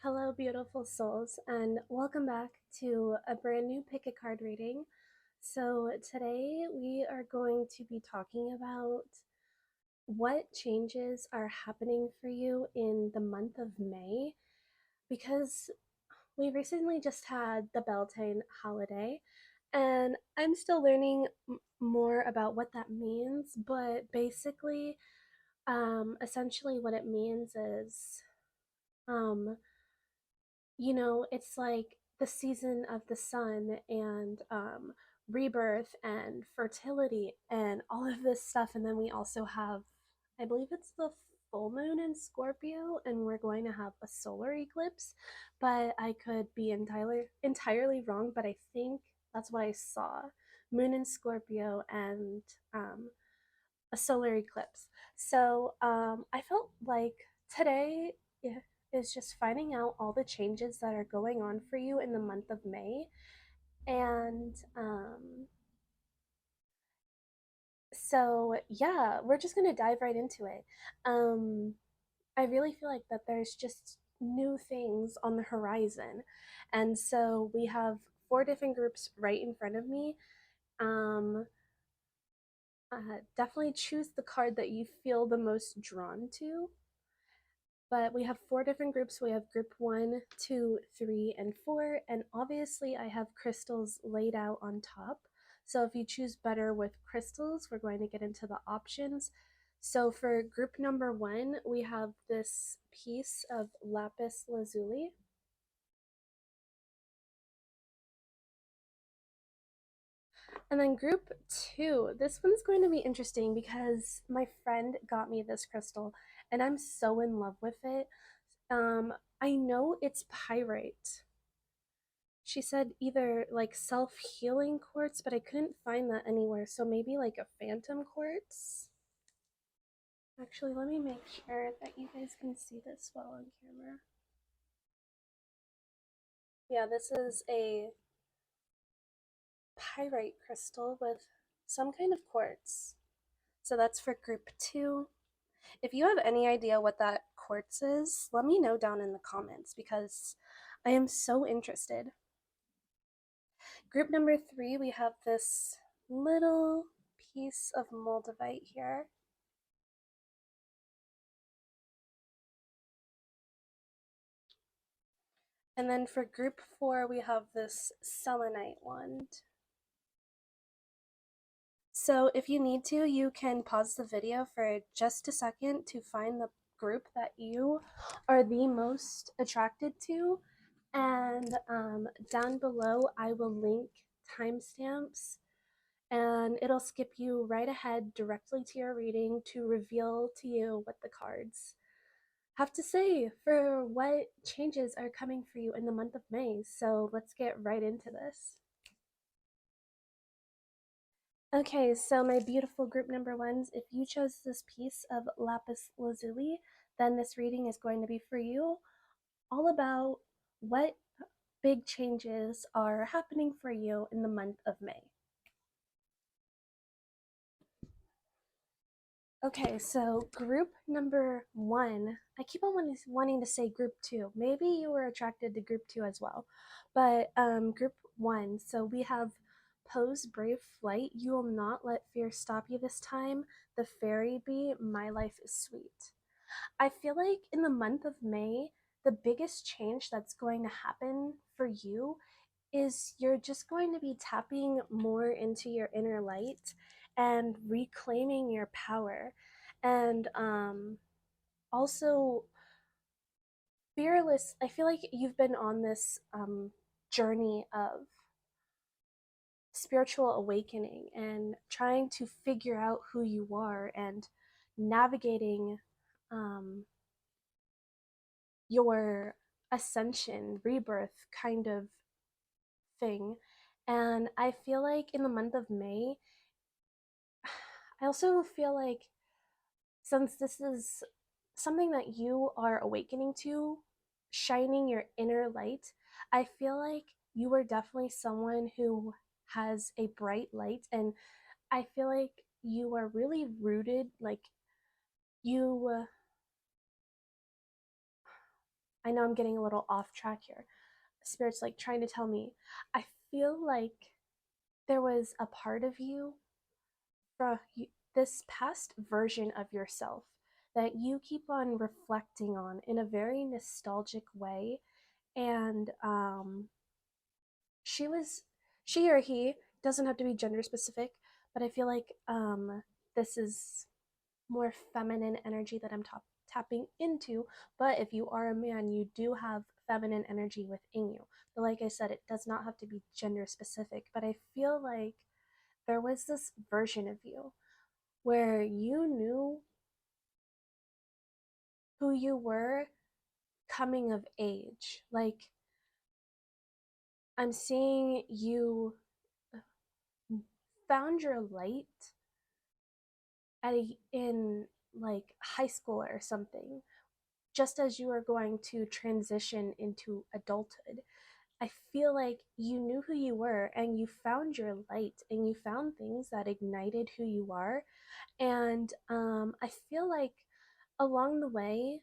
Hello, beautiful souls, and welcome back to a brand new pick a card reading. So, today we are going to be talking about what changes are happening for you in the month of May because we recently just had the Beltane holiday, and I'm still learning more about what that means, but basically, essentially, what it means is um, it's like the season of the sun and rebirth and fertility and all of this stuff. And then we also have, I believe it's the full moon in Scorpio, and we're going to have a solar eclipse. But I could be entirely wrong, but I think that's what I saw: moon in Scorpio and a solar eclipse. So I felt like today is just finding out all the changes that are going on for you in the month of May. And so, yeah, we're just going to dive right into it. Um, I really feel like that there's just new things on the horizon. And so we have four different groups right in front of me. Um, Definitely choose the card that you feel the most drawn to. But we have four different groups. We have group 1, 2, 3, and 4. And obviously, I have crystals laid out on top. So if you choose better with crystals, we're going to get into the options. So for group number 1, we have this piece of lapis lazuli. And then group 2, this one's going to be interesting because my friend got me this crystal and I'm so in love with it. I know it's pyrite. She said either like self-healing quartz, but I couldn't find that anywhere. So maybe like a phantom quartz. Actually, let me make sure that you guys can see this well on camera. Yeah, this is a pyrite crystal with some kind of quartz. So that's for group 2. If you have any idea what that quartz is, let me know down in the comments because I am so interested. Group number 3, we have this little piece of moldavite here. And then for group 4, we have this selenite wand. So if you need to, you can pause the video for just a second to find the group that you are the most attracted to. And down below, I will link timestamps and it'll skip you right ahead directly to your reading to reveal to you what the cards have to say for what changes are coming for you in the month of May. So let's get right into this. Okay, so my beautiful group number 1s, if you chose this piece of lapis lazuli, then this reading is going to be for you, all about what big changes are happening for you in the month of May. Okay, so group number 1, I keep on wanting to say group 2. Maybe you were attracted to group 2 as well. But group 1, so we have pose brave flight. You will not let fear stop you this time. The fairy bee, my life is sweet. I feel like in the month of May, the biggest change that's going to happen for you is you're just going to be tapping more into your inner light and reclaiming your power. And also, fearless, I feel like you've been on this journey of spiritual awakening and trying to figure out who you are and navigating um, your ascension, rebirth kind of thing. And I feel like in the month of May, I also feel like since this is something that you are awakening to, shining your inner light, I feel like you are definitely someone who has a bright light. And I feel like you are really rooted, like you I know I'm getting a little off track here. Spirit's like trying to tell me, I feel like there was a part of you, for this past version of yourself, that you keep on reflecting on in a very nostalgic way. And she was, she or he, doesn't have to be gender specific, but I feel like this is more feminine energy that I'm tapping into. But if you are a man, you do have feminine energy within you. But like I said, it does not have to be gender specific. But I feel like there was this version of you where you knew who you were coming of age. Like, I'm seeing you found your light in like high school or something, just as you were going to transition into adulthood. I feel like you knew who you were and you found your light and you found things that ignited who you are. And I feel like along the way,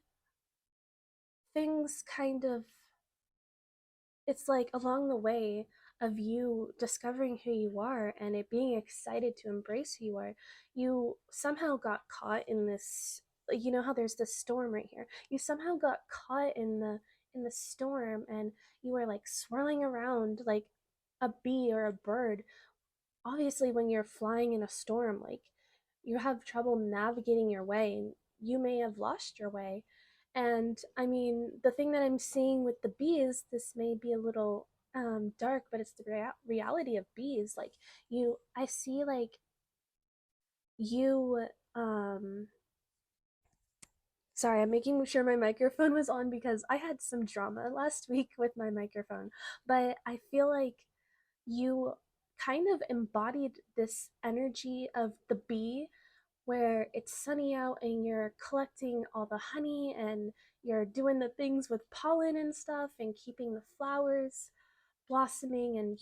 things kind of, it's like along the way of you discovering who you are and it being excited to embrace who you are, you somehow got caught in this, you know how there's this storm right here, you somehow got caught in the storm, and you were like swirling around like a bee or a bird. Obviously when you're flying in a storm, like, you have trouble navigating your way and you may have lost your way. And I mean, the thing that I'm seeing with the bees, this may be a little dark, but it's the reality of bees. Like, I see like you sorry, I'm making sure my microphone was on because I had some drama last week with my microphone. But I feel like you kind of embodied this energy of the bee, where it's sunny out and you're collecting all the honey and you're doing the things with pollen and stuff and keeping the flowers blossoming, and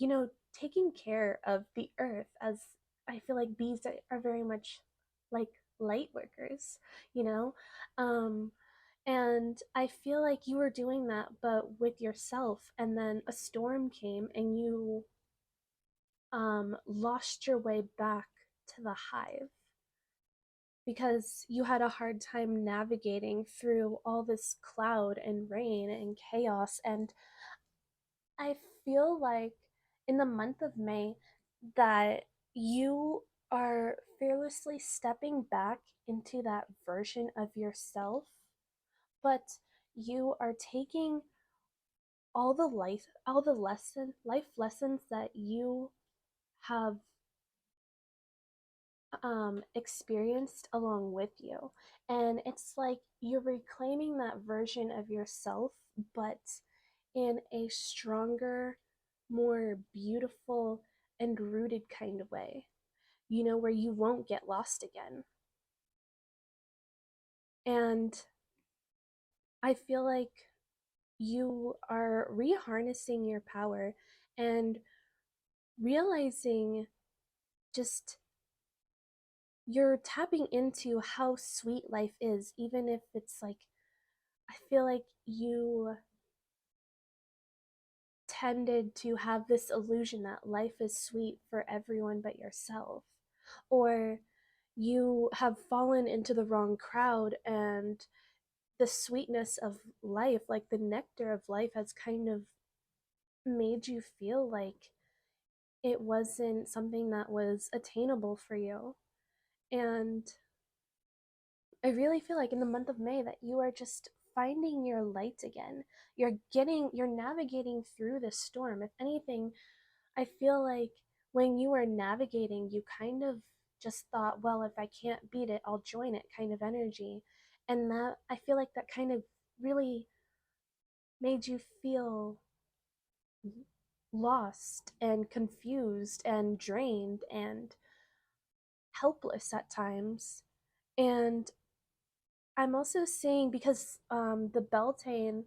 taking care of the earth, as I feel like bees are very much like light workers, you know um and I feel like you were doing that but with yourself, and then a storm came and you lost your way back to the hive because you had a hard time navigating through all this cloud and rain and chaos. And I feel like in the month of May that you are fearlessly stepping back into that version of yourself, but you are taking all the life lessons that you have experienced along with you. And it's like you're reclaiming that version of yourself, but in a stronger, more beautiful, and rooted kind of way, where you won't get lost again. And I feel like you are reharnessing your power and realizing just you're tapping into how sweet life is, even if it's like, I feel like you tended to have this illusion that life is sweet for everyone but yourself. Or you have fallen into the wrong crowd, and the sweetness of life, like the nectar of life, has kind of made you feel like it wasn't something that was attainable for you. And I really feel like in the month of May that you are just finding your light again. You're navigating through this storm. If anything, I feel like when you were navigating, you kind of just thought, well, if I can't beat it, I'll join it kind of energy. And that, I feel like that kind of really made you feel lost and confused and drained and helpless at times. And I'm also seeing, because the Beltane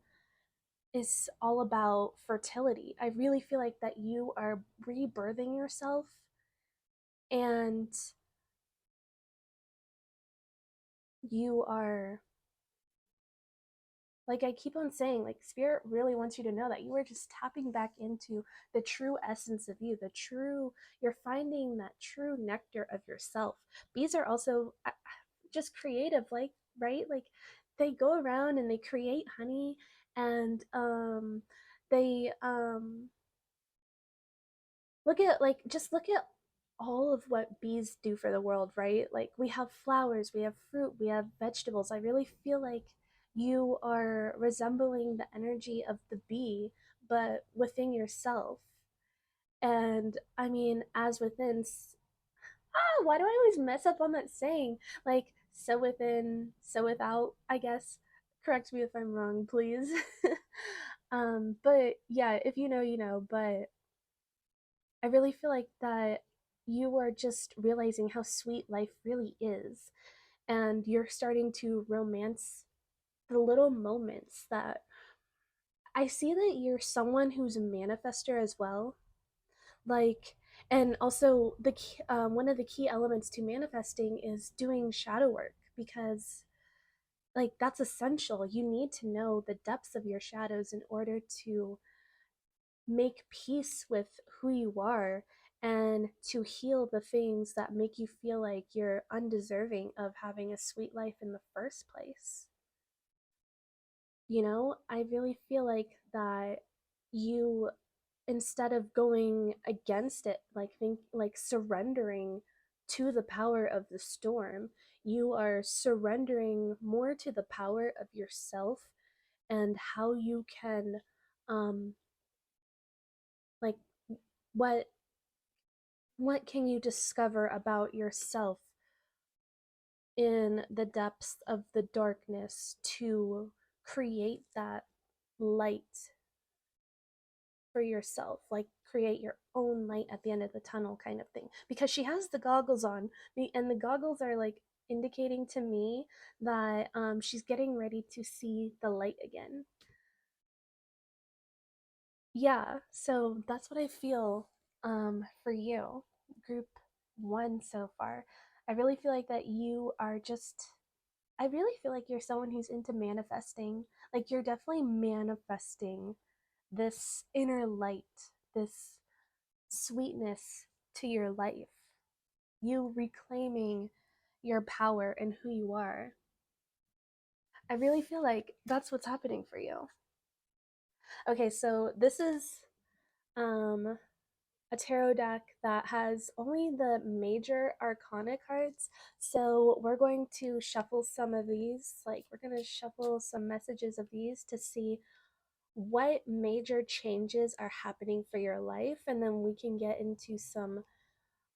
is all about fertility, I really feel like that you are rebirthing yourself, and you are like I keep on saying, like spirit really wants you to know that you are just tapping back into the true essence of you, the true, you're finding that true nectar of yourself. Bees are also just creative, like, right? Like they go around and they create honey, and they look at, like, just look at all of what bees do for the world, right? Like we have flowers, we have fruit, we have vegetables. I really feel like you are resembling the energy of the bee, but within yourself. And I mean, as within, why do I always mess up on that saying? Like, so within, so without, I guess. Correct me if I'm wrong, please. But yeah, if you know, you know, but I really feel like that you are just realizing how sweet life really is. And you're starting to romance the little moments that I see that you're someone who's a manifester as well. Like, and also one of the key elements to manifesting is doing shadow work, because like that's essential. You need to know the depths of your shadows in order to make peace with who you are, and to heal the things that make you feel like you're undeserving of having a sweet life in the first place. You know, I really feel like that you, instead of going against it, like think like surrendering to the power of the storm, you are surrendering more to the power of yourself, and how you can um like what what can you discover about yourself in the depths of the darkness to create that light for yourself, like create your own light at the end of the tunnel kind of thing. Because she has the goggles on, and the goggles are like indicating to me that she's getting ready to see the light again. Yeah, so that's what I feel for you, group one so far. I really feel like that you are just, I really feel like you're someone who's into manifesting. Like you're definitely manifesting this inner light, this sweetness to your life. You reclaiming your power and who you are. I really feel like that's what's happening for you. Okay, so this is um a tarot deck that has only the major arcana cards. So we're going to shuffle some of these, like we're going to shuffle some messages of these to see what major changes are happening for your life, and then we can get into some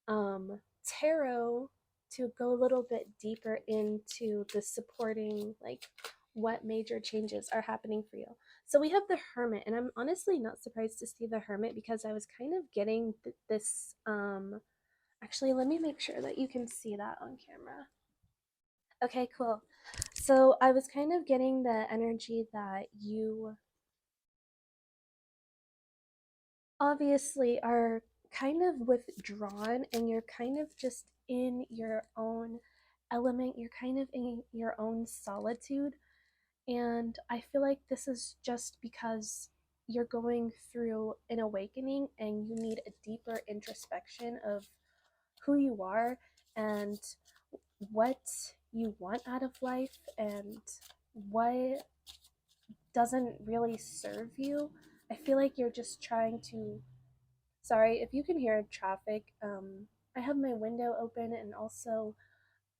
tarot to go a little bit deeper into the supporting, like what major changes are happening for you. So we have the Hermit, and I'm honestly not surprised to see the Hermit, because I was kind of getting this actually, let me make sure that you can see that on camera. Okay, cool. So I was kind of getting the energy that you obviously are kind of withdrawn, and you're kind of just in your own element. You're kind of in your own solitude. And I feel like this is just because you're going through an awakening and you need a deeper introspection of who you are and what you want out of life and what doesn't really serve you. I feel like you're just trying to, sorry if you can hear traffic. I have my window open, and also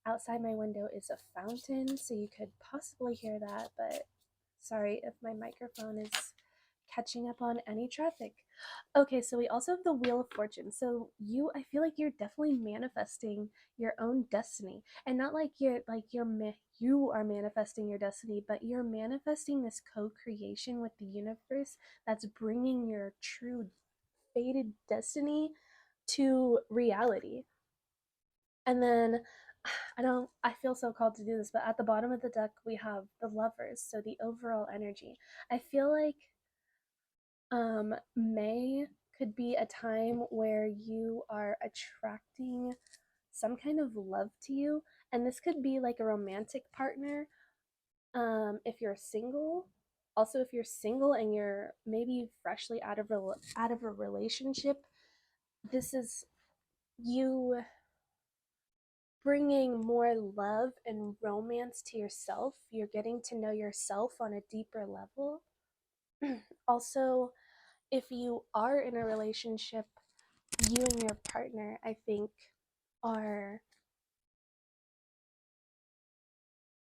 outside my window is a fountain, so you could possibly hear that, but sorry if my microphone is catching up on any traffic. Okay, so we also have the Wheel of Fortune. So you, I feel like you're definitely manifesting your own destiny, and not like you are manifesting your destiny, but you're manifesting this co-creation with the universe that's bringing your true fated destiny to reality. And then I feel so called to do this, but at the bottom of the deck we have the Lovers, so the overall energy. I feel like May could be a time where you are attracting some kind of love to you, and this could be like a romantic partner if you're single, Also, if you're single and you're maybe freshly out of a relationship, this is you bringing more love and romance to yourself. You're getting to know yourself on a deeper level. Also, if you are in a relationship, you and your partner, I think, are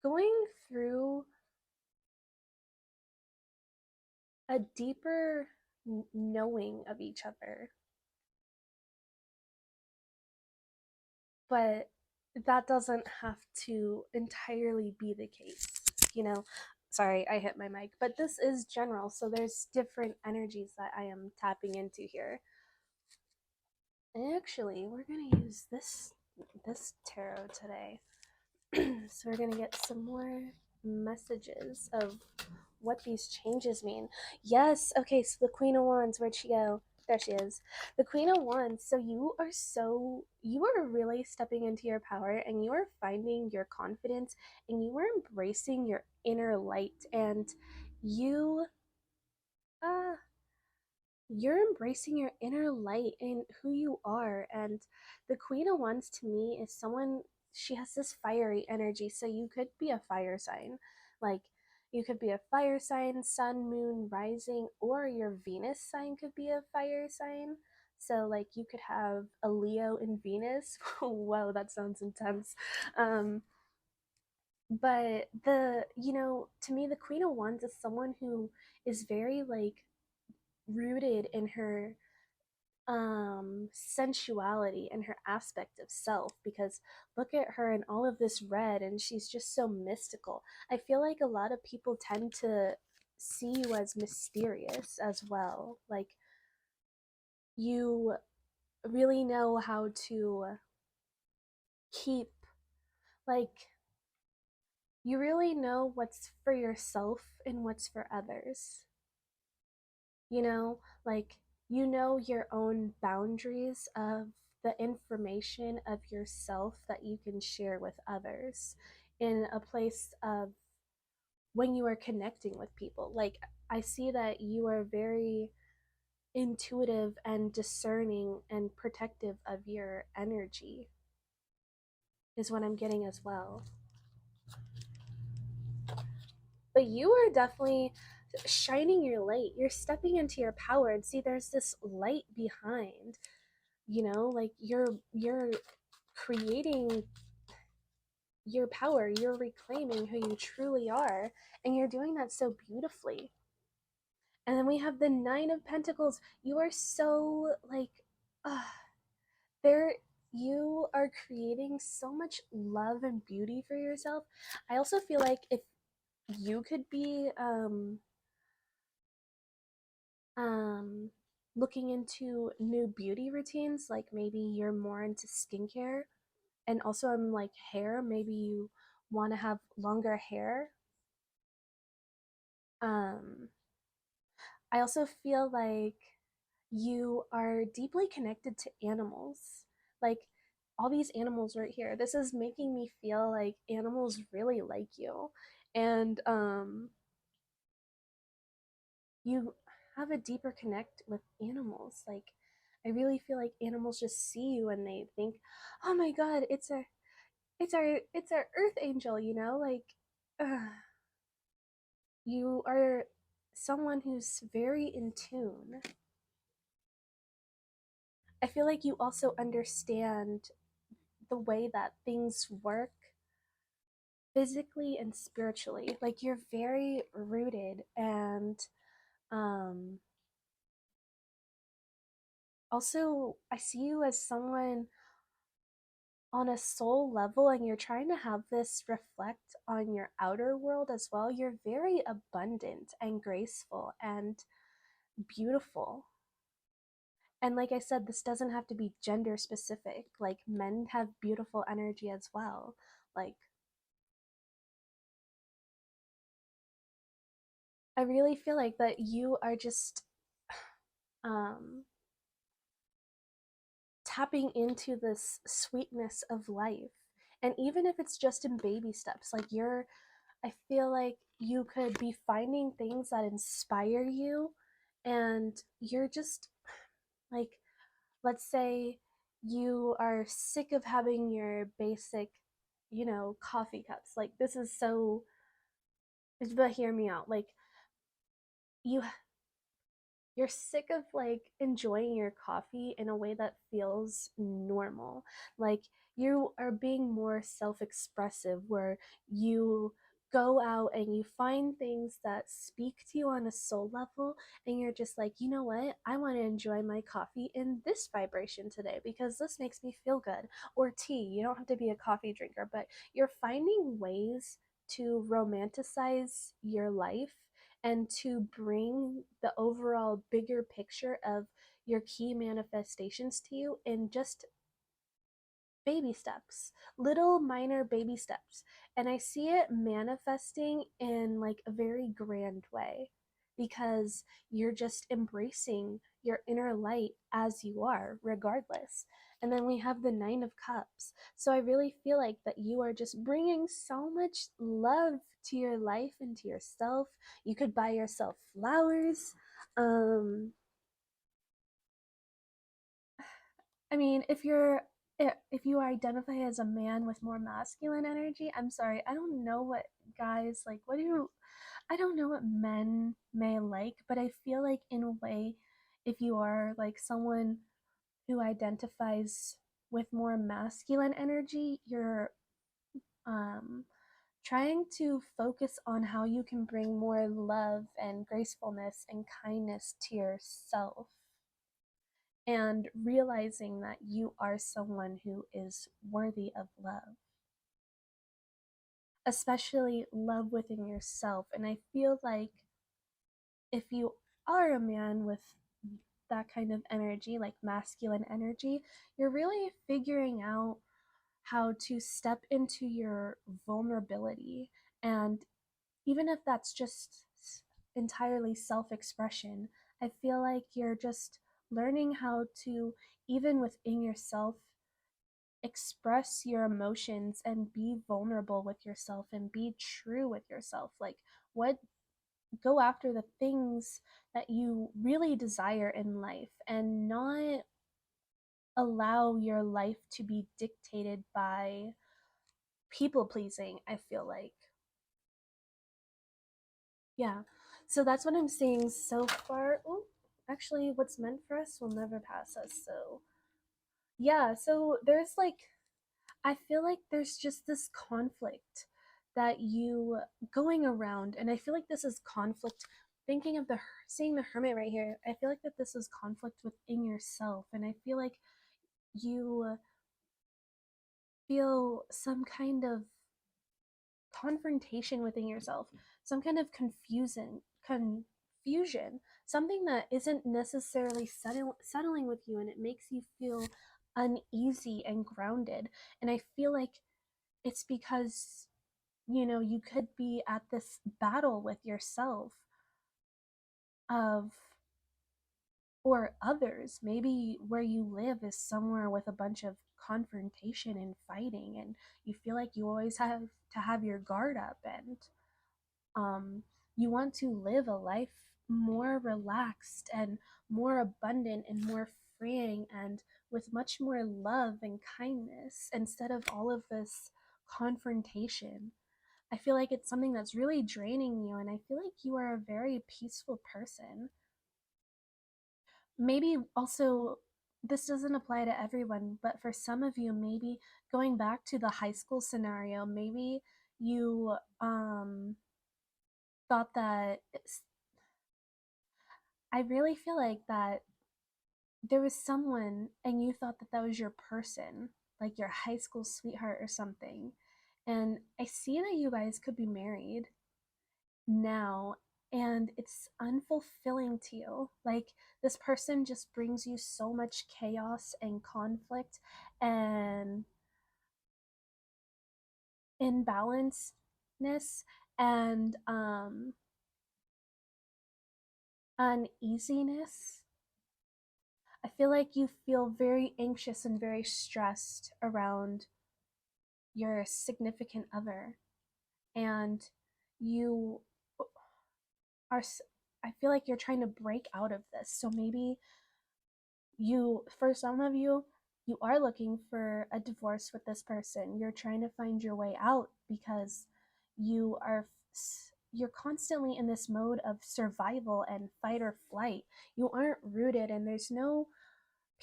going through a deeper knowing of each other. But that doesn't have to entirely be the case, you know. Sorry, I hit my mic, but this is general, so there's different energies that I am tapping into here. Actually, we're gonna use this tarot today. So we're gonna get some more messages of what these changes mean. Yes, okay, so the Queen of Wands, where'd she go? There she is. The Queen of Wands. So you are really stepping into your power, and you are finding your confidence, and you are embracing your inner light, and you uh you're embracing your inner light and who you are. And the Queen of Wands to me is someone, she has this fiery energy. So you could be a fire sign. Like, you could be a fire sign, sun, moon, rising, or your Venus sign could be a fire sign. So, like, you could have a Leo in Venus. Whoa, that sounds intense. Um, but to me, the Queen of Wands is someone who is very, like, rooted in her sensuality and her aspect of self, because look at her in all of this red, and she's just so mystical. I feel like a lot of people tend to see you as mysterious as well. Like, you really know how to keep, like, you really know what's for yourself and what's for others. You know, like, you know your own boundaries of the information of yourself that you can share with others in a place of when you are connecting with people. Like, I see that you are very intuitive and discerning and protective of your energy, is what I'm getting as well. But you are definitely shining your light. You're stepping into your power, and see, there's this light behind, like, you're creating your power, you're reclaiming who you truly are, and you're doing that so beautifully. And then we have the Nine of Pentacles. You are so, like, uh, there, you are creating so much love and beauty for yourself. I also feel like if you could be um looking into new beauty routines, like maybe you're more into skincare, and also I'm like hair, maybe you want to have longer hair. um I also feel like you are deeply connected to animals, like all these animals right here. This is making me feel like animals really like you, and you have a deeper connect with animals. Like, I really feel like animals just see you and they think, oh my god, it's our earth angel, like, you are someone who's very in tune. I feel like you also understand the way that things work physically and spiritually. Like, you're very rooted, and um also I see you as someone on a soul level, and you're trying to have this reflect on your outer world as well. You're very abundant and graceful and beautiful. And like I said, this doesn't have to be gender specific. Like, men have beautiful energy as well. Like, I really feel like that you are just um tapping into this sweetness of life. And even if it's just in baby steps, like, you're I feel like you could be finding things that inspire you, and you're just like, let's say you are sick of having your basic, coffee cups. Like, this is so, but hear me out. Like, you you're sick of like enjoying your coffee in a way that feels normal. Like, you are being more self-expressive, where you go out and you find things that speak to you on a soul level, and you're just like, you know what, I want to enjoy my coffee in this vibration today because this makes me feel good. Or tea, you don't have to be a coffee drinker, but you're finding ways to romanticize your life and to bring the overall bigger picture of your key manifestations to you in just baby steps, little minor baby steps. And I see it manifesting in like a very grand way because you're just embracing your inner light as you are, regardless. And then we have the Nine of Cups. So I really feel like that you are just bringing so much love to your life and to yourself. You could buy yourself flowers. Um, I mean, if you identify as a man with more masculine energy, I'm sorry, I don't know what guys like. I don't know what men may like, but I feel like in a way, if you are like someone who identifies with more masculine energy, you're um trying to focus on how you can bring more love and gracefulness and kindness to yourself, and realizing that you are someone who is worthy of love, especially love within yourself. And I feel like if you are a man with that kind of energy, like masculine energy, you're really figuring out how to step into your vulnerability. And even if that's just entirely self expression, I feel like you're just learning how to, even within yourself, express your emotions and be vulnerable with yourself and be true with yourself. Like, what go after the things that you really desire in life and not allow your life to be dictated by people pleasing, I feel like. Yeah. So that's what I'm seeing so far. Oh, actually, what's meant for us will never pass us. So, yeah. So there's like, I feel like there's just this conflict that you going around, and I feel like this is conflict. Thinking of seeing the Hermit right here, I feel like that this is conflict within yourself, and I feel like you feel some kind of confrontation within yourself, some kind of confusion, something that isn't necessarily settling with you, and it makes you feel uneasy and grounded. And I feel like it's because you could be at this battle with yourself of, or others. Maybe where you live is somewhere with a bunch of confrontation and fighting, and you feel like you always have to have your guard up, and um, you want to live a life more relaxed and more abundant and more freeing and with much more love and kindness instead of all of this confrontation. I feel like it's something that's really draining you, and I feel like you are a very peaceful person. Maybe also, this doesn't apply to everyone, but for some of you, maybe going back to the high school scenario, maybe you thought that I really feel like that there was someone and you thought that that was your person, like your high school sweetheart or something. And I see that you guys could be married now, and it's unfulfilling to you. Like, this person just brings you so much chaos and conflict and imbalanceness and uneasiness. I feel like you feel very anxious and very stressed around your significant other. And you are, I feel like you're trying to break out of this. So maybe for some of you, you are looking for a divorce with this person. You're trying to find your way out because you are you're constantly in this mode of survival and fight or flight. You aren't rooted, and there's no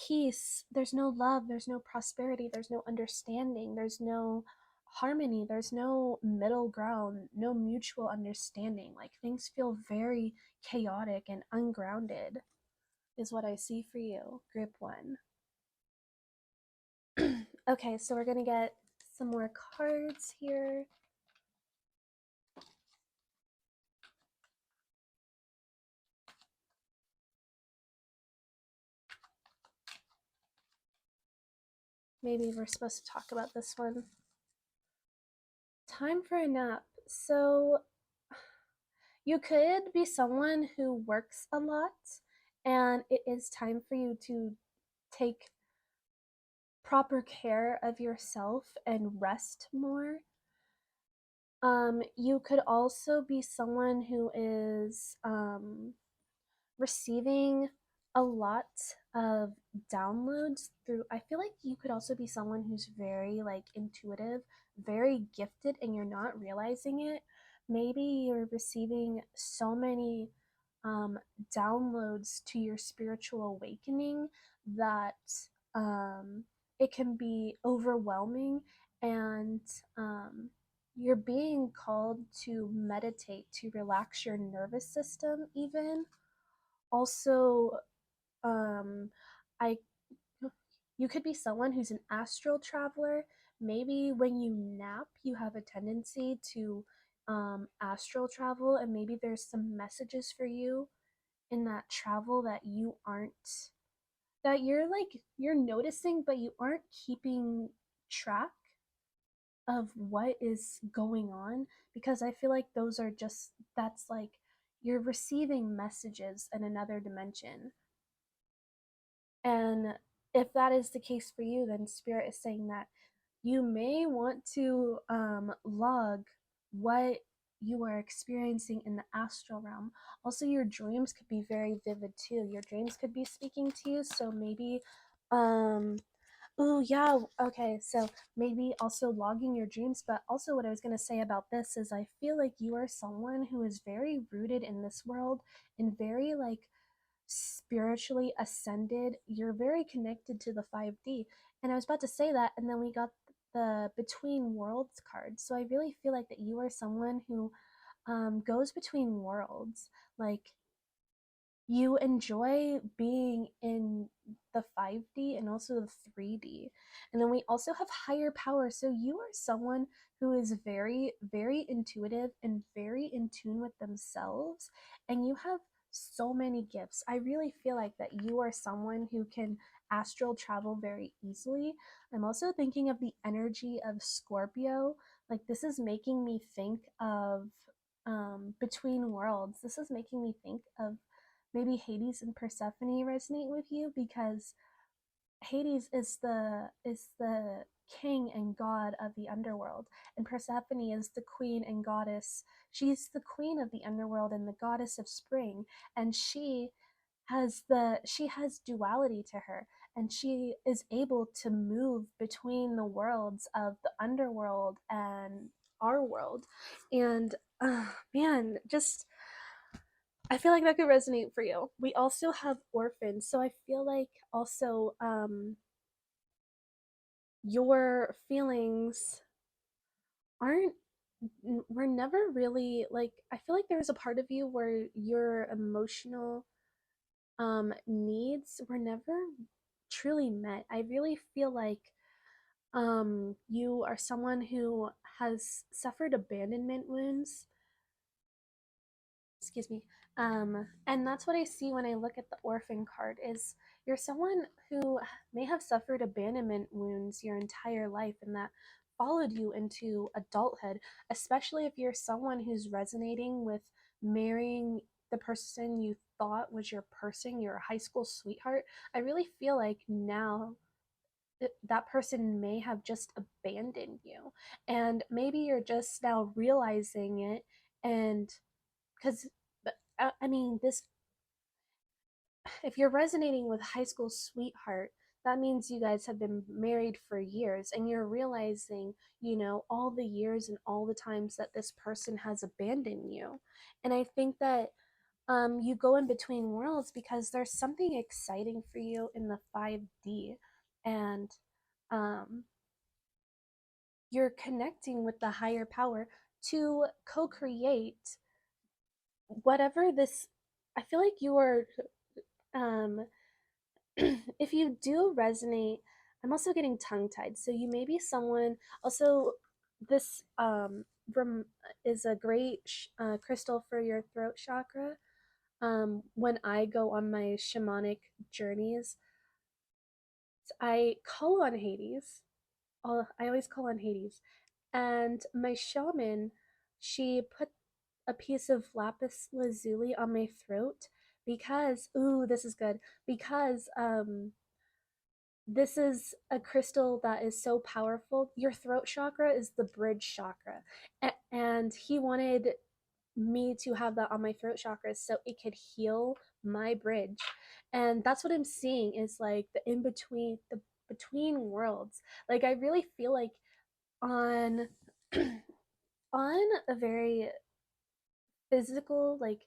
peace, there's no love, there's no prosperity, there's no understanding, there's no harmony, there's no middle ground, no mutual understanding. Like things feel very chaotic and ungrounded, is what I see for you, group one. Okay, so we're gonna get some more cards here. Maybe we're supposed to talk about this one. Time for a nap. So you could be someone who works a lot, and it is time for you to take proper care of yourself and rest more. You could also be someone who is receiving a lot of downloads through. I feel like you could also be someone who's very like intuitive, very gifted, and you're not realizing it. Maybe you're receiving so many downloads to your spiritual awakening that um, it can be overwhelming, and you're being called to meditate to relax your nervous system even. Also, um, I you could be someone who's an astral traveler. Maybe when you nap, you have a tendency to astral travel, and maybe there's some messages for you in that travel that you aren't, that you're noticing, but you aren't keeping track of what is going on, because I feel like those are just, that's like you're receiving messages in another dimension. And if that is the case for you, then Spirit is saying that you may want to log what you are experiencing in the astral realm. Also, your dreams could be very vivid too. Your dreams could be speaking to you. So maybe, oh, yeah, okay. So maybe also logging your dreams. But also, what I was going to say about this is I feel like you are someone who is very rooted in this world and very like spiritually ascended. You're very connected to the 5D. And I was about to say that, and then we got the between worlds card. So I really feel like that you are someone who goes between worlds. Like you enjoy being in the 5D and also the 3D. And then we also have higher power. So you are someone who is very, very intuitive and very in tune with themselves. And you have so many gifts. I really feel like that you are someone who can astral travel very easily. I'm also thinking of the energy of Scorpio. Like this is making me think of between worlds. This is making me think of maybe Hades and Persephone resonate with you, because Hades is the king and god of the underworld, and Persephone is the queen and goddess. She's the queen of the underworld and the goddess of spring, and she has duality to her, and she is able to move between the worlds of the underworld and our world. And man, just I feel like that could resonate for you. We also have orphans, so I feel like also your feelings aren't were never really like, I feel like there's a part of you where your emotional needs were never truly met. I really feel like you are someone who has suffered abandonment wounds, excuse me, and that's what I see when I look at the orphan card. Is you're someone who may have suffered abandonment wounds your entire life, and that followed you into adulthood, especially if you're someone who's resonating with marrying the person you thought was your person, your high school sweetheart. I really feel like now that person may have just abandoned you, and maybe you're just now realizing it, And because, I mean, this, if you're resonating with high school sweetheart, that means you guys have been married for years and you're realizing, all the years and all the times that this person has abandoned you. And I think that you go in between worlds because there's something exciting for you in the 5D. And um, you're connecting with the higher power to co create whatever this. I feel like you are, um, if you do resonate, I'm also getting tongue tied. So you may be someone, also, this rem, is a great crystal for your throat chakra. When I go on my shamanic journeys, I call on Hades. I always call on Hades. And my shaman, she put a piece of lapis lazuli on my throat because, ooh, this is good. Because this is a crystal that is so powerful. Your throat chakra is the bridge chakra. And he wanted me to have that on my throat chakra so it could heal my bridge. And that's what I'm seeing, is like the in between, the between worlds. Like I really feel like on on a very physical, like,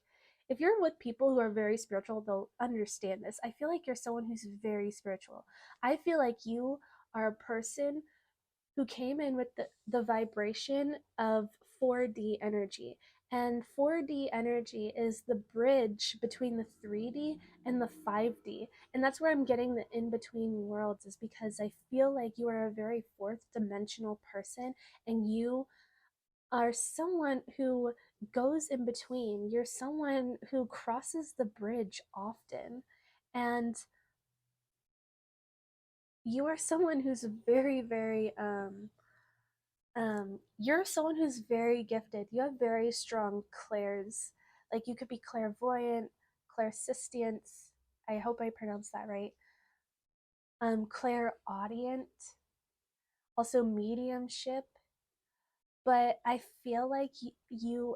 if you're with people who are very spiritual, they'll understand this. I feel like you're someone who's very spiritual. I feel like you are a person who came in with the vibration of 4D energy. And 4D energy is the bridge between the 3D and the 5D. And that's where I'm getting the in between worlds, is because I feel like you are a very fourth dimensional person, and you are someone who goes in between. You're someone who crosses the bridge often. And you are someone who's very, very you're someone who's very gifted. You have very strong clairs. Like you could be clairvoyant, clairsentient. I hope I pronounced that right. Clairaudient, also mediumship. But I feel like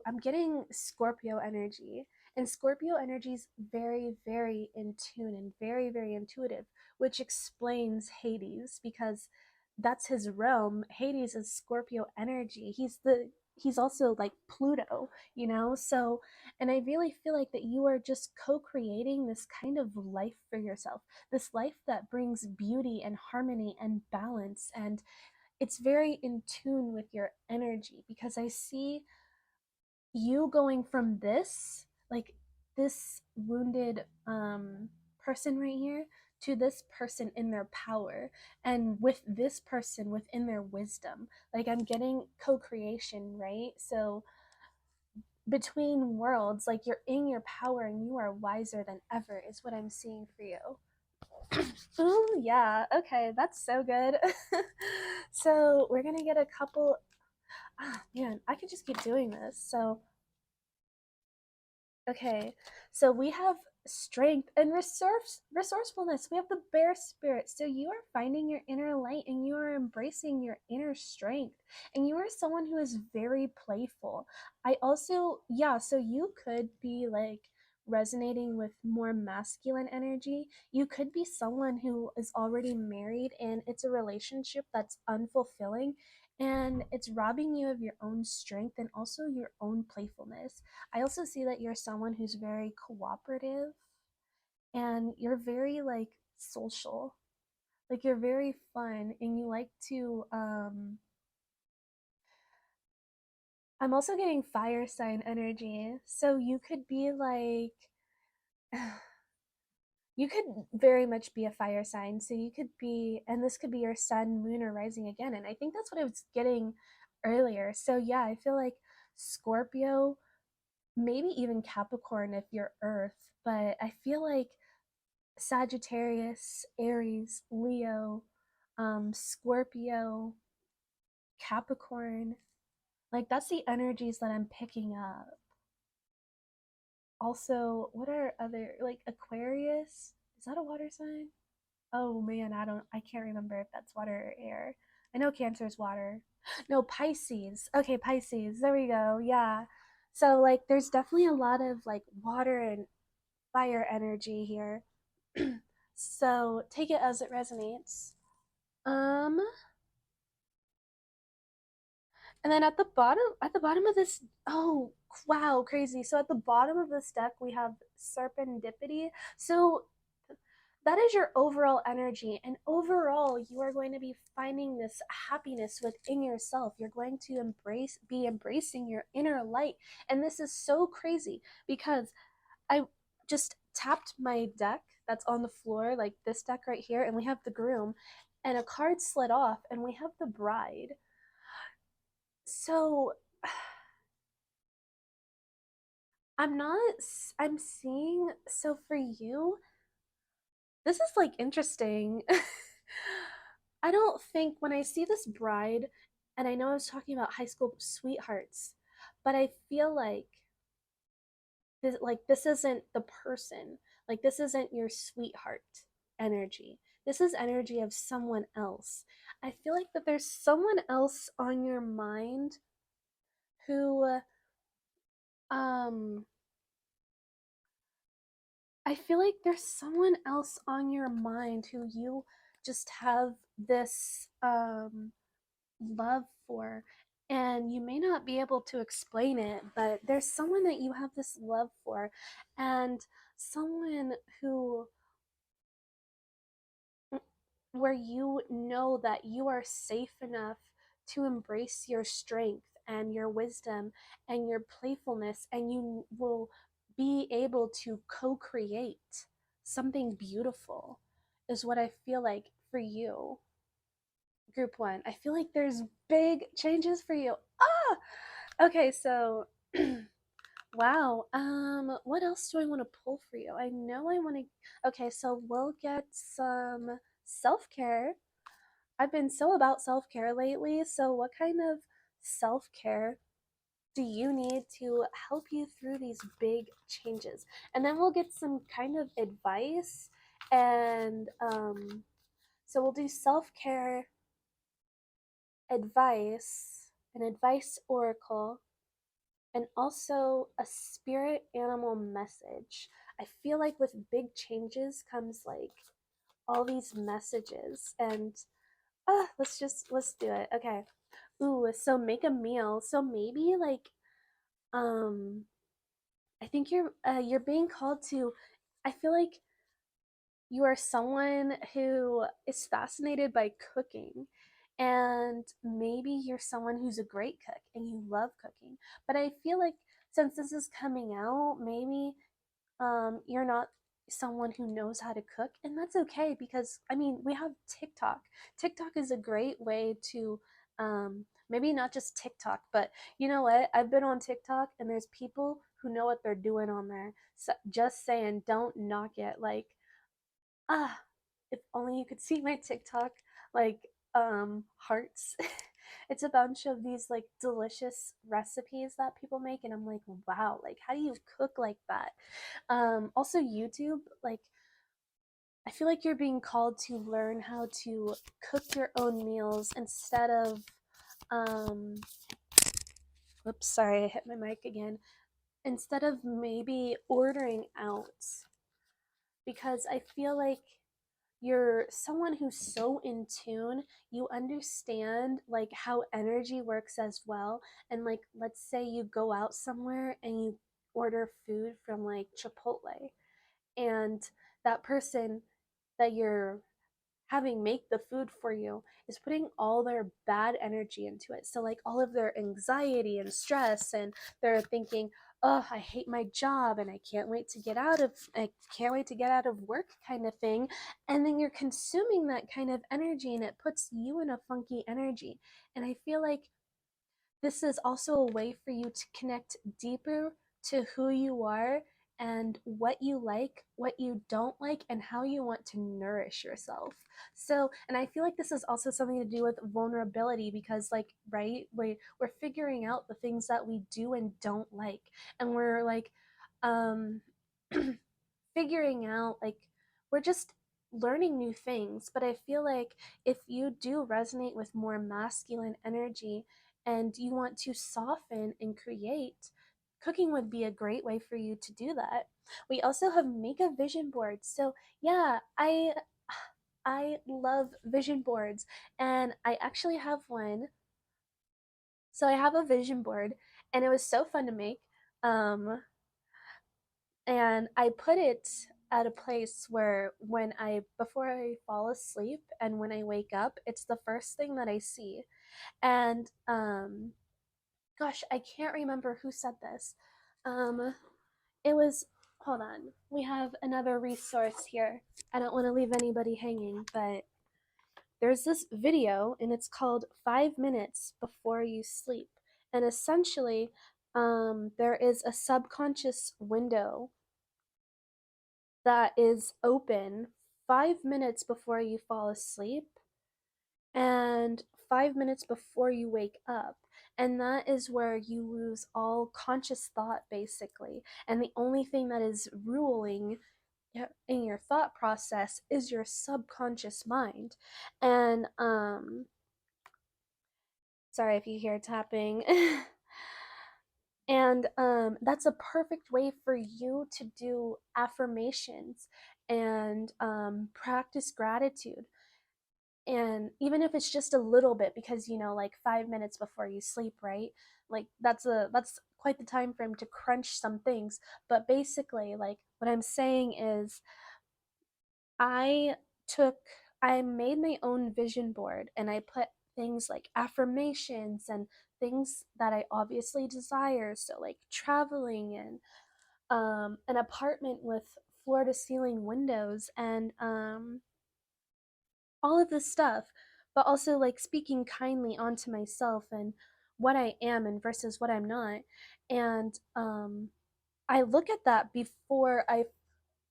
I'm getting Scorpio energy. And Scorpio energy is very, very in tune and very, very intuitive, which explains Hades, because that's his realm. Hades is Scorpio energy. He's also like Pluto, So, and I really feel like that you are just co-creating this kind of life for yourself, this life that brings beauty and harmony and balance, and it's very in tune with your energy, because I see you going from this, like this wounded person right here, to this person in their power, and with this person within their wisdom. Like I'm getting co-creation, right? So between worlds, like you're in your power and you are wiser than ever, is what I'm seeing for you. Oh, yeah. Okay, that's so good. So we're gonna get a couple. Ah, man, I could just keep doing this. So, okay, so we have strength and resourcefulness. We have the bear spirit. So you are finding your inner light and you are embracing your inner strength. And you are someone who is very playful. I also, yeah, so you could be like resonating with more masculine energy. You could be someone who is already married and it's a relationship that's unfulfilling and it's robbing you of your own strength and also your own playfulness. I also see that you're someone who's very cooperative and you're very like social. Like you're very fun and you like to I'm also getting fire sign energy. So you could be like you could very much be a fire sign. So you could be, and this could be your sun, moon, or rising again. And I think that's what I was getting earlier. So yeah, I feel like Scorpio, maybe even Capricorn if you're Earth, but I feel like Sagittarius, Aries, Leo, Scorpio, Capricorn, like that's the energies that I'm picking up. Also, what are other, like Aquarius? Is that a water sign? Oh man, I can't remember if that's water or air. I know Cancer is water. No, Pisces. Okay, Pisces. There we go. Yeah. So like there's definitely a lot of like water and fire energy here. So take it as it resonates. Um and then at the bottom of this, oh wow, crazy. So at the bottom of this deck we have serpentipity. So that is your overall energy, and overall you are going to be finding this happiness within yourself. You're going to be embracing your inner light. And this is so crazy because I just tapped my deck that's on the floor, like this deck right here, and we have the groom, and a card slid off, and we have the bride. So I'm not, I'm seeing, so for you, this is like interesting. I don't think when I see this bride, and I know I was talking about high school sweethearts, but I feel like this isn't the person. Like this isn't your sweetheart energy. This is energy of someone else. I feel like that there's someone else on your mind who um I feel like there's someone else on your mind who you just have this love for, and you may not be able to explain it, but there's someone that you have this love for, and someone who where you know that you are safe enough to embrace your strength and your wisdom and your playfulness, and you will be able to co-create something beautiful, is what I feel like for you, group one. I feel like there's big changes for you. Okay, so wow. What else do I want to pull for you? I know I want to. Okay, so we'll get some self-care. I've been so about self-care lately. So what kind of self-care do you need to help you through these big changes? And then we'll get some kind of advice, and so we'll do self-care advice, an advice oracle, and also a spirit animal message. I feel like with big changes comes like all these messages, and let's do it. Okay. Ooh, so make a meal. So maybe like um I think you're being called to, I feel like you are someone who is fascinated by cooking, and maybe you're someone who's a great cook and you love cooking, but I feel like since this is coming out, maybe you're not someone who knows how to cook, and that's okay because I mean we have TikTok is a great way to maybe not just TikTok, but you know what, I've been on TikTok and there's people who know what they're doing on there. So just saying, don't knock it. Like ah, if only you could see my TikTok, like hearts. It's a bunch of these like delicious recipes that people make, and I'm like, wow, like how do you cook like that? Also YouTube, like I feel like you're being called to learn how to cook your own meals instead of um oops, sorry, I hit my mic again. Instead of maybe ordering out, because I feel like you're someone who's so in tune, you understand like how energy works as well. And like let's say you go out somewhere and you order food from like Chipotle, and that person that you're having make the food for you is putting all their bad energy into it. So like all of their anxiety and stress, and they're thinking, oh, I hate my job and I can't wait to get out of work kind of thing. And then you're consuming that kind of energy, and it puts you in a funky energy. And I feel like this is also a way for you to connect deeper to who you are and what you like, what you don't like, and how you want to nourish yourself. So, and I feel like this is also something to do with vulnerability because, like, right, we're figuring out the things that we do and don't like, and we're like, um, figuring out like we're just learning new things. But I feel like if you do resonate with more masculine energy and you want to soften and create, cooking would be a great way for you to do that. We also have make a vision board. So yeah, I love vision boards, and I actually have one. So I have a vision board, and it was so fun to make. Um, and I put it at a place where before I fall asleep and when I wake up, it's the first thing that I see. And gosh, I can't remember who said this. Um, it was, hold on, we have another resource here. I don't want to leave anybody hanging, but there's this video and it's called 5 Minutes Before You Sleep. And essentially, there is a subconscious window that is open 5 minutes before you fall asleep and 5 minutes before you wake up. And that is where you lose all conscious thought, basically. And the only thing that is ruling in your thought process is your subconscious mind. And sorry if you hear tapping. And that's a perfect way for you to do affirmations and practice gratitude. And even if it's just a little bit, because like 5 minutes before you sleep, right? Like that's quite the time frame to crunch some things. But basically, like what I'm saying is, I took I made my own vision board and I put things like affirmations and things that I obviously desire. So like traveling and an apartment with floor to ceiling windows and all of this stuff, but also like speaking kindly onto myself and what I am and versus what I'm not. And I look at that before I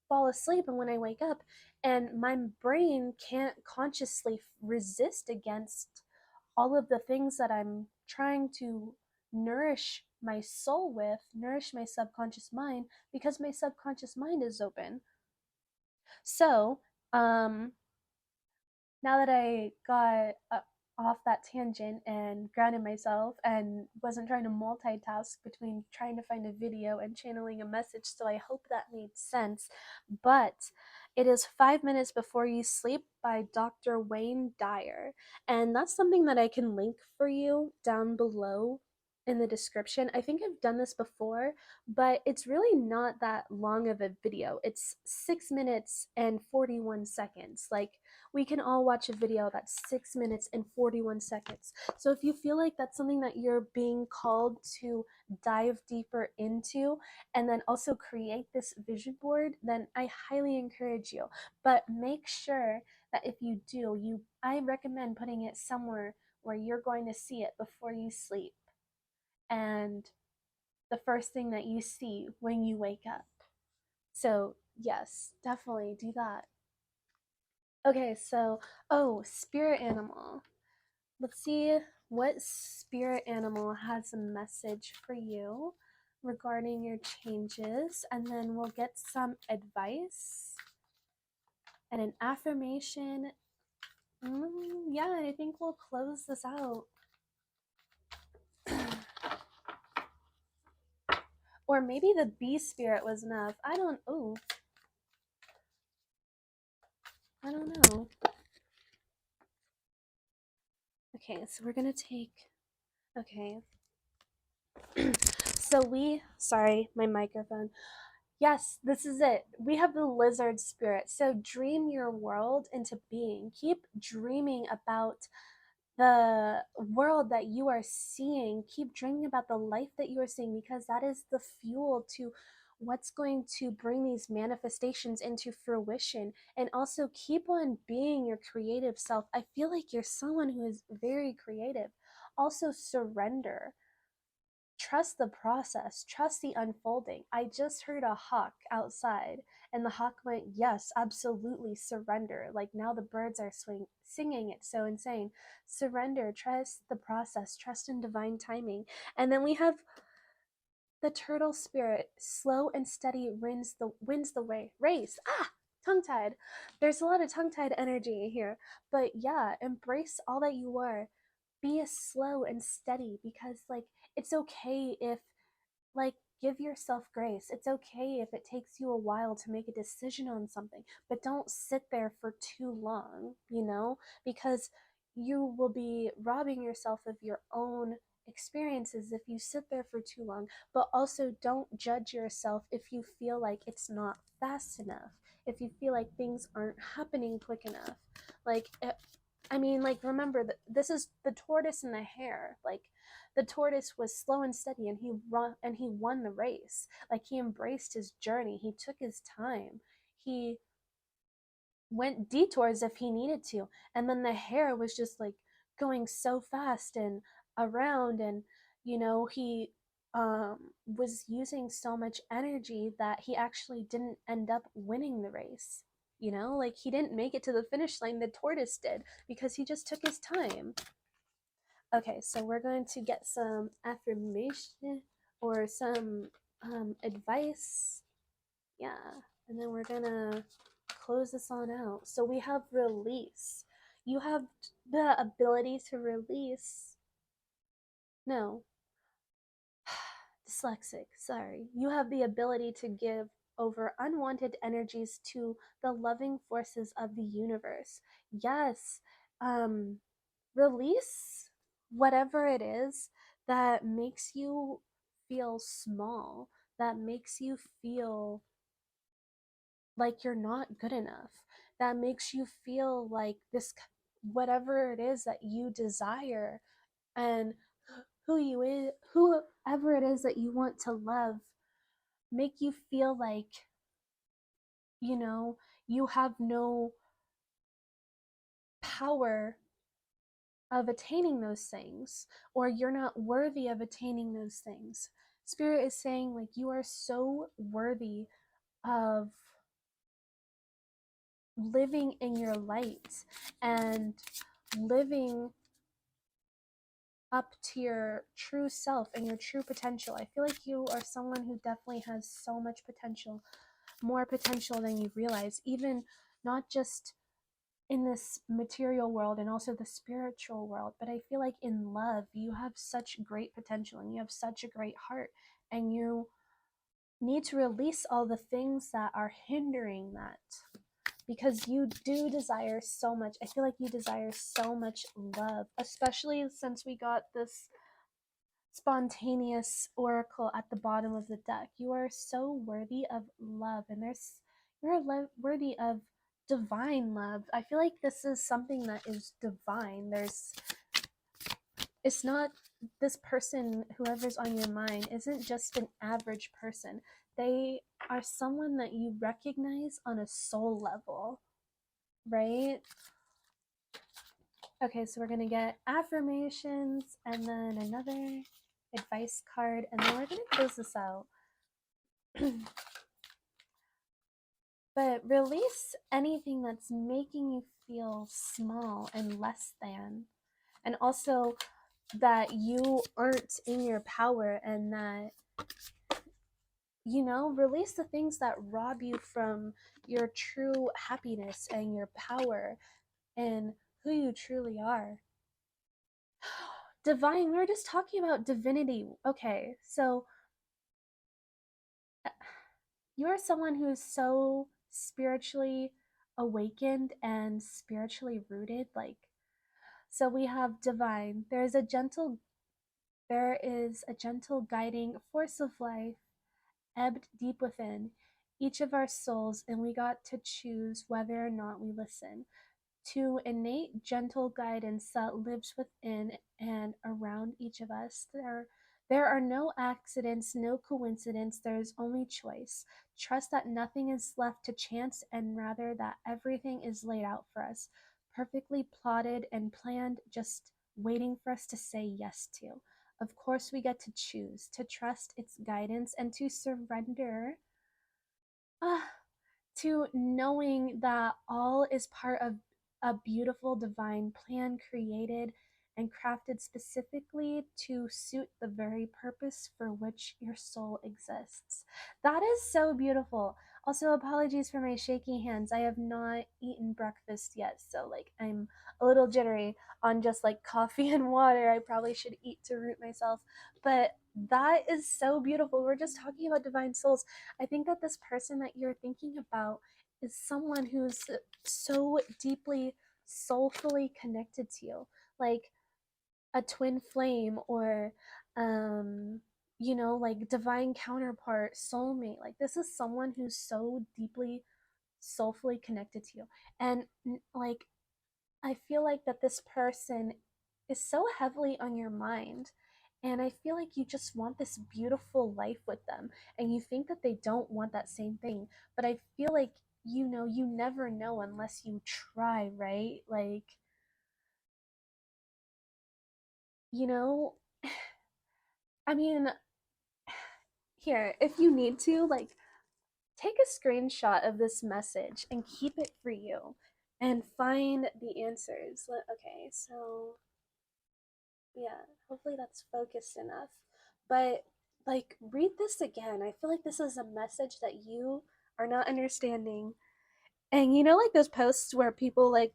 fall asleep and when I wake up, and my brain can't consciously resist against all of the things that I'm trying to nourish my soul with, nourish my subconscious mind, because my subconscious mind is open. So, now that I got off that tangent and grounded myself and wasn't trying to multitask between trying to find a video and channeling a message, so I hope that made sense. But it is 5 Minutes Before You Sleep by Dr. Wayne Dyer. And that's something that I can link for you down below in the description. I think I've done this before, but it's really not that long of a video. It's 6 minutes and 41 seconds. Like, we can all watch a video that's 6 minutes and 41 seconds. So if you feel like that's something that you're being called to dive deeper into and then also create this vision board, then I highly encourage you. But make sure that if you do, I recommend putting it somewhere where you're going to see it before you sleep. And the first thing that you see when you wake up. So, yes, definitely do that. Okay, so, oh, spirit animal. Let's see what spirit animal has a message for you regarding your changes, and then we'll get some advice and an affirmation. Yeah, I think we'll close this out. Or maybe the bee spirit was enough. I don't know. Okay, so we're gonna take, okay. Sorry, my microphone. Yes, this is it. We have the lizard spirit. So dream your world into being. Keep dreaming about the world that you are seeing. Keep dreaming about the life that you are seeing, because that is the fuel to what's going to bring these manifestations into fruition. And also keep on being your creative self. I feel like you're someone who is very creative. Also surrender. Trust the process, trust the unfolding. I just heard a hawk outside, and the hawk went, yes, absolutely, surrender. Like now the birds are singing. It's so insane. Surrender, trust the process, trust in divine timing. And then we have the turtle spirit. Slow and steady wins the way race. Tongue tied. There's a lot of tongue tied energy here, but yeah, embrace all that you are. Be slow and steady, because like it's okay if, like, give yourself grace. It's okay if it takes you a while to make a decision on something, but don't sit there for too long, because you will be robbing yourself of your own experiences if you sit there for too long. But also don't judge yourself if you feel like it's not fast enough, if you feel like things aren't happening quick enough. Like, remember that this is the tortoise and the hare. Like, the tortoise was slow and steady, and he won the race. Like, he embraced his journey. He took his time. He went detours if he needed to. And then the hare was just like going so fast and around, and he was using so much energy that he actually didn't end up winning the race. Like, he didn't make it to the finish line. The tortoise did, because he just took his time. Okay, so we're going to get some affirmation or some advice. Yeah, and then we're gonna close this on out. So we have release. You have the ability to release. No, dyslexic, sorry. You have the ability to give over unwanted energies to the loving forces of the universe. Yes, release whatever it is that makes you feel small, that makes you feel like you're not good enough, that makes you feel like this, whatever it is that you desire, and whoever it is that you want to love, make you feel like you have no power of attaining those things, or you're not worthy of attaining those things. Spirit is saying, like, you are so worthy of living in your light and living up to your true self and your true potential. I feel like you are someone who definitely has so much potential, more potential than you realize, even not just in this material world and also the spiritual world, but I feel like in love, you have such great potential and you have such a great heart, and you need to release all the things that are hindering that, because you do desire so much. I feel like you desire so much love, especially since we got this spontaneous oracle at the bottom of the deck. You are so worthy of love, and worthy of divine love. I feel like this is something that is divine. It's not, this person, whoever's on your mind, isn't just an average person. They are someone that you recognize on a soul level, right? Okay, so we're gonna get affirmations and then another advice card, and then we're gonna close this out. But release anything that's making you feel small and less than, and also that you aren't in your power, and that release the things that rob you from your true happiness and your power and who you truly are. Divine, we were just talking about divinity. Okay, so you are someone who is so spiritually awakened and spiritually rooted. Like, so we have divine. There is a gentle guiding force of life ebbed deep within each of our souls, and we got to choose whether or not we listen to innate gentle guidance that lives within and around each of us. There are no accidents, no coincidence. There is only choice. Trust that nothing is left to chance, and rather that everything is laid out for us, perfectly plotted and planned, just waiting for us to say yes to. Of course, we get to choose to trust its guidance and to surrender to knowing that all is part of a beautiful divine plan created and crafted specifically to suit the very purpose for which your soul exists. That is so beautiful. Also, apologies for my shaky hands. I have not eaten breakfast yet, so like I'm a little jittery on just like coffee and water. I probably should eat to root myself. But that is so beautiful. We're just talking about divine souls. I think that this person that you're thinking about is someone who's so deeply soulfully connected to you, like a twin flame, or like divine counterpart, soulmate. Like this is someone who's so deeply soulfully connected to you. And like I feel like that this person is so heavily on your mind. And I feel like you just want this beautiful life with them. And you think that they don't want that same thing. But I feel like, you never know unless you try, right? Like, you know, I mean, here, if you need to, like, take a screenshot of this message and keep it for you and find the answers. Okay, so yeah, hopefully that's focused enough. But like, read this again. I feel like this is a message that you are not understanding. And like those posts where people like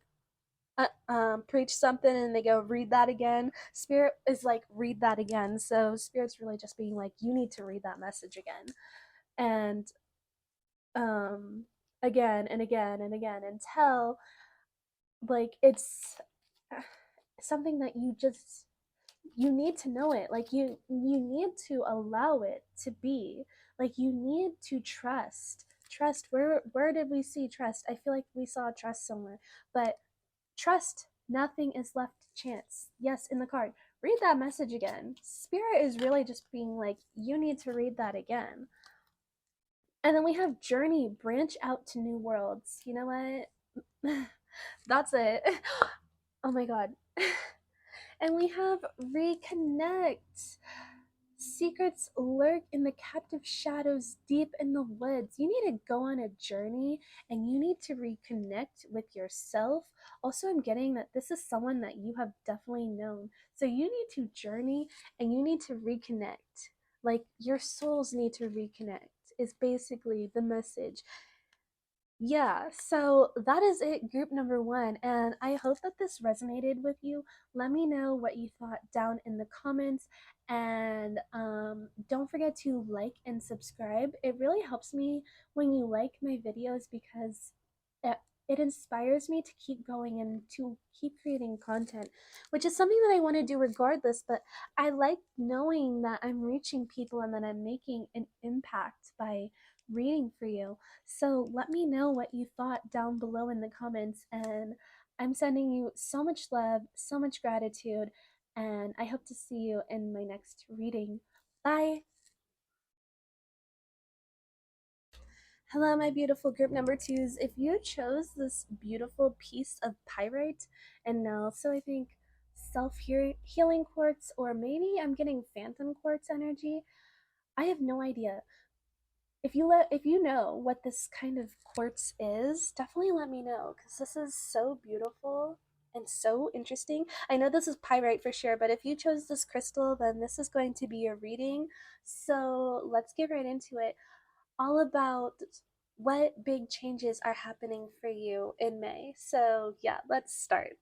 preach something and they go read that again. Spirit is like read that again. So Spirit's really just being like, you need to read that message again, and um again and again and again until like it's something that you need to know it. Like you need to allow it to be. Like you need to trust. Where did we see trust? I feel like we saw trust somewhere, but trust, nothing is left to chance. Yes, in the card, read that message again. Spirit is really just being like, you need to read that again. And then we have journey, branch out to new worlds. You know what? That's it. Oh my god. And we have reconnect. Secrets lurk in the captive shadows deep in the woods. You need to go on a journey and you need to reconnect with yourself. Also, I'm getting that this is someone that you have definitely known. So you need to journey and you need to reconnect. Like your souls need to reconnect, is basically the message. Yeah, so that is it, group number one. And I hope that this resonated with you. Let me know what you thought down in the comments. And don't forget to like and subscribe. It really helps me when you like my videos because it, it inspires me to keep going and to keep creating content, which is something that I want to do regardless. But I like knowing that I'm reaching people and that I'm making an impact by reading for you. So let me know what you thought down below in the comments, and I'm sending you so much love, so much gratitude, and I hope to see you in my next reading. Bye! Hello, my beautiful group number twos. If you chose this beautiful piece of pyrite, and also I think self-healing quartz, or maybe I'm getting phantom quartz energy, I have no idea. If you know what this kind of quartz is, definitely let me know because this is so beautiful and so interesting. I know this is pyrite for sure, but if you chose this crystal, then this is going to be your reading. So let's get right into it. All about what big changes are happening for you in May. So yeah, let's start.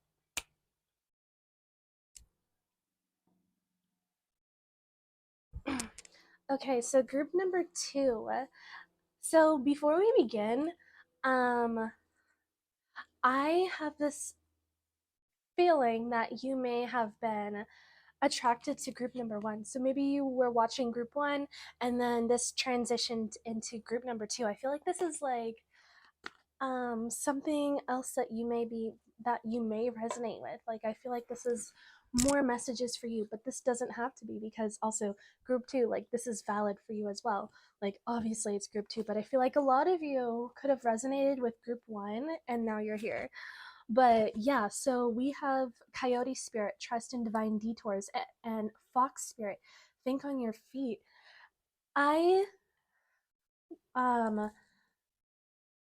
Okay, so group number two. So before we begin, um, I have this feeling that you may have been attracted to group number one. So maybe you were watching group one and then this transitioned into group number two. I feel like this is like something else that you may resonate with. Like I feel like this is more messages for you, but this doesn't have to be, because also group two, like this is valid for you as well. Like obviously it's group two, but I feel like a lot of you could have resonated with group one and now you're here. But yeah, so we have coyote spirit, trust in divine detours, and fox spirit, think on your feet. I um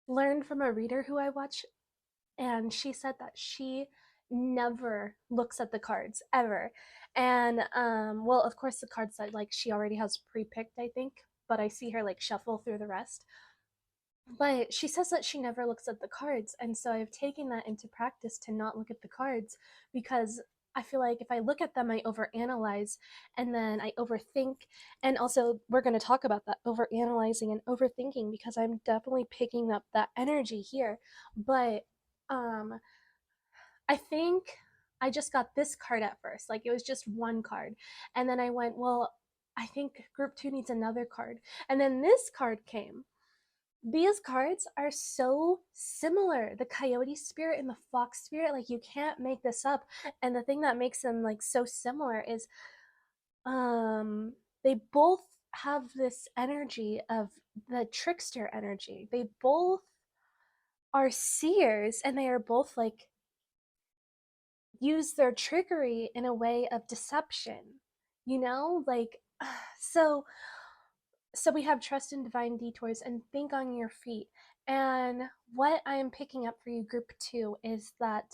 learned from a reader who I watch, and she said that she never looks at the cards ever. And well, of course the cards that like she already has pre-picked, I think, but I see her like shuffle through the rest. But she says that she never looks at the cards, and so I've taken that into practice to not look at the cards, because I feel like if I look at them, I overanalyze and then I overthink. And also, we're going to talk about that overanalyzing and overthinking because I'm definitely picking up that energy here. But um, I think I just got this card at first. Like it was just one card. And then I went, well, I think group two needs another card. And then this card came. These cards are so similar. The coyote spirit and the fox spirit, like you can't make this up. And the thing that makes them like so similar is they both have this energy of the trickster energy. They both are seers and they are both like use their trickery in a way of deception, you know, like so we have trust in divine detours and think on your feet. And what I am picking up for you group two is that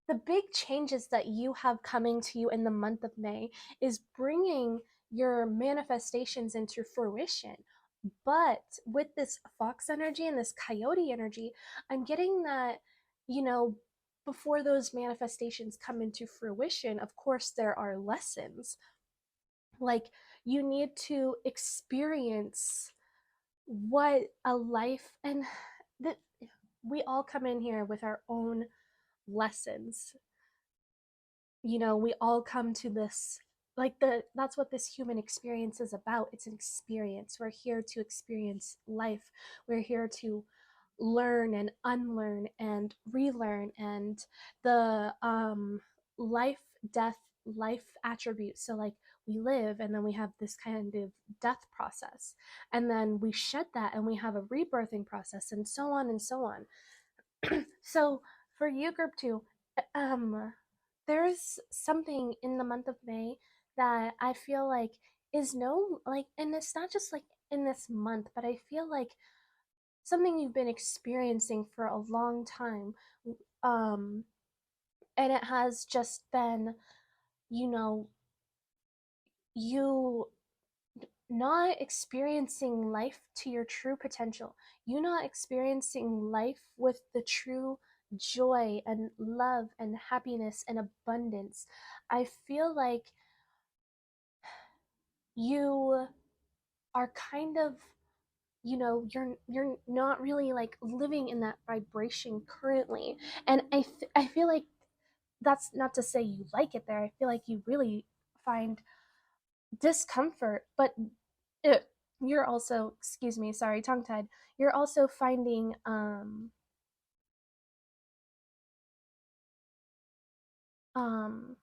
the big changes that you have coming to you in the month of May is bringing your manifestations into fruition. But with this fox energy and this coyote energy, I'm getting that, you know, before those manifestations come into fruition, of course, there are lessons. Like you need to experience what a life, and that we all come in here with our own lessons. You know, we all come to this, like that's what this human experience is about. It's an experience. We're here to experience life. We're here to learn and unlearn and relearn, and the life, death, life attributes. So like we live and then we have this kind of death process, and then we shed that and we have a rebirthing process, and so on and so on. So for you group two, there's something in the month of May that I feel like is no like, and it's not just like in this month, but I feel like something you've been experiencing for a long time. Um, and it has just been, you know, you not experiencing life to your true potential. You not experiencing life with the true joy and love and happiness and abundance. I feel like you are kind of, you know, you're not really like living in that vibration currently. And I feel like that's not to say you like it there. I feel like you really find discomfort, but it, you're also, excuse me, sorry, tongue tied. You're also finding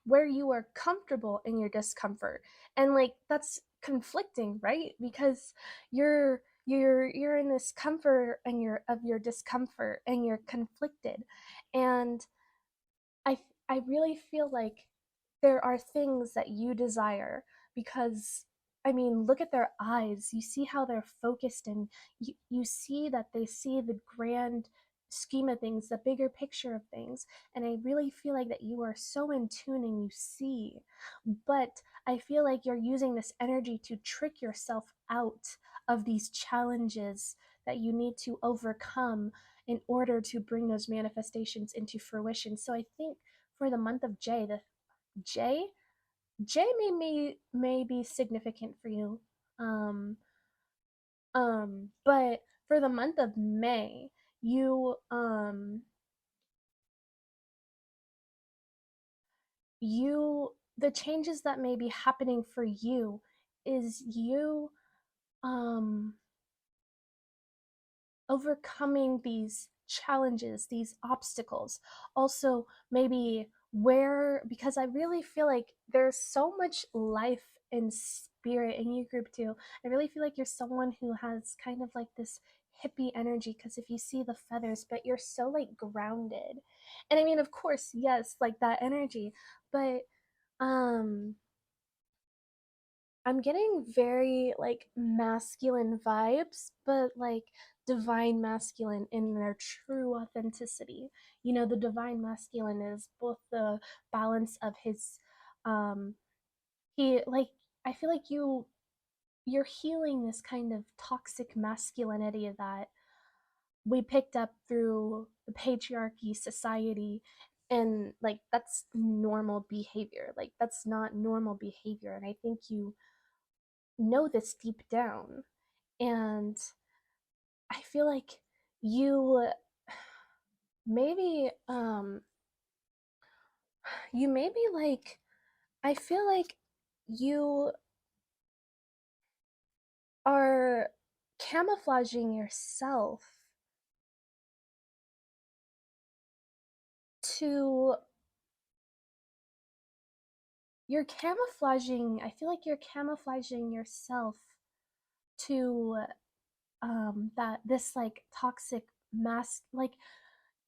where you are comfortable in your discomfort, and like that's conflicting, right? Because you're in this comfort and you're of your discomfort and you're conflicted. And I I really feel like there are things that you desire, because I mean, look at their eyes. You see how they're focused, and you see that they see the grand scheme of things, the bigger picture of things. And I really feel like that you are so in tune and you see. But I feel like you're using this energy to trick yourself out of these challenges that you need to overcome in order to bring those manifestations into fruition. So I think for the month of J, the J J may be significant for you. Um but for the month of May, you you the changes that may be happening for you is you um overcoming these challenges, these obstacles. Also, maybe where, because I really feel like there's so much life and spirit in you, group two. I really feel like you're someone who has kind of like this hippie energy, because if you see the feathers, but you're so like grounded. And I mean, of course, yes, like that energy, but um I'm getting very like masculine vibes, but like divine masculine in their true authenticity. You know, the divine masculine is both the balance of his he like, I feel like you're healing this kind of toxic masculinity that we picked up through the patriarchy society, And like that's normal behavior. Like that's not normal behavior, and I think you know this deep down. And I feel like you maybe you maybe like I feel like you are camouflaging yourself to I feel like you're camouflaging yourself to that this like toxic mask, like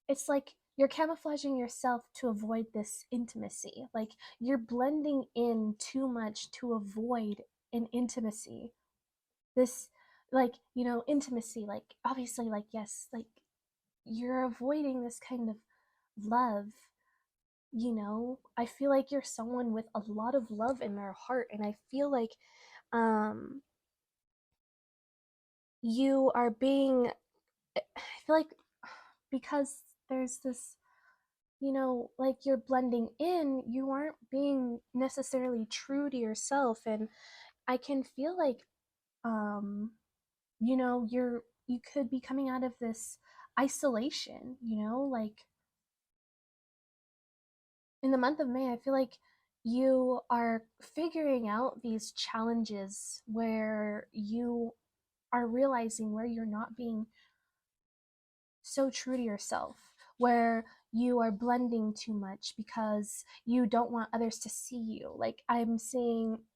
it's like you're camouflaging yourself to avoid this intimacy. Like you're blending in too much to avoid an intimacy. This, like, intimacy, like obviously, like, yes, like you're avoiding this kind of love. I feel like you're someone with a lot of love in their heart, and I feel like um you are being, I feel like, because there's this, like you're blending in, you aren't being necessarily true to yourself. And I can feel like, um, you could be coming out of this isolation, like in the month of May, I feel like you are figuring out these challenges where you are realizing where you're not being so true to yourself, where you are blending too much because you don't want others to see you. Like I'm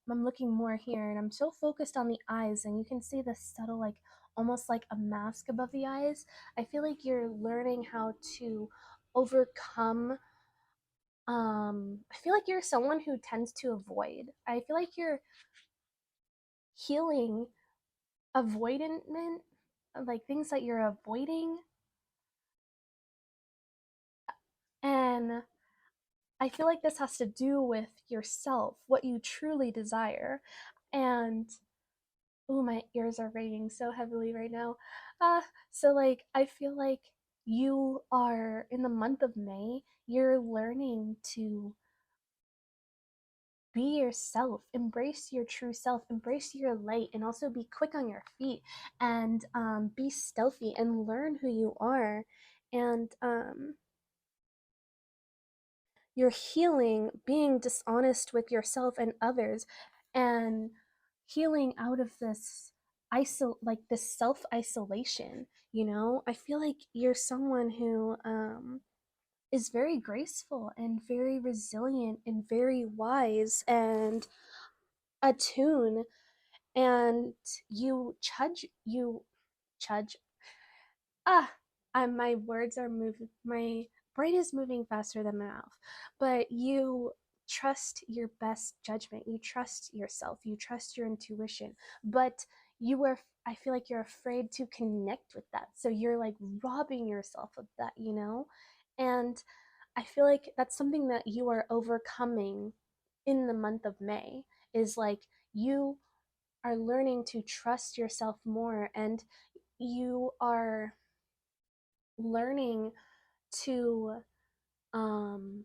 looking more here, and I'm so focused on the eyes, and you can see the subtle, like almost like a mask above the eyes. I feel like you're learning how to overcome. I feel like you're someone who tends to avoid. I feel like you're healing avoidant, like things that you're avoiding. And I feel like this has to do with yourself, what you truly desire. And oh, my ears are ringing so heavily right now. So like I feel like you are in the month of May, you're learning to be yourself, embrace your true self, embrace your light, and also be quick on your feet, and be stealthy and learn who you are. And you're healing being dishonest with yourself and others, and healing out of this like this self isolation. I feel like you're someone who is very graceful and very resilient and very wise and attuned. And you judge ah my words are moving, my brain is moving faster than my mouth. But you trust your best judgment, you trust yourself, you trust your intuition. But I feel like you're afraid to connect with that, so you're like robbing yourself of that. And I feel like that's something that you are overcoming in the month of May, is like you are learning to trust yourself more, and you are learning to um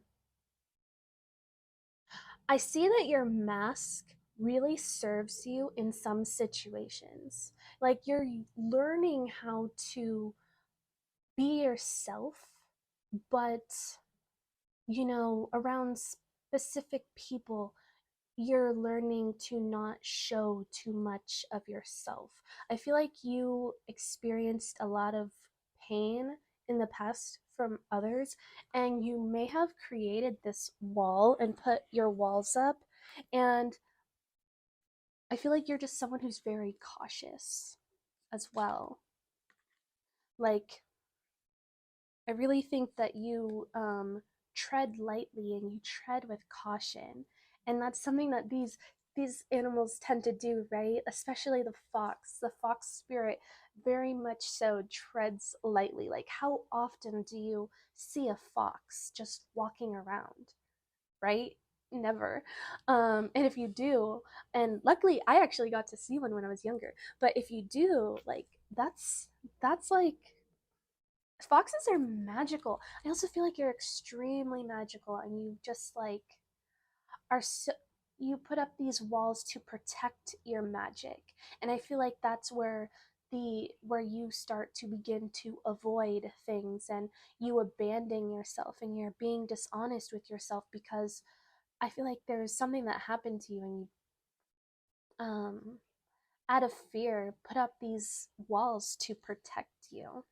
I see that your mask really serves you in some situations. Like you're learning how to be yourself, but around specific people, you're learning to not show too much of yourself. I feel like you experienced a lot of pain in the past from others, and you may have created this wall and put your walls up. And I feel like you're just someone who's very cautious as well. Like, I really think that you tread lightly and you tread with caution, and that's something that these animals tend to do, right? Especially the fox. The fox spirit very much so treads lightly. Like, how often do you see a fox just walking around, right? Never. And if you do, and luckily I actually got to see one when I was younger, but if you do, like that's like foxes are magical. I also feel like you're extremely magical, and you just like are so, you put up these walls to protect your magic. And I feel like that's where you start to begin to avoid things, and you abandon yourself, and you're being dishonest with yourself, because I feel like there's something that happened to you, and you out of fear put up these walls to protect your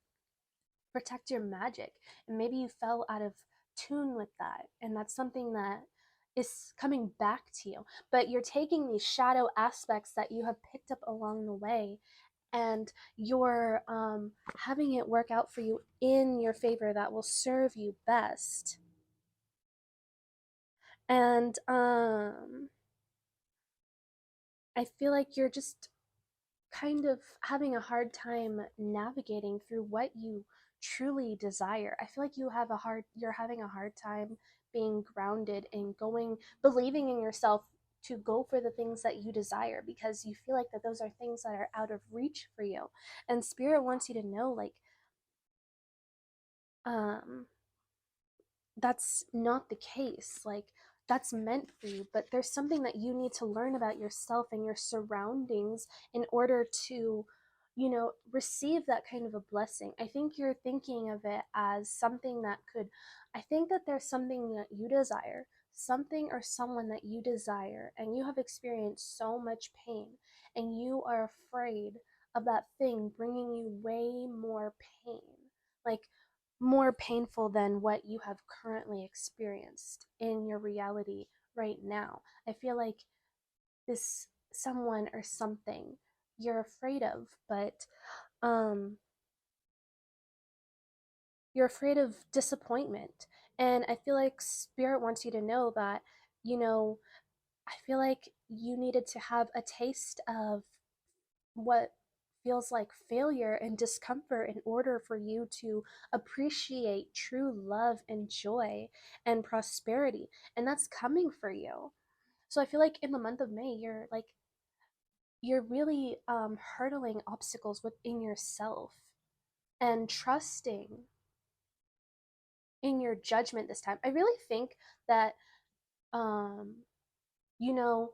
magic. And maybe you fell out of tune with that, and that's something that is coming back to you. But you're taking these shadow aspects that you have picked up along the way, and you're having it work out for you in your favor, that will serve you best. And I feel like you're just kind of having a hard time navigating through what you truly desire. I feel like you're having a hard time being grounded and believing in yourself to go for the things that you desire, because you feel like that those are things that are out of reach for you. And spirit wants you to know, like, um that's not the case. Like, that's meant for you, but there's something that you need to learn about yourself and your surroundings in order to, receive that kind of a blessing. I think you're thinking of it as something that could, I think that there's something that you desire, something or someone that you desire, and you have experienced so much pain, and you are afraid of that thing bringing you way more pain. Like, more painful than what you have currently experienced in your reality right now. I feel like this someone or something you're afraid of, but um you're afraid of disappointment. And I feel like spirit wants you to know that, you know, I feel like you needed to have a taste of what feels like failure and discomfort in order for you to appreciate true love and joy and prosperity. And that's coming for you. So I feel like in the month of May, you're really hurdling obstacles within yourself and trusting in your judgment this time. I really think that um you know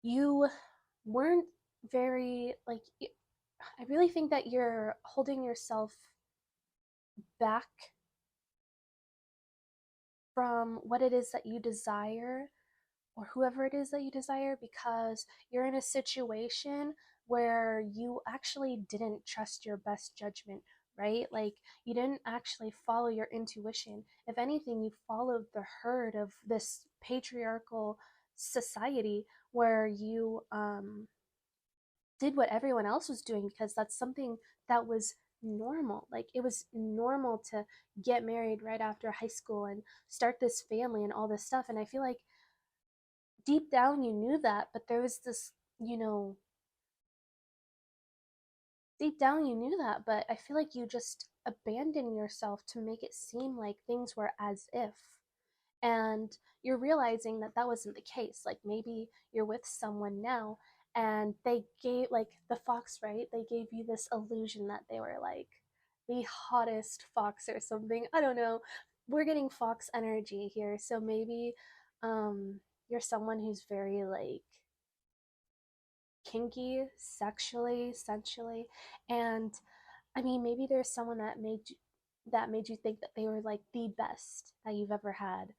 you weren't very like I really think that you're holding yourself back from what it is that you desire, or whoever it is that you desire, because you're in a situation where you actually didn't trust your best judgment, right? Like, you didn't actually follow your intuition. If anything, you followed the herd of this patriarchal society where you did what everyone else was doing, because that's something that was normal. Like, it was normal to get married right after high school and start this family and all this stuff. And I feel like deep down you knew that, but there was this, you know, deep down you knew that, but I feel like you just abandoned yourself to make it seem like things were as if. And you're realizing that that wasn't the case. Like, maybe you're with someone now, and they gave, like, the fox, right? They gave you this illusion that they were like the hottest fox or something. I don't know. We're getting fox energy here. So maybe you're someone who's very like kinky sexually, sensually. And I mean, maybe there's someone that made you think that they were like the best that you've ever had.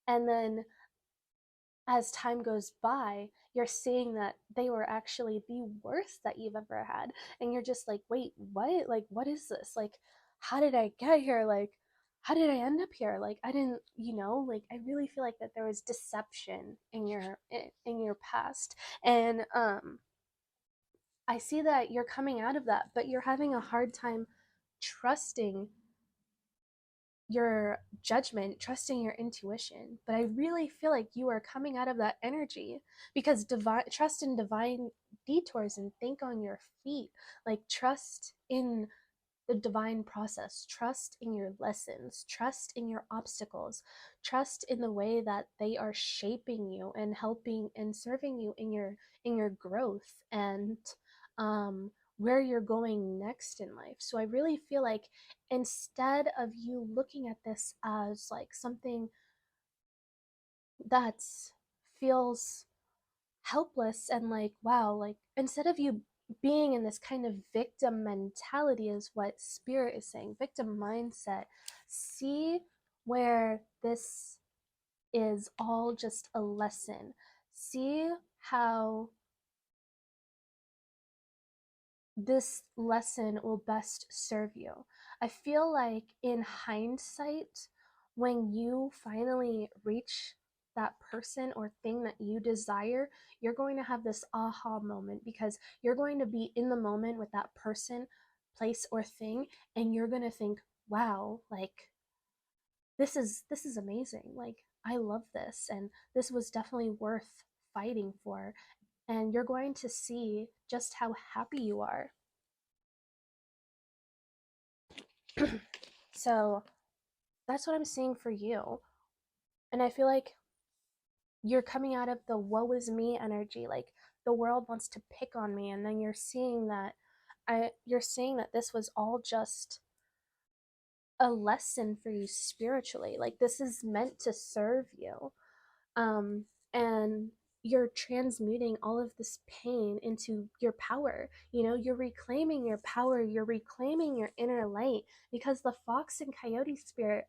And then as time goes by, you're seeing that they were actually the worst that you've ever had. And you're just like, wait, what? Like, what is this? Like, how did I get here? Like, how did I end up here? Like, I didn't, like, I really feel like that there was deception in your past. And I see that you're coming out of that, but you're having a hard time trusting your judgment, trusting your intuition. But I really feel like you are coming out of that energy, because trust in divine detours and think on your feet. Like, trust in the divine process, trust in your lessons, trust in your obstacles, trust in the way that they are shaping you and helping and serving you in your growth. And where you're going next in life. So I really feel like instead of you looking at this as like something that feels helpless and like, wow, like instead of you being in this kind of victim mentality, is what spirit is saying, victim mindset, see where this is all just a lesson. See how this lesson will best serve you. I feel like in hindsight, when you finally reach that person or thing that you desire, you're going to have this aha moment because you're going to be in the moment with that person, place, or thing, and you're going to think, wow, like this is amazing. Like I love this, and this was definitely worth fighting for. And you're going to see just how happy you are. So that's what I'm seeing for you. And I feel like you're coming out of the woe is me energy, like the world wants to pick on me, and then you're seeing that this was all just a lesson for you spiritually. Like this is meant to serve you. And you're transmuting all of this pain into your power. You know, you're reclaiming your power, you're reclaiming your inner light, because the fox and coyote spirit,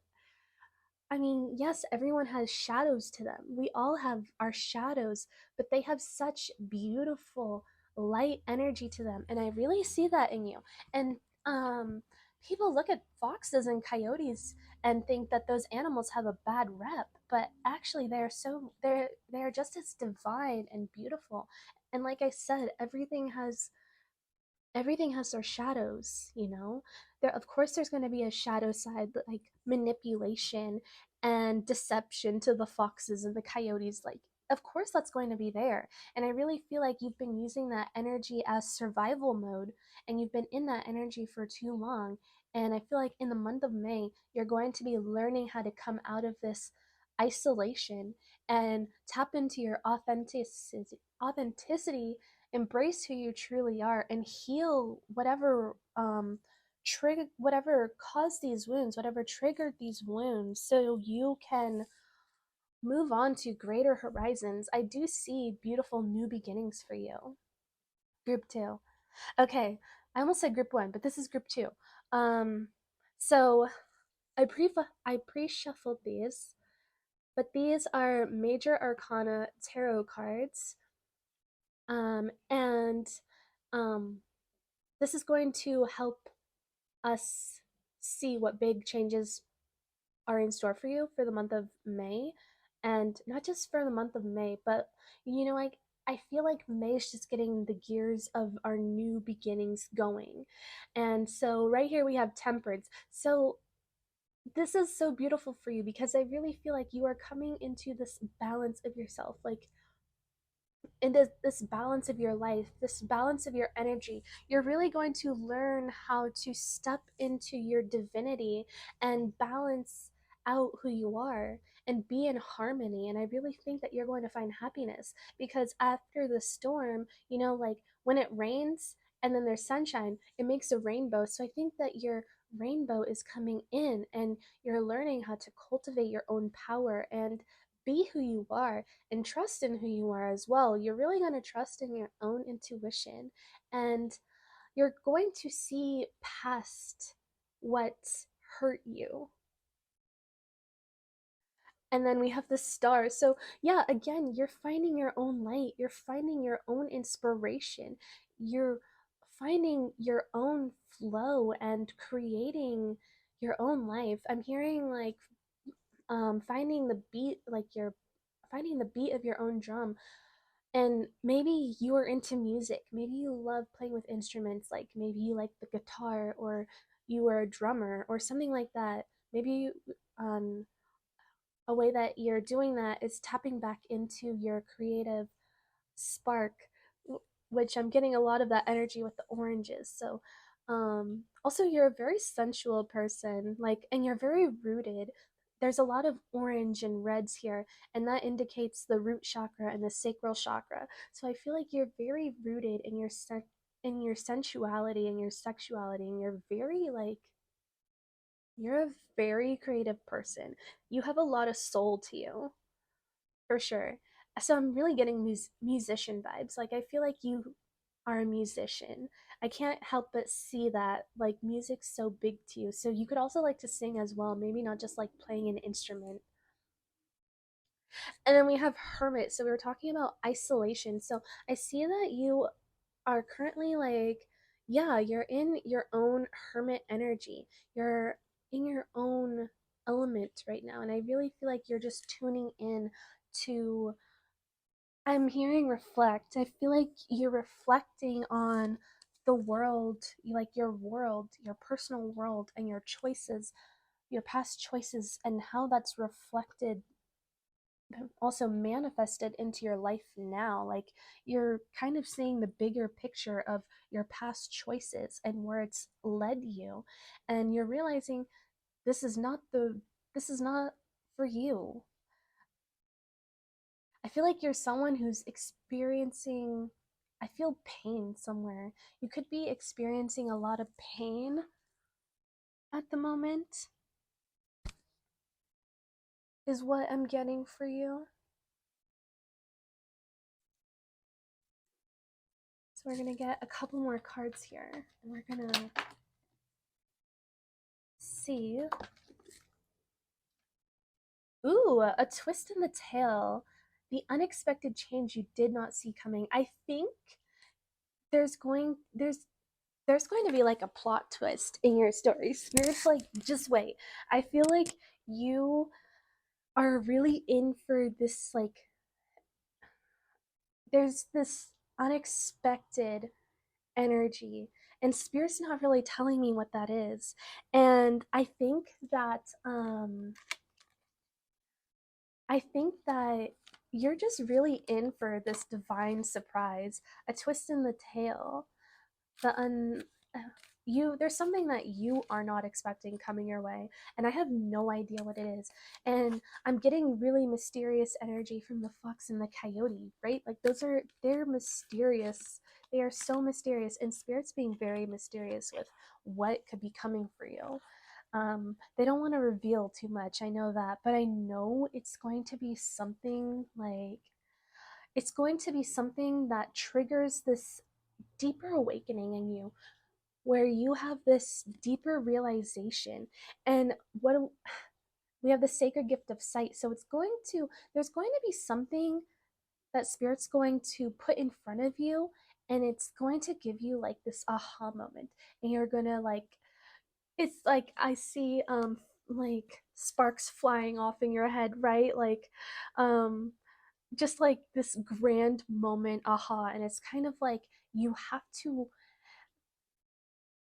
I mean, yes, everyone has shadows to them. We all have our shadows, but they have such beautiful light energy to them. And I really see that in you. And people look at foxes and coyotes and think that those animals have a bad rep, but actually they're just as divine and beautiful. And like I said, everything has their shadows, you know. There, of course, there's going to be a shadow side, like manipulation and deception to the foxes and the coyotes. Like of course that's going to be there. And I really feel like you've been using that energy as survival mode, and you've been in that energy for too long. And I feel like in the month of May you're going to be learning how to come out of this isolation and tap into your authenticity, embrace who you truly are, and heal whatever caused these wounds, whatever triggered these wounds, so you can move on to greater horizons. I do see beautiful new beginnings for you. Group 2. Okay, I almost said group 1, but this is group 2. So I pre-shuffled these, but these are major arcana tarot cards. And um this is going to help us see what big changes are in store for you for the month of May. And not just for the month of May, but you know, I feel like May is just getting the gears of our new beginnings going. And so right here we have temperance. So this is so beautiful for you because I really feel like you are coming into this balance of yourself. Like in this balance of your life, this balance of your energy, you're really going to learn how to step into your divinity and balance out who you are and be in harmony. And I really think that you're going to find happiness because after the storm, you know, like when it rains and then there's sunshine, it makes a rainbow. So I think that your rainbow is coming in, and you're learning how to cultivate your own power and be who you are and trust in who you are as well. You're really going to trust in your own intuition, and you're going to see past what hurt you. And then we have the star. So, yeah, again, you're finding your own light, you're finding your own inspiration, you're finding your own flow and creating your own life. I'm hearing like finding the beat, like you're finding the beat of your own drum. And maybe you are into music. Maybe you love playing with instruments, like maybe you like the guitar, or you are a drummer or something like that. Maybe a way that you're doing that is tapping back into your creative spark, which I'm getting a lot of that energy with the oranges. So also you're a very sensual person, like, and you're very rooted. There's a lot of orange and reds here, and that indicates the root chakra and the sacral chakra. So I feel like you're very rooted in in your sensuality and your sexuality, and you're very like, you're a very creative person. You have a lot of soul to you, for sure. So I'm really getting musician vibes. Like I feel like you are a musician. I can't help but see that like music's so big to you. So you could also like to sing as well, maybe not just like playing an instrument. And then we have hermit. So we were talking about isolation. So I see that you are currently like, yeah, you're in your own hermit energy. You're in your own element right now. And I really feel like you're just tuning in to, I'm hearing reflect. I feel like you're reflecting on the world, like your world, your personal world, and your choices, your past choices, and how that's reflected, also manifested into your life now. Like you're kind of seeing the bigger picture of your past choices and where it's led you, and you're realizing this is not the this is not for you. I feel like you're someone who's experiencing, I feel pain somewhere. You could be experiencing a lot of pain at the moment, is what I'm getting for you. So we're gonna get a couple more cards here, and we're gonna see. Ooh, a twist in the tail. The unexpected change you did not see coming. I think there's going to be like a plot twist in your story. Spirits like, just wait. I feel like you are really in for this, like there's this unexpected energy, and spirit's not really telling me what that is. And I think that you're just really in for this divine surprise, a twist in the tail. The un you There's something that you are not expecting coming your way, and I have no idea what it is. And I'm getting really mysterious energy from the fox and the coyote, right? Like they're mysterious. They are so mysterious, and spirit's being very mysterious with what could be coming for you. They don't want to reveal too much, I know that, but I know it's going to be something like, it's going to be something that triggers this deeper awakening in you, where you have this deeper realization. And what we have the sacred gift of sight. So there's going to be something that spirit's going to put in front of you, and it's going to give you like this aha moment. And you're gonna like, it's like I see like sparks flying off in your head, right? Like um just like this grand moment aha. And it's kind of like you have to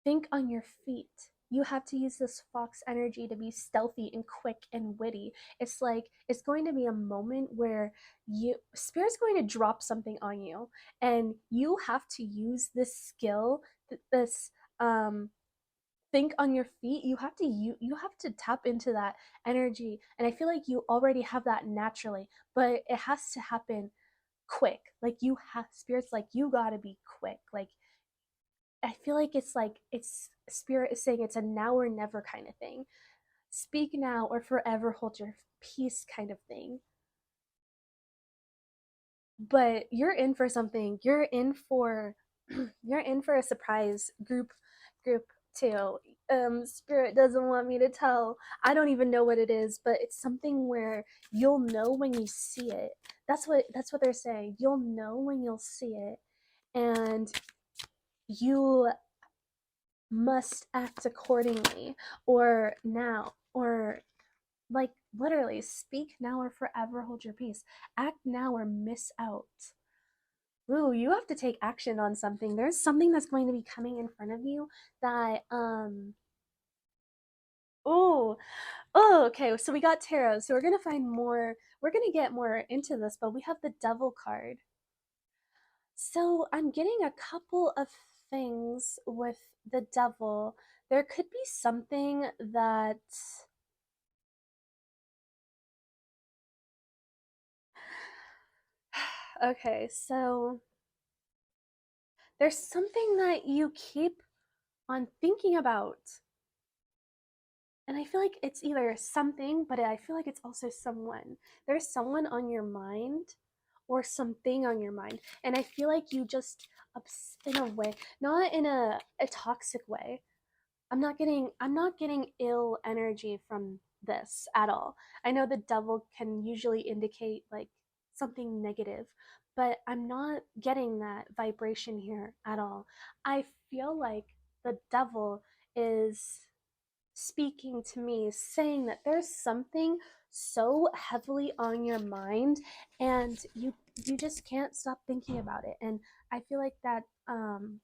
think on your feet. You have to use this fox energy to be stealthy and quick and witty. It's like it's going to be a moment where you spirit's going to drop something on you, and you have to use this skill, this think on your feet. You have to tap into that energy, and I feel like you already have that naturally, but it has to happen quick. Like you have spirits like, you got to be quick. Like I feel like it's spirit is saying it's a now or never kind of thing. Speak now or forever hold your peace kind of thing. But you're in for something. You're in for you're in for a surprise group too. Spirit doesn't want me to tell. I don't even know what it is, but it's something where you'll know when you see it. That's what they're saying. You'll know when you'll see it, and you must act accordingly, or now, or like literally speak now or forever hold your peace. Act now or miss out. Ooh, you have to take action on something. There's something that's going to be coming in front of you that oh, oh, okay. So we got tarot. So we're gonna find more. We're gonna get more into this, but we have the devil card. So I'm getting a couple of things with the devil. There could be something that, okay, so there's something that you keep on thinking about. And I feel like it's either something, but I feel like it's also someone. There's someone on your mind or something on your mind. And I feel like you just, in a way, not in a toxic way. I'm not getting ill energy from this at all. I know the devil can usually indicate like something negative, but I'm not getting that vibration here at all. I feel like the devil is speaking to me, saying that there's something so heavily on your mind and you just can't stop thinking about it. And I feel like that um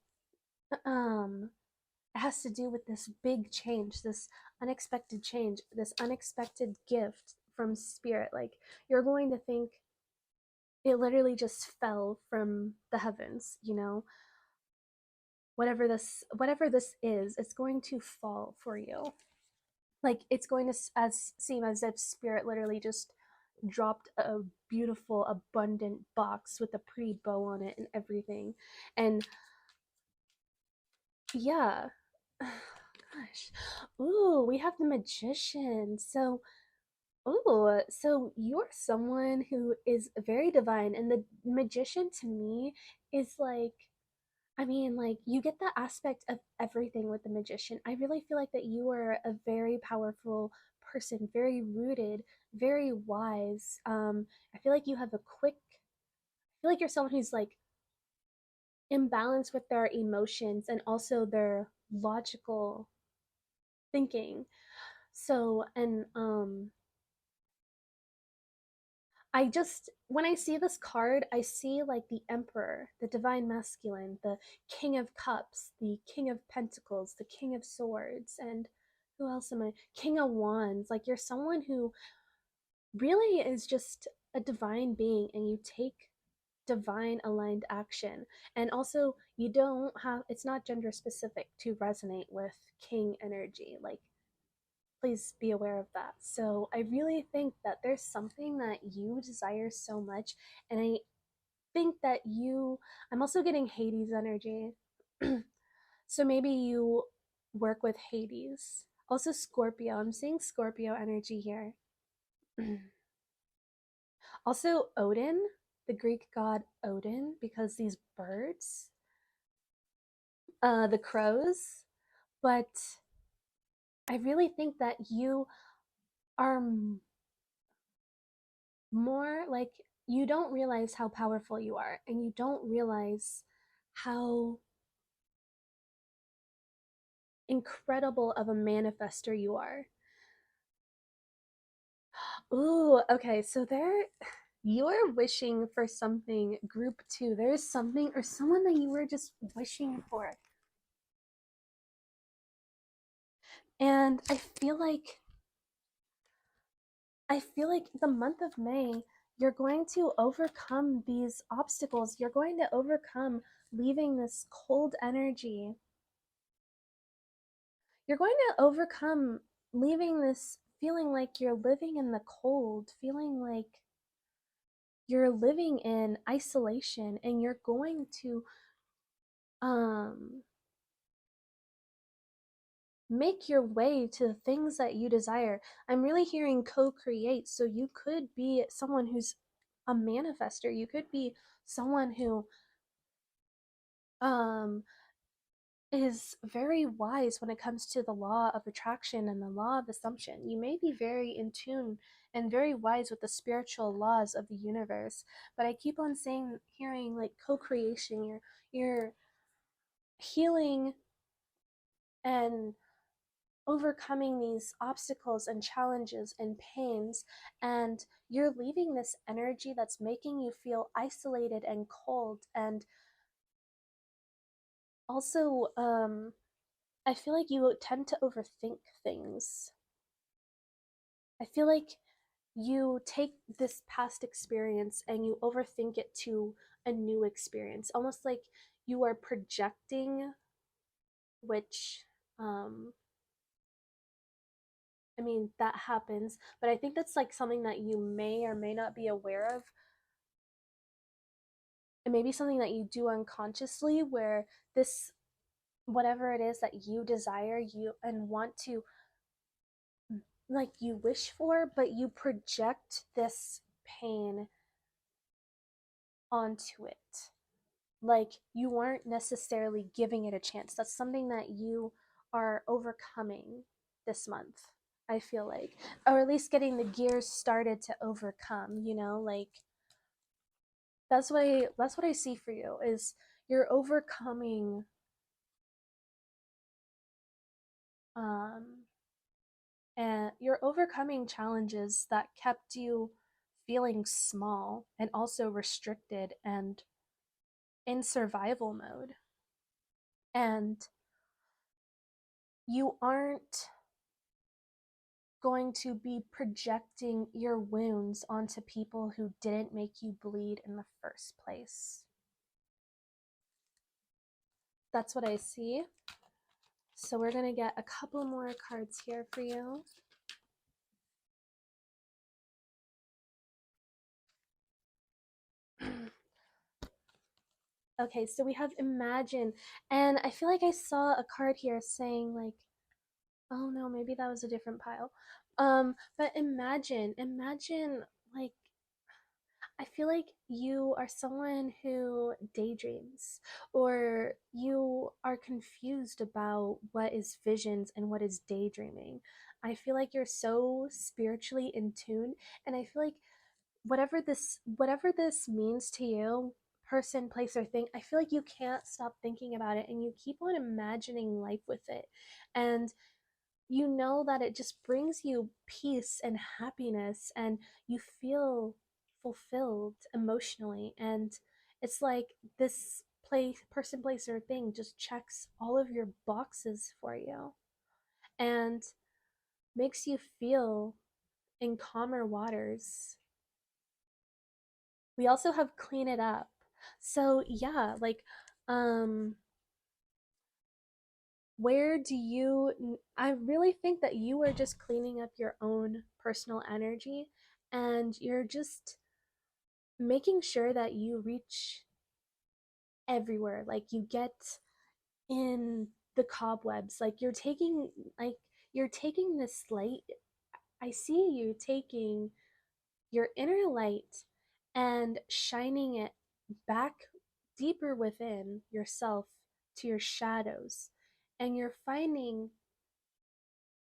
it has to do with this big change, this unexpected gift from spirit. Like you're going to think it literally just fell from the heavens, you know? Whatever this is, it's going to fall for you. Like it's going to seem as if spirit literally just dropped a beautiful abundant box with a pretty bow on it and everything. And yeah. Gosh. Ooh, we have the magician. So you're someone who is very divine, and the magician to me is like, I mean, like you get the aspect of everything with the magician. I really feel like that you are a very powerful person, very rooted, very wise. I feel like you have I feel like you're someone who's like imbalanced with their emotions and also their logical thinking. So, and I just, when I see this card, I see like the Emperor, the Divine Masculine, the King of Cups, the King of Pentacles, the King of Swords, and who else am I? King of Wands. Like you're someone who really is just a divine being and you take divine aligned action. And also, you don't have, it's not gender specific to resonate with King energy. Like please be aware of that. So I really think that there's something that you desire so much. And I think that I'm also getting Hades energy. So maybe you work with Hades. Also, Scorpio. I'm seeing Scorpio energy here. Also, Odin, the Greek god Odin, because these birds, the crows. But I really think that you are more like you don't realize how powerful you are and you don't realize how incredible of a manifester you are. Ooh, okay, so you're wishing for something group 2. There's something or someone that you were just wishing for. And I feel like the month of May you're going to overcome these obstacles. You're going to overcome leaving this cold energy. You're going to overcome leaving this feeling like you're living in the cold, feeling like you're living in isolation, and you're going to um make your way to the things that you desire. I'm really hearing co-create, so you could be someone who's a manifester. You could be someone who um is very wise when it comes to the law of attraction and the law of assumption. You may be very in tune and very wise with the spiritual laws of the universe, but I keep on saying, hearing like co-creation. You're healing and overcoming these obstacles and challenges and pains, and you're leaving this energy that's making you feel isolated and cold. And also, I feel like you tend to overthink things. I feel like you take this past experience and you overthink it to a new experience, almost like you are projecting, which, um, I mean, that happens, but I think that's like something that you may or may not be aware of. it may be something that you do unconsciously, where this, whatever it is that you desire, you and want to, like, you wish for, but you project this pain onto it. Like, you weren't necessarily giving it a chance. That's something that you are overcoming this month, I feel like, or at least getting the gears started to overcome, like, that's what I see for you, is you're overcoming um and you're overcoming challenges that kept you feeling small and also restricted and in survival mode. And you aren't going to be projecting your wounds onto people who didn't make you bleed in the first place. That's what I see. So we're going to get a couple more cards here for you. Okay, so we have imagine. And I feel like I saw a card here saying, like, oh no, maybe that was a different pile. But imagine, like, I feel like you are someone who daydreams, or you are confused about what is visions and what is daydreaming. I feel like you're so spiritually in tune, and I feel like whatever this means to you, person, place, or thing, I feel like you can't stop thinking about it, and you keep on imagining life with it. And you know that it just brings you peace and happiness, and you feel fulfilled emotionally. And it's like this person, place, or thing just checks all of your boxes for you and makes you feel in calmer waters. We also have clean it up. So yeah, like, um where do you, I really think that you are just cleaning up your own personal energy, and you're just making sure that you reach everywhere, like you get in the cobwebs, like you're taking this light. I see you taking your inner light and shining it back deeper within yourself, to your shadows, and you're finding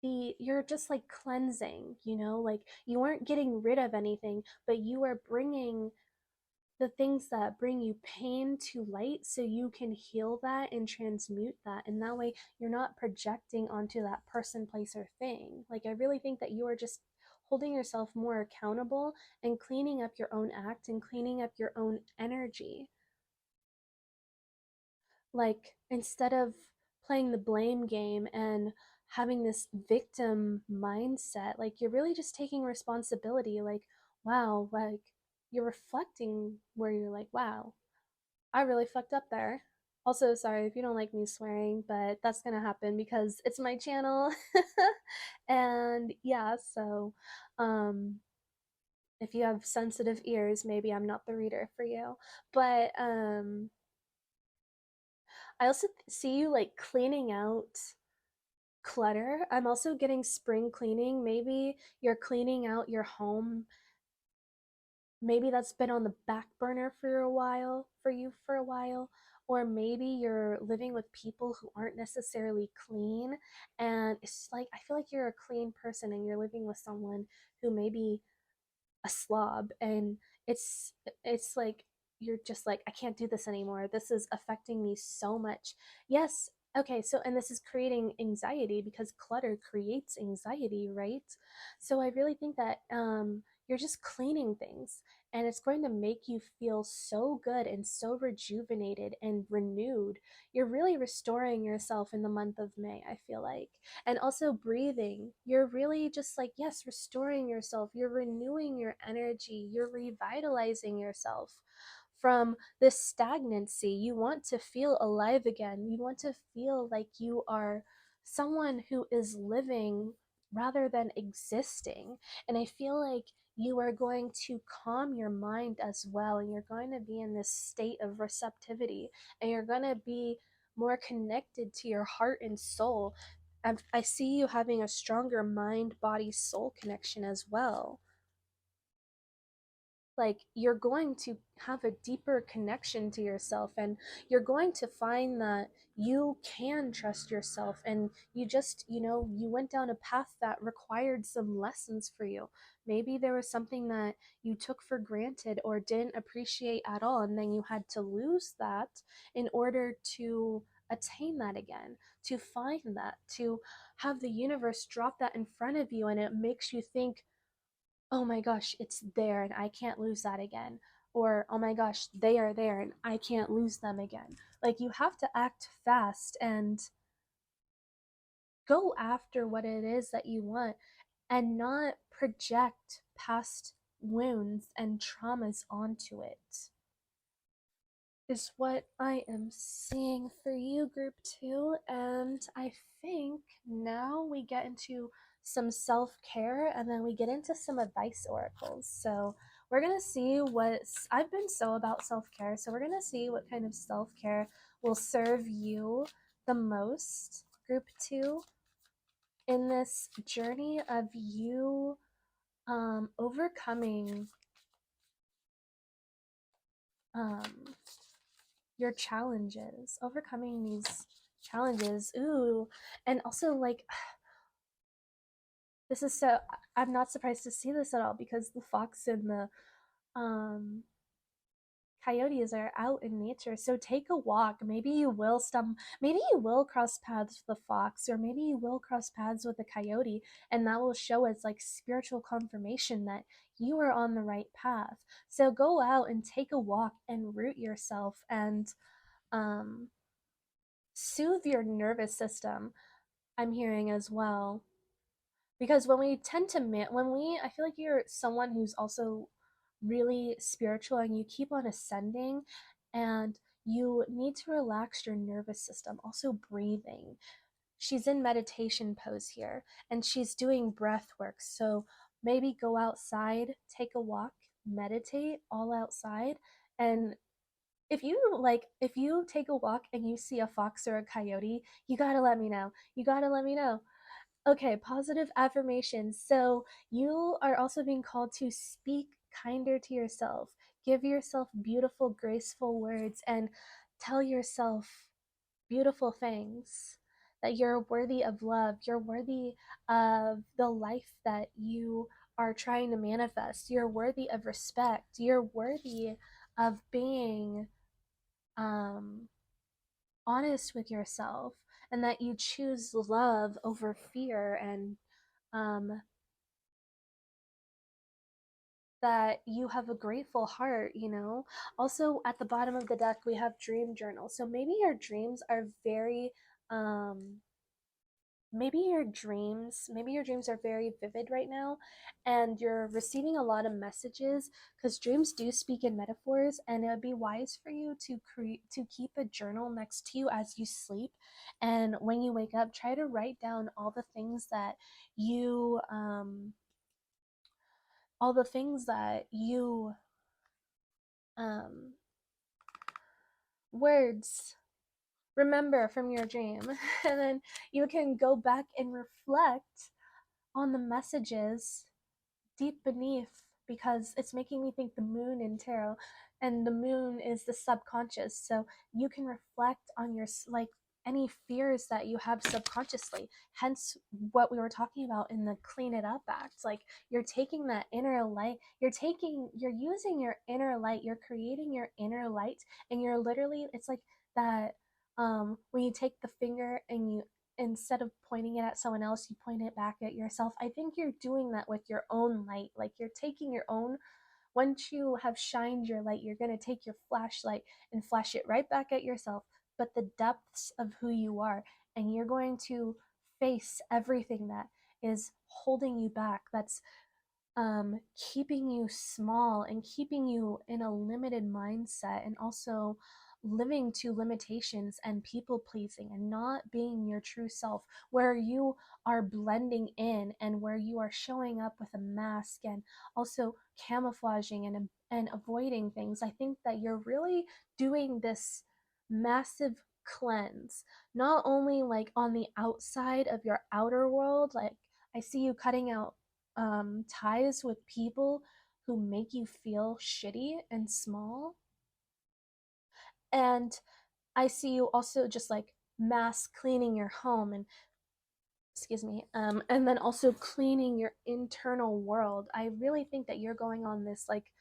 you're just like cleansing, like you aren't getting rid of anything, but you are bringing the things that bring you pain to light, so you can heal that and transmute that, and that way you're not projecting onto that person, place, or thing. Like, I really think that you are just holding yourself more accountable and cleaning up your own act and cleaning up your own energy. Like, instead of playing the blame game and having this victim mindset, like, you're really just taking responsibility. Like, wow, like, you're reflecting where you're like, wow, I really fucked up there. Also, sorry if you don't like me swearing, but that's gonna happen because it's my channel. And yeah, so um if you have sensitive ears, maybe I'm not the reader for you. But I also see you like cleaning out clutter. I'm also getting spring cleaning. Maybe you're cleaning out your home. Maybe that's been on the back burner for a while, for you for a while. Or maybe you're living with people who aren't necessarily clean. And it's like, I feel like you're a clean person and you're living with someone who maybe a slob, and it's like you're just like, I can't do this anymore, this is affecting me so much. Yes. Okay, so, and this is creating anxiety, because clutter creates anxiety, right? So I really think that you're just cleaning things, and it's going to make you feel so good and so rejuvenated and renewed. You're really restoring yourself in the month of May, I feel like. And also breathing, you're really just like, yes, restoring yourself, you're renewing your energy, you're revitalizing yourself from this stagnancy. You want to feel alive again, you want to feel like you are someone who is living rather than existing. And I feel like you are going to calm your mind as well, and you're going to be in this state of receptivity, and you're going to be more connected to your heart and soul. I see you having a stronger mind, body, soul connection as well. Like, you're going to have a deeper connection to yourself, and you're going to find that you can trust yourself, and you just, you went down a path that required some lessons for you. Maybe there was something that you took for granted or didn't appreciate at all, and then you had to lose that in order to attain that again, to find that, to have the universe drop that in front of you, and it makes you think, oh my gosh, it's there and I can't lose that again. Or, oh my gosh, they are there and I can't lose them again. Like, you have to act fast and go after what it is that you want, and not project past wounds and traumas onto it, is what I am seeing for you, group 2. And I think now we get into some self-care, and then we get into some advice oracles. So we're going to see I've been so about self-care, so we're going to see what kind of self-care will serve you the most, group 2, in this journey of you overcoming um, your challenges, overcoming these challenges. Ooh, and also, like, this is so, I'm not surprised to see this at all, because the fox and the um coyotes are out in nature. So take a walk. Maybe you will maybe you will cross paths with the fox, or maybe you will cross paths with a coyote, and that will show as like spiritual confirmation that you are on the right path. So go out and take a walk and root yourself, and um soothe your nervous system, I'm hearing as well. Because when we tend to I feel like you're someone who's also really spiritual, and you keep on ascending, and you need to relax your nervous system. Also, breathing. She's in meditation pose here, and she's doing breath work. So maybe go outside, take a walk, meditate all outside. And if you take a walk and you see a fox or a coyote, you got to let me know. You got to let me know. Okay, positive affirmations. So you are also being called to speak kinder to yourself. Give yourself beautiful, graceful words, and tell yourself beautiful things. That you're worthy of love. You're worthy of the life that you are trying to manifest. You're worthy of respect. You're worthy of being um, honest with yourself, and that you choose love over fear, and um, that you have a grateful heart. Also, at the bottom of the deck, we have dream journal. So maybe your dreams are very, um, maybe your dreams are very vivid right now, and you're receiving a lot of messages, because dreams do speak in metaphors, and it would be wise for you to keep a journal next to you as you sleep. And when you wake up, try to write down all the things that you um words remember from your dream. And then you can go back and reflect on the messages deep beneath, because it's making me think the moon in tarot, and the moon is the subconscious. So you can reflect on your like any fears that you have subconsciously, hence what we were talking about in the Clean It Up Act. Like, you're taking that inner light, you're using your inner light, you're creating your inner light, and you're literally, it's like that when you take the finger and you, instead of pointing it at someone else, you point it back at yourself. I think you're doing that with your own light. Like, you're taking your own, once you have shined your light, you're going to take your flashlight and flash it right back at yourself, but the depths of who you are. And you're going to face everything that is holding you back, that's keeping you small and keeping you in a limited mindset, and also living to limitations and people pleasing and not being your true self, where you are blending in and where you are showing up with a mask and also camouflaging and avoiding things. I think that you're really doing this massive cleanse, not only like on the outside of your outer world. Like, I see you cutting out ties with people who make you feel shitty and small. And I see you also just like mass cleaning your home and and then also cleaning your internal world. I really think that you're going on this like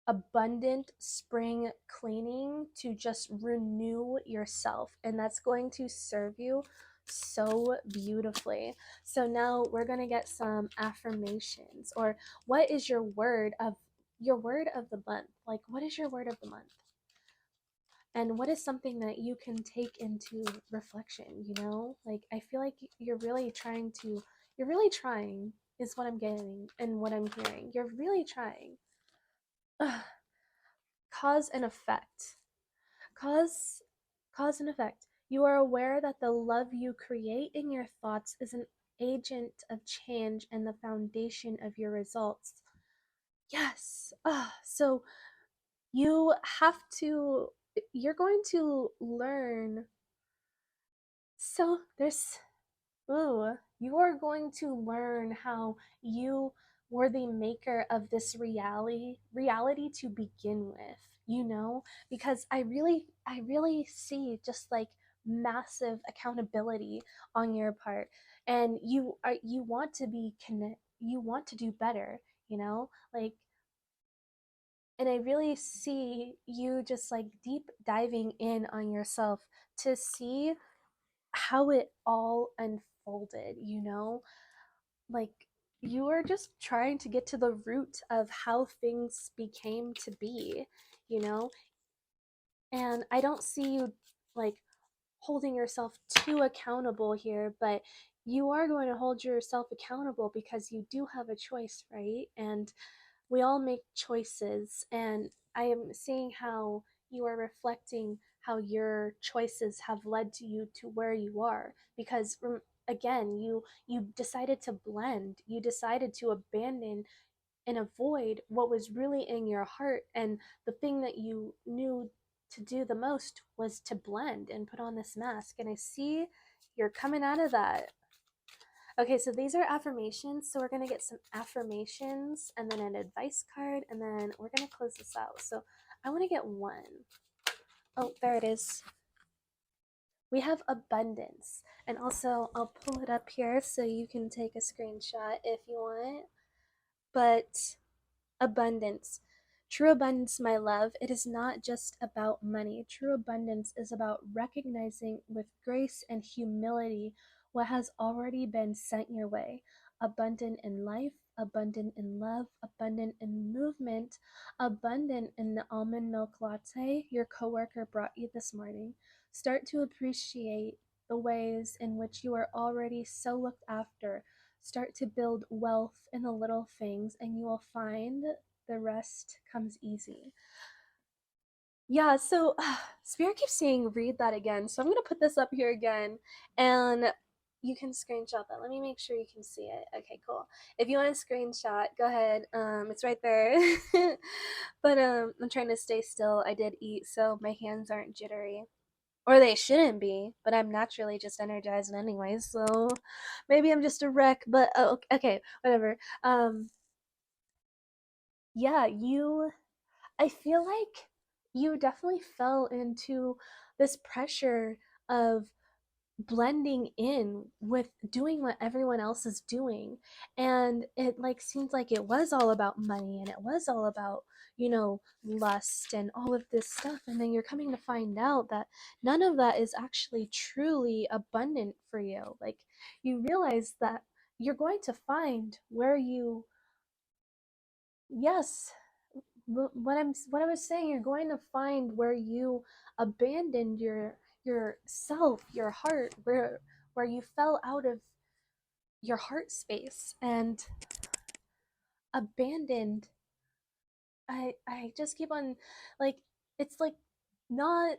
abundant spring cleaning to just renew yourself, and that's going to serve you so beautifully. So now we're going to get some affirmations, or what is your word of the month? Like, what is your word of the month? And what is something that you can take into reflection, like, I feel like you're really trying is what I'm getting and what I'm hearing. You're really trying. Ugh. Cause and effect. Cause cause and effect. You are aware that the love you create in your thoughts is an agent of change and the foundation of your results. Yes. So you have to you're going to learn. So there's Ooh, you are going to learn how you were the maker of this reality to begin with, because I really see just like massive accountability on your part, and you want to be connect, you want to do better, like, and I really see you just like deep diving in on yourself to see how it all unfolded, like, you are just trying to get to the root of how things became to be, you know? And I don't see you like holding yourself too accountable here, but you are going to hold yourself accountable because you do have a choice, right? And we all make choices, and I am seeing how you are reflecting how your choices have led to you to where you are, because again, you decided to blend, you decided to abandon and avoid what was really in your heart, and the thing that you knew to do the most was to blend and put on this mask, and I see you're coming out of that. Okay, so these are affirmations. So we're going to get some affirmations and then an advice card, and then we're going to close this out. So I want to get one. Oh, there it is. We have abundance. And also, I'll pull it up here so you can take a screenshot if you want. But abundance. True abundance, my love, it is not just about money. True abundance is about recognizing with grace and humility what has already been sent your way. Abundant in life, abundant in love, abundant in movement, abundant in the almond milk latte your coworker brought you this morning. Start to appreciate the ways in which you are already so looked after. Start to build wealth in the little things, and you will find the rest comes easy. Yeah, so Spirit keeps saying read that again. So I'm going to put this up here again, and you can screenshot that. Let me make sure you can see it. Okay, cool. If you want to screenshot, go ahead. It's right there. But I'm trying to stay still. I did eat, so my hands aren't jittery. Or they shouldn't be, but I'm naturally just energized anyway, so maybe I'm just a wreck, but okay, whatever. Yeah, I feel like you definitely fell into this pressure of blending in with doing what everyone else is doing, and it like seems like it was all about money, and it was all about, lust and all of this stuff, and then you're coming to find out that none of that is actually truly abundant for you. Like, you realize that you're going to find where you yes, what I was saying, you're going to find where you abandoned yourself, your heart, where you fell out of your heart space and abandoned. I just keep on, like, it's like not,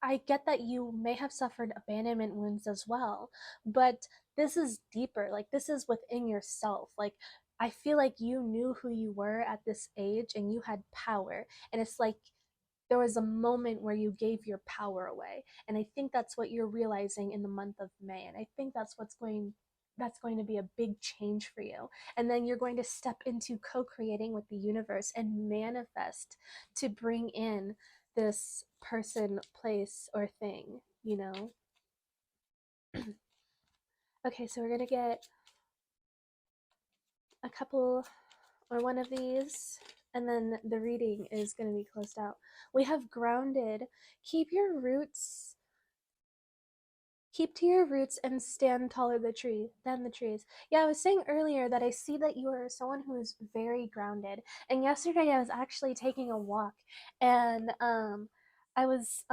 I get that you may have suffered abandonment wounds as well, but this is deeper. Like, this is within yourself. Like, I feel like you knew who you were at this age and you had power. And it's like there was a moment where you gave your power away. And I think that's what you're realizing in the month of May. And I think that's going to be a big change for you. And then you're going to step into co-creating with the universe and manifest to bring in this person, place, or thing, you know? Okay, so we're gonna get a couple or one of these, and then the reading is gonna be closed out. We have grounded. Keep your roots, keep to your roots and stand taller than the trees. Yeah, I was saying earlier that I see that you are someone who is very grounded. And yesterday I was actually taking a walk, and I was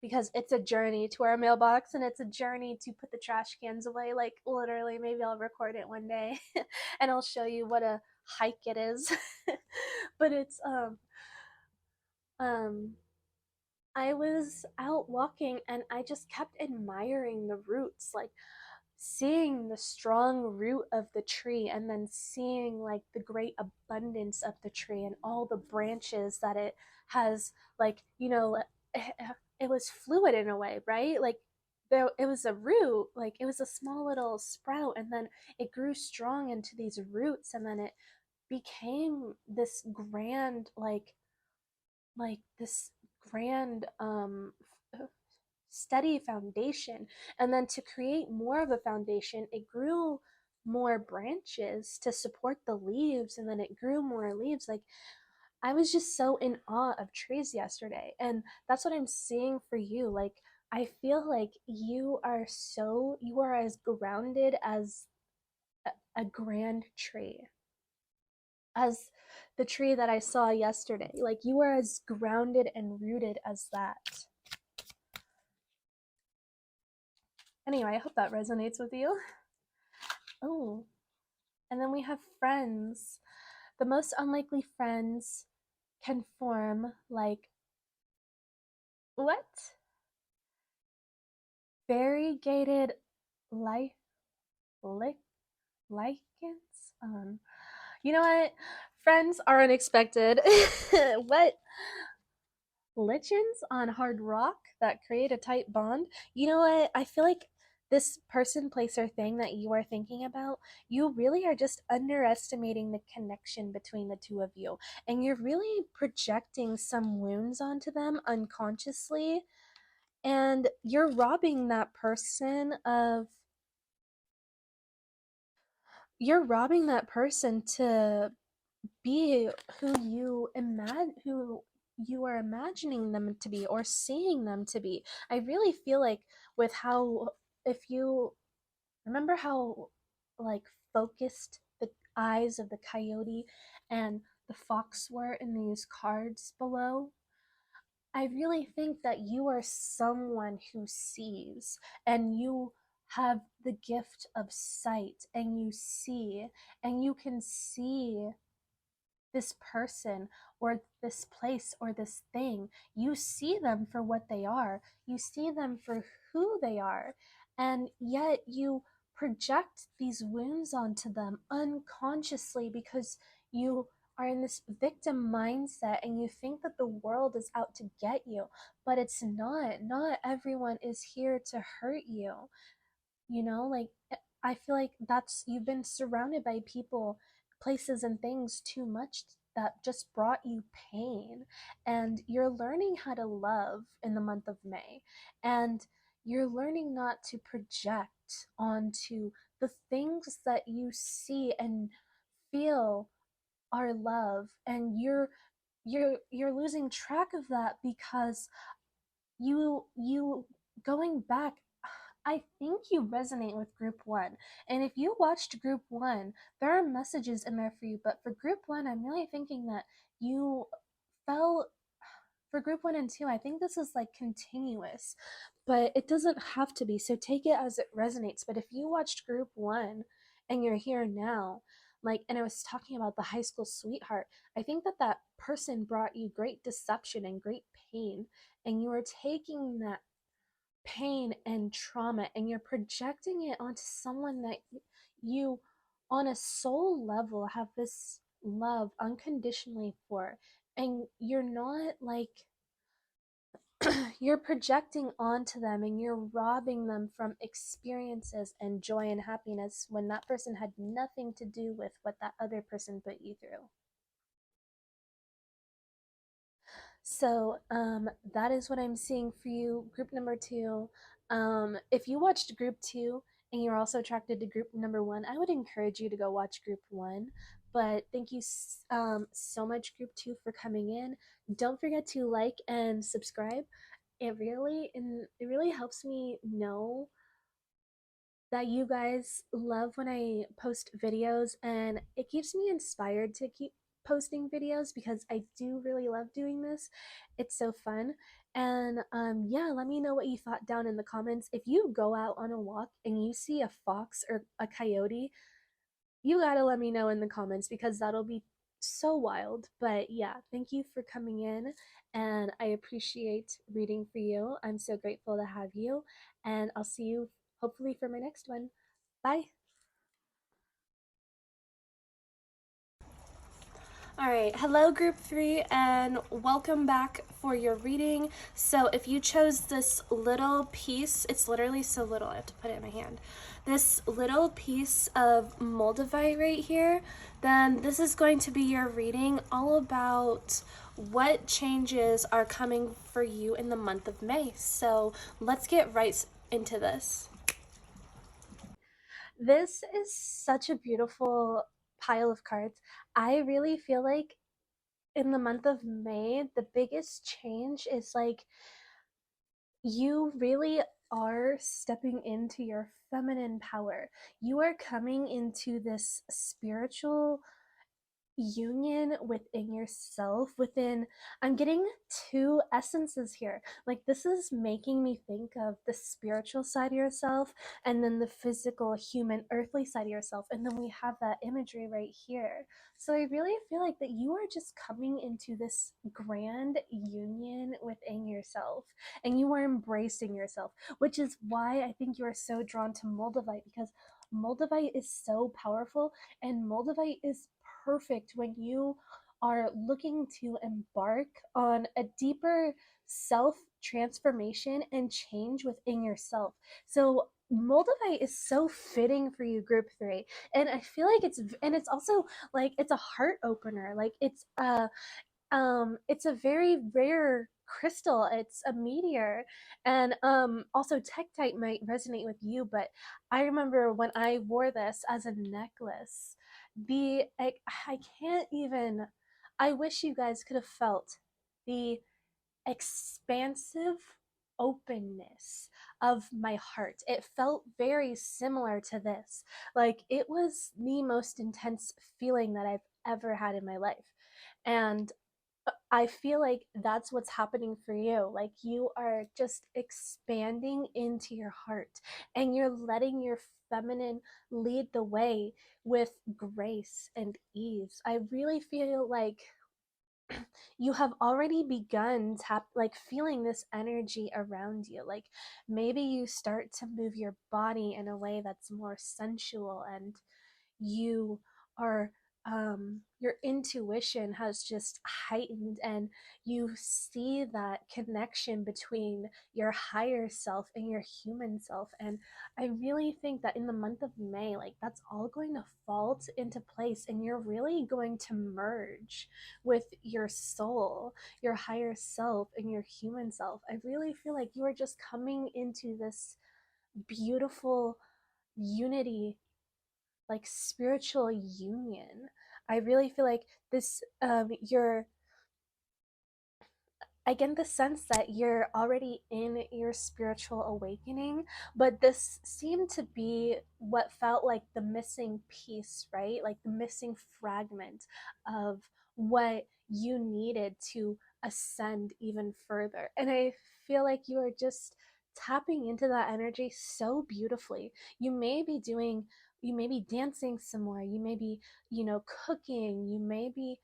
because it's a journey to our mailbox and it's a journey to put the trash cans away. Like, literally, maybe I'll record it one day and I'll show you what a hike it is. But it's um I was out walking and I just kept admiring the roots, like seeing the strong root of the tree and then seeing like the great abundance of the tree and all the branches that it has, like, it was fluid in a way, right? Like, there it was a root, like it was a small little sprout, and then it grew strong into these roots, and then it became this grand, like this grand steady foundation. And then to create more of a foundation, it grew more branches to support the leaves, and then it grew more leaves. Like, I was just so in awe of trees yesterday, and that's what I'm seeing for you. Like, I feel like you are as grounded as a grand tree, as the tree that I saw yesterday. Like, you are as grounded and rooted as that. Anyway, I hope that resonates with you. Oh, and then we have friends. The most unlikely friends can form like what? Variegated life lichens? You know what? Friends are unexpected. What? Lichens on hard rock that create a tight bond? You know what? I feel like this person, place, or thing that you are thinking about, you really are just underestimating the connection between the two of you. And you're really projecting some wounds onto them unconsciously. And you're robbing that person of, you're robbing that person to be who you are imagining them to be or seeing them to be. I really feel like with how, if you remember how like focused the eyes of the coyote and the fox were in these cards below, I really think that you are someone who sees, and you have the gift of sight, and you see, and you can see this person or this place or this thing. You see them for what they are, you see them for who they are, and yet you project these wounds onto them unconsciously because you are in this victim mindset and you think that the world is out to get you, but it's not. Not everyone is here to hurt you. Like, I feel like that's, you've been surrounded by people, places, and things too much that just brought you pain. And you're learning how to love in the month of May. And you're learning not to project onto the things that you see and feel are love. And you're losing track of that because you going back, I think you resonate with group one. And if you watched group one, there are messages in there for you. But for group one, I'm really thinking that you fell for group one and two. I think this is like continuous, but it doesn't have to be. So take it as it resonates. But if you watched group one and you're here now, like, and I was talking about the high school sweetheart. I think that that person brought you great deception and great pain, and you are taking that pain and trauma and you're projecting it onto someone that you on a soul level have this love unconditionally for, and you're not like you're projecting onto them and you're robbing them from experiences and joy and happiness when that person had nothing to do with what that other person put you through. So that is what I'm seeing for you, group number two. If you watched group two and you're also attracted to group number one, I would encourage you to go watch group one. But thank you so much, group two, for coming in. Don't forget to like and subscribe. It really helps me know that you guys love when I post videos, and it keeps me inspired to keep posting videos because I do really love doing this. It's so fun. And yeah, let me know what you thought down in the comments. If you go out on a walk and you see a fox or a coyote, you gotta let me know in the comments because that'll be so wild. But yeah, thank you for coming in, and I appreciate reading for you. I'm so grateful to have you, and I'll see you hopefully for my next one. Bye. All right, hello group three, and welcome back for your reading. So if you chose this little piece, it's literally so little, I have to put it in my hand. This little piece of moldavite right here, then this is going to be your reading all about what changes are coming for you in the month of May. So let's get right into this. This is such a beautiful pile of cards. I really feel like in the month of May, the biggest change is like you really are stepping into your feminine power. You are coming into this spiritual union within yourself. Within, I'm getting two essences here. Like, this is making me think of the spiritual side of yourself and then the physical human earthly side of yourself, and then we have that imagery right here. So I really feel like that you are just coming into this grand union within yourself, and you are embracing yourself, which is why I think you are so drawn to moldavite, because moldavite is so powerful, and moldavite is perfect when you are looking to embark on a deeper self transformation and change within yourself. So moldavite is so fitting for you, group three. And I feel like it's also like it's a heart opener. Like it's a very rare crystal. It's a meteor, and also tektite might resonate with you, but I remember when I wore this as a necklace, I can't even, I wish you guys could have felt the expansive openness of my heart. It felt very similar to this. Like, it was the most intense feeling that I've ever had in my life. And I feel like that's what's happening for you. Like, you are just expanding into your heart and you're letting your feminine lead the way with grace and ease. I really feel like you have already begun like feeling this energy around you. Like, maybe you start to move your body in a way that's more sensual, and you are your intuition has just heightened, and you see that connection between your higher self and your human self. And I really think that in the month of May, like, that's all going to fall into place, and you're really going to merge with your soul, your higher self, and your human self. I really feel like you are just coming into this beautiful unity, like spiritual union. I really feel like this you're, I get the sense that you're already in your spiritual awakening, but this seemed to be what felt like the missing piece, right? Like the missing fragment of what you needed to ascend even further. And I feel like you are just tapping into that energy so beautifully. You may be doing you may be dancing somewhere, you may be, cooking, you may be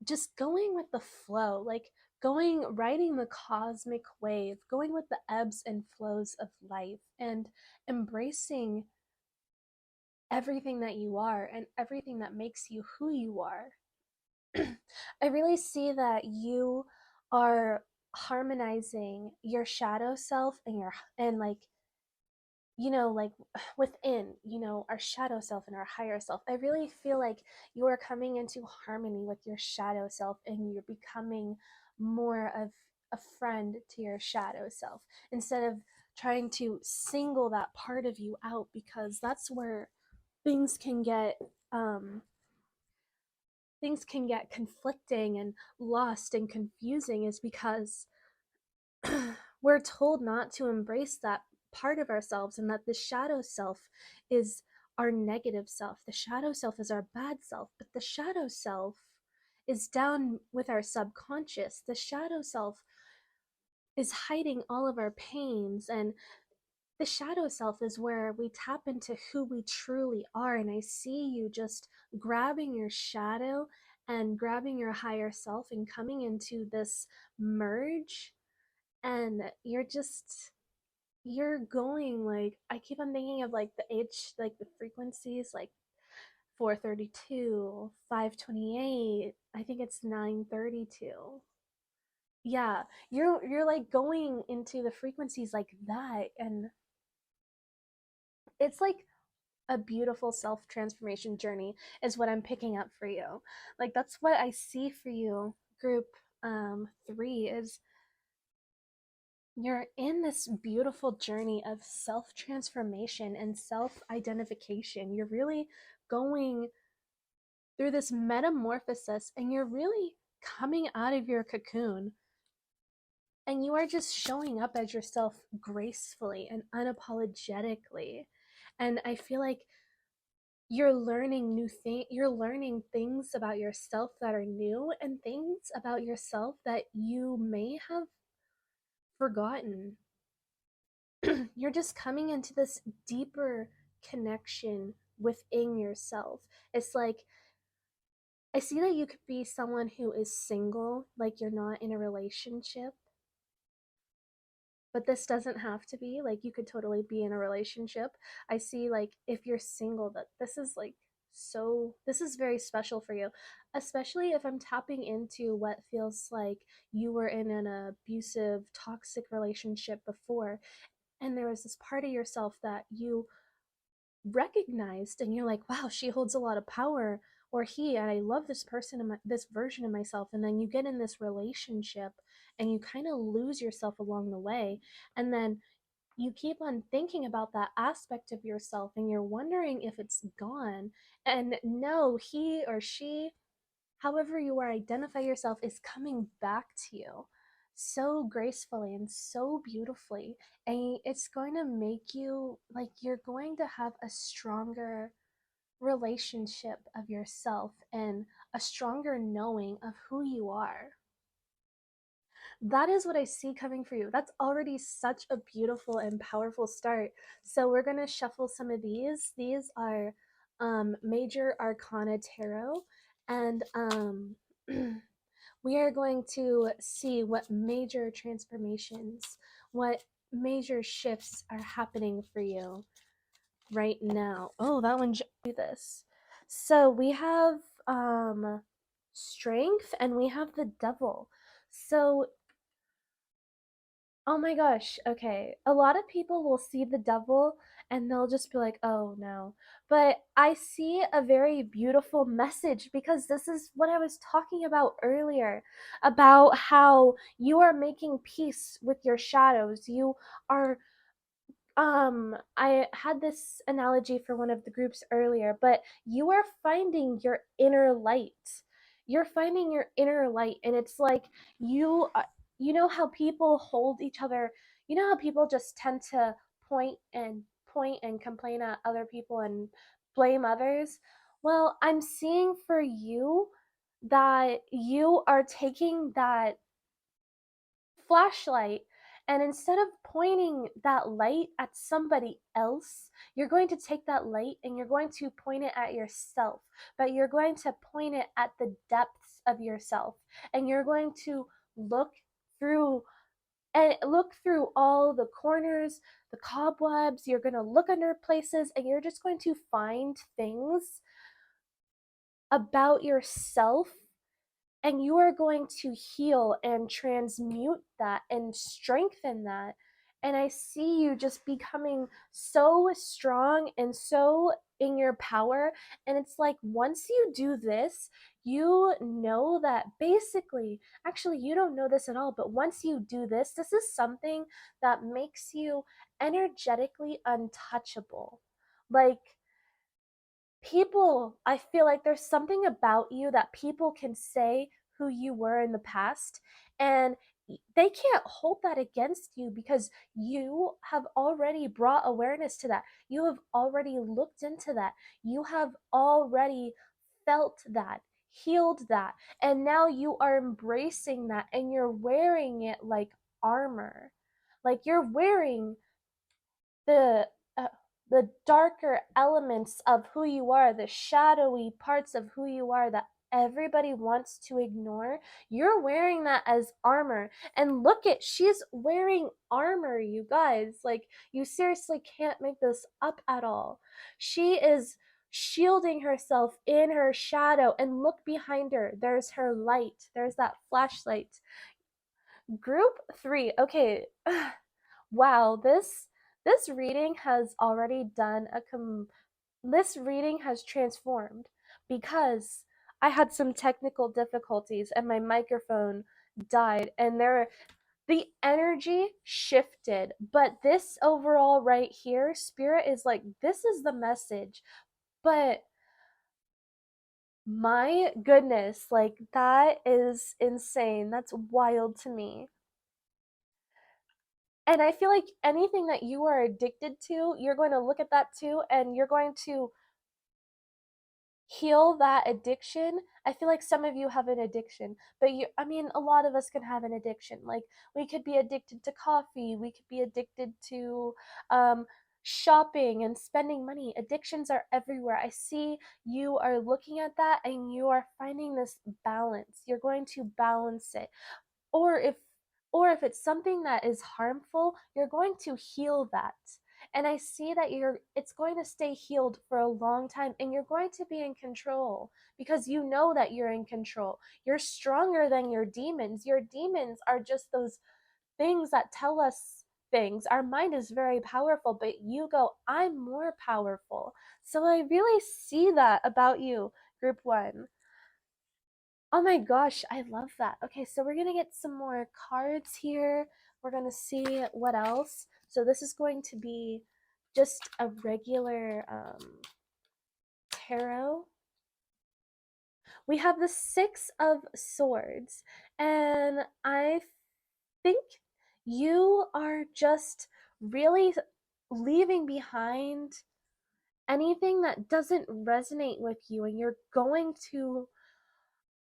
just going with the flow, like riding the cosmic wave, going with the ebbs and flows of life, and embracing everything that you are and everything that makes you who you are. I really see that you are harmonizing your shadow self and like like within, our shadow self and our higher self. I really feel like you are coming into harmony with your shadow self, and you're becoming more of a friend to your shadow self instead of trying to single that part of you out, because that's where things can get um conflicting and lost and confusing, is because we're told not to embrace that part of ourselves, and that the shadow self is our negative self. The shadow self is our bad self, but the shadow self is down with our subconscious. The shadow self is hiding all of our pains, and the shadow self is where we tap into who we truly are. And I see you just grabbing your shadow and grabbing your higher self and coming into this merge, and you're going, like, I keep on thinking of like the like the frequencies, like 432, 528, I think it's 932. Yeah, you're like going into the frequencies like that, and it's like a beautiful self transformation journey is what I'm picking up for you. Like, that's what I see for you, group 3, is you're in this beautiful journey of self transformation and self identification. You're really going through this metamorphosis, and you're really coming out of your cocoon, and you are just showing up as yourself gracefully and unapologetically. And I feel like you're learning things about yourself that are new, and things about yourself that you may have forgotten. You're just coming into this deeper connection within yourself. It's like, I see that you could be someone who is single, like you're not in a relationship, but this doesn't have to be. Like, you could totally be in a relationship. I see, like, if you're single, that this is like, so this is very special for you, especially if I'm tapping into what feels like you were in an abusive, toxic relationship before, and there was this part of yourself that you recognized, and you're like, wow, she holds a lot of power, or he, and I love this person, this version of myself. And then you get in this relationship, and you kind of lose yourself along the way, and then you keep on thinking about that aspect of yourself, and you're wondering if it's gone. And no, he or she, however you are identify yourself, is coming back to you so gracefully and so beautifully. And it's going to make you, like, you're going to have a stronger relationship of yourself and a stronger knowing of who you are. That is what I see coming for you. That's already such a beautiful and powerful start. So we're going to shuffle some of these. These are Major Arcana Tarot, and we are going to see what major transformations, what major shifts are happening for you right now. Oh, that one, do this. So we have Strength, and we have the Devil. So, oh my gosh, okay. A lot of people will see the Devil and they'll just be like, oh no. But I see a very beautiful message, because this is what I was talking about earlier, about how you are making peace with your shadows. You are I had this analogy for one of the groups earlier, but you are finding your inner light. You're finding your inner light, and it's like you know how people hold each other, you know how people just tend to point and complain at other people and blame others. Well, I'm seeing for you that you are taking that flashlight, And instead of pointing that light at somebody else, you're going to take that light and you're going to point it at yourself, but you're going to point it at the depths of yourself. And you're going to look through all the corners, the cobwebs. You're going to look under places, and you're just going to find things about yourself, and you are going to heal and transmute that and strengthen that. And I see you just becoming so strong and so in your power. And it's like, once you do this, you know that basically, actually, you don't know this at all, but once you do this, this is something that makes you energetically untouchable. Like, people, I feel like there's something about you that people can say who you were in the past, and they can't hold that against you because you have already brought awareness to that. You have already looked into that. You have already felt that, healed that, and now you are embracing that, and you're wearing it like armor. Like, you're wearing the uh, the darker elements of who you are, the shadowy parts of who you are that everybody wants to ignore. You're wearing that as armor. And look at, she's wearing armor, you guys. Like, you seriously can't make this up at all. She is shielding herself in her shadow, and look behind her. There's her light. There's that flashlight. Group 3. Okay. Wow, this reading has already done this reading has transformed, because I had some technical difficulties and my microphone died, and the energy shifted. But this overall right here, Spirit is like, this is the message. But my goodness, like, that is insane. That's wild to me. And I feel like anything that you are addicted to, you're going to look at that too, and you're going to heal that addiction. I feel like some of you have an addiction, but I mean, a lot of us can have an addiction. Like, we could be addicted to coffee, we could be addicted to shopping and spending money. Addictions are everywhere. I see you are looking at that and you are finding this balance. You're going to balance it. or if or if it's something that is harmful, you're going to heal that. And I see that it's going to stay healed for a long time, and you're going to be in control because you know that you're in control. You're stronger than your demons. Your demons are just those things that tell us things. Our mind is very powerful, but you go, I'm more powerful. So I really see that about you, group 1. Oh my gosh, I love that. Okay, so we're gonna get some more cards here. We're gonna see what else. So this is going to be just a regular tarot. We have the 6 of Swords, and I think you are just really leaving behind anything that doesn't resonate with you, and you're going to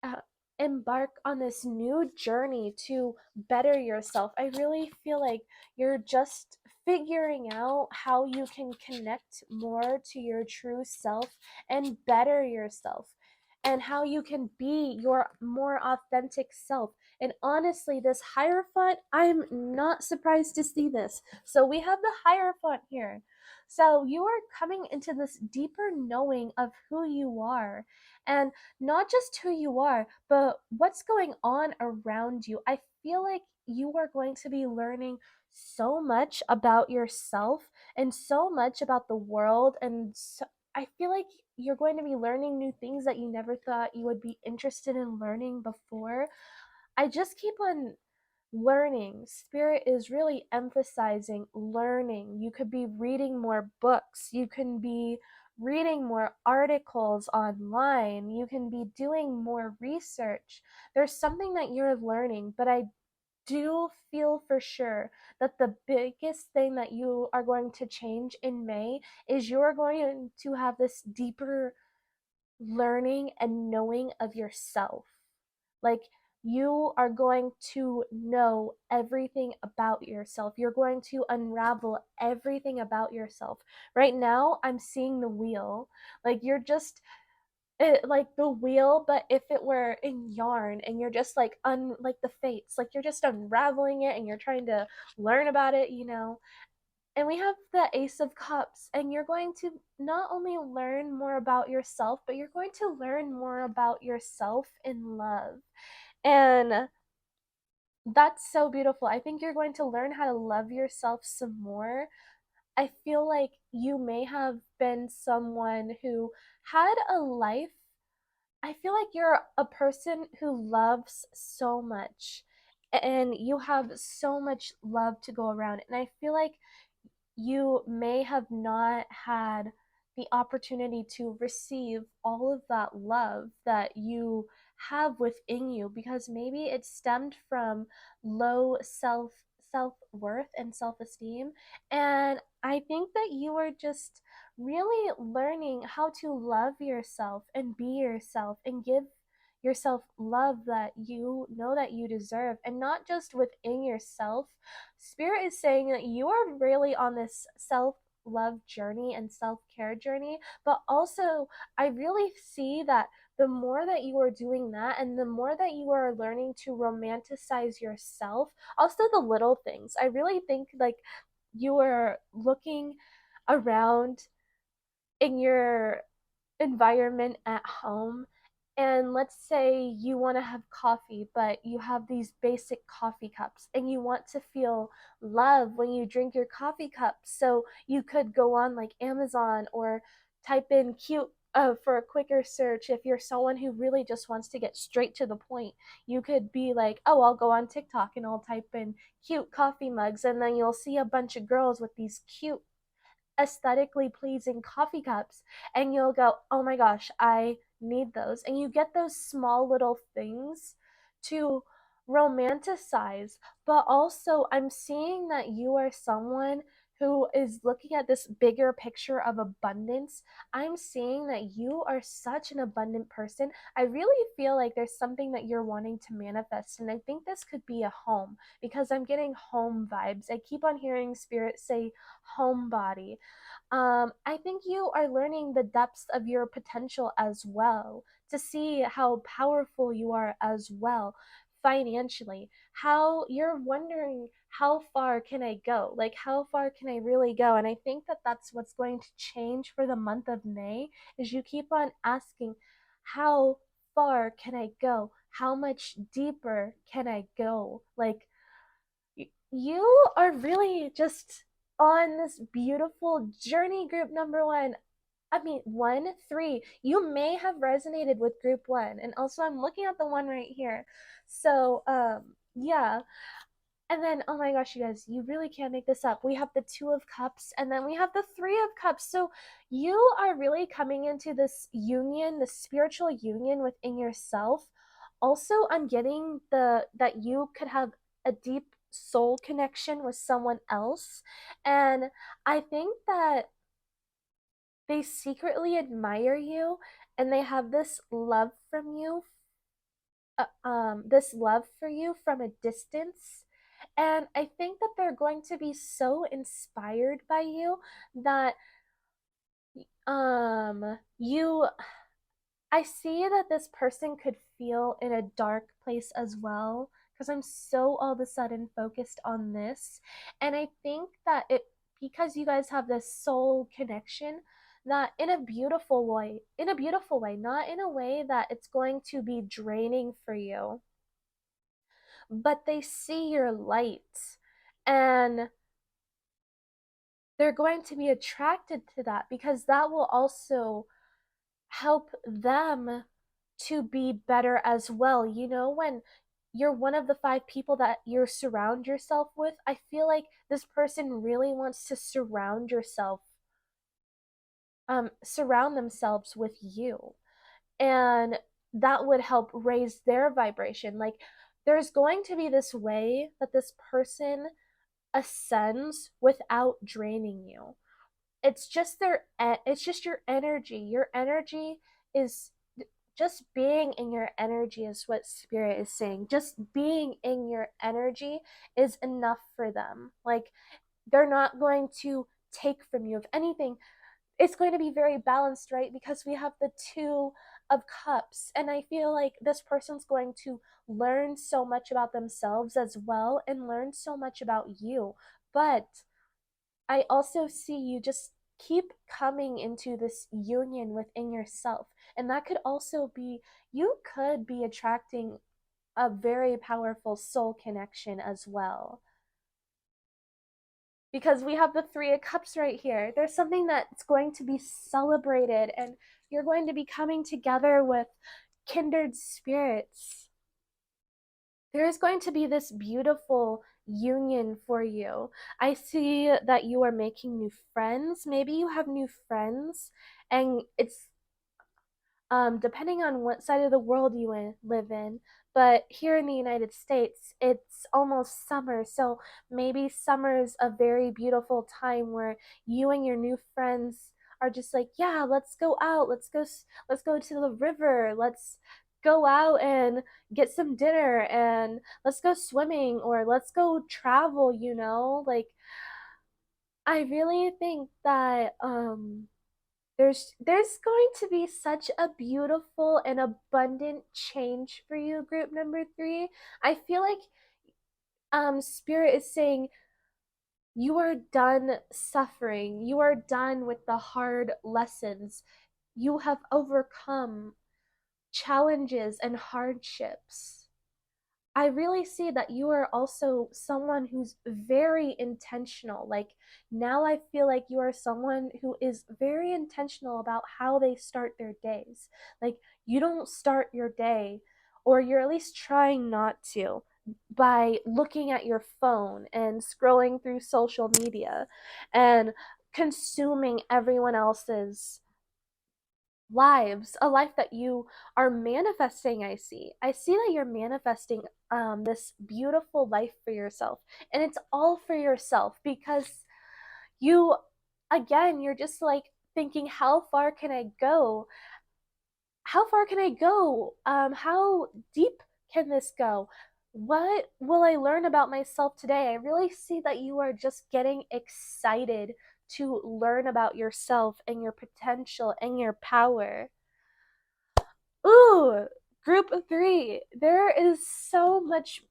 uh, embark on this new journey to better yourself. I really feel like you're just figuring out how you can connect more to your true self and better yourself, and how you can be your more authentic self. And honestly, this Hierophant, I'm not surprised to see this. So we have the Hierophant here. So you are coming into this deeper knowing of who you are, and not just who you are, but what's going on around you. I feel like you are going to be learning so much about yourself and so much about the world. And so, I feel like you're going to be learning new things that you never thought you would be interested in learning before. I just keep on learning. Spirit is really emphasizing learning. You could be reading more books. You can be reading more articles online. You can be doing more research. There's something that you're learning, but I do feel for sure that the biggest thing that you are going to change in May is you're going to have this deeper learning and knowing of yourself. Like, you are going to know everything about yourself. You're going to unravel everything about yourself. Right now, I'm seeing the wheel. Like you're just like the wheel, but if it were in yarn and you're just like the fates, like you're just unraveling it and you're trying to learn about it, you know. And we have the Ace of Cups, and you're going to not only learn more about yourself, but you're going to learn more about yourself in love. And that's so beautiful. I think you're going to learn how to love yourself some more. I feel like you may have been someone who had a life. I feel like you're a person who loves so much and you have so much love to go around. And I feel like you may have not had the opportunity to receive all of that love that you have within you because maybe it stemmed from low self-worth and self-esteem. And I think that you are just really learning how to love yourself and be yourself and give yourself love that you know that you deserve, and not just within yourself. Spirit is saying that you are really on this self love journey and self care journey, but also I really see that the more that you are doing that and the more that you are learning to romanticize yourself, also the little things, I really think like you are looking around in your environment at home, and let's say you want to have coffee but you have these basic coffee cups and you want to feel love when you drink your coffee cup, so you could go on like Amazon or type in cute for a quicker search. If you're someone who really just wants to get straight to the point, you could be like, oh, I'll go on TikTok and I'll type in cute coffee mugs, and then you'll see a bunch of girls with these cute aesthetically pleasing coffee cups, and you'll go, oh my gosh, I need those. And you get those small little things to romanticize. But also, I'm seeing that you are someone who is looking at this bigger picture of abundance. I'm seeing that you are such an abundant person. I really feel like there's something that you're wanting to manifest, and I think this could be a home because I'm getting home vibes. I keep on hearing Spirit say homebody. I think you are learning the depths of your potential as well, to see how powerful you are as well financially. How you're wondering, how far can I go? Like, how far can I really go? And I think that that's what's going to change for the month of May, is you keep on asking, how far can I go? How much deeper can I go? Like, you are really just on this beautiful journey. Group number one, I mean, 1, 3, you may have resonated with group one. And also, I'm looking at the one right here. So, yeah. And then, oh my gosh, you guys, you really can't make this up. We have the Two of Cups, and then we have the Three of Cups. So, you are really coming into this union, this spiritual union within yourself. Also, I'm getting the that you could have a deep soul connection with someone else. And I think that they secretly admire you and they have this love from you, this love for you from a distance. And I think that they're going to be so inspired by you that you I see that this person could feel in a dark place as well, because I'm so all of a sudden focused on this. And I think that it, because you guys have this soul connection, that in a beautiful way, not in a way that it's going to be draining for you, but they see your light and they're going to be attracted to that because that will also help them to be better as well. You know, when you're one of the 5 people that you surround yourself with, I feel like this person really wants to surround themselves with you. And that would help raise their vibration. Like, there's going to be this way that this person ascends without draining you. It's just your energy. Your energy is just being in your energy is what spirit is saying. Just being in your energy is enough for them. Like, they're not going to take from you. If anything, it's going to be very balanced, right? Because we have the Two of Cups. And I feel like this person's going to learn so much about themselves as well and learn so much about you. But I also see you just keep coming into this union within yourself. And that could also be, you could be attracting a very powerful soul connection as well. Because we have the Three of Cups right here. There's something that's going to be celebrated, and you're going to be coming together with kindred spirits. There is going to be this beautiful union for you. I see that you are making new friends. Maybe you have new friends, and it's depending on what side of the world you live in. But here in the United States, it's almost summer. So maybe summer is a very beautiful time where you and your new friends are just like, yeah, let's go out. Let's go to the river. Let's go out and get some dinner, and let's go swimming, or let's go travel, you know? Like, I really think that there's going to be such a beautiful and abundant change for you, group number 3. I feel like spirit is saying you are done suffering. You are done with the hard lessons. You have overcome challenges and hardships. I really see that you are also someone who's very intentional. Like, now I feel like you are someone who is very intentional about how they start their days. Like, you don't start your day, or you're at least trying not to, by looking at your phone and scrolling through social media and consuming everyone else's lives, a life that you are manifesting. I see that you're manifesting this beautiful life for yourself, and it's all for yourself because you, again, you're just like thinking, how far can I go? How far can I go? How deep can this go? What will I learn about myself today? I really see that you are just getting excited to learn about yourself and your potential and your power. Ooh, group of 3. There is so much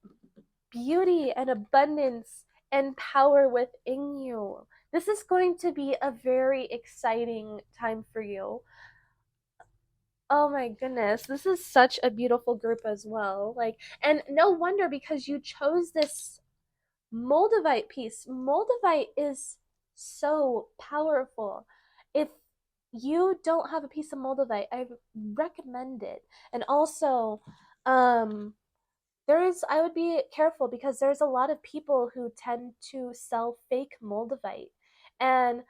beauty and abundance and power within you. This is going to be a very exciting time for you. Oh my goodness, this is such a beautiful group as well. Like, and no wonder, because you chose this Moldavite piece. Moldavite is so powerful. If you don't have a piece of Moldavite, I recommend it. And also, um, I would be careful, because there's a lot of people who tend to sell fake Moldavite. And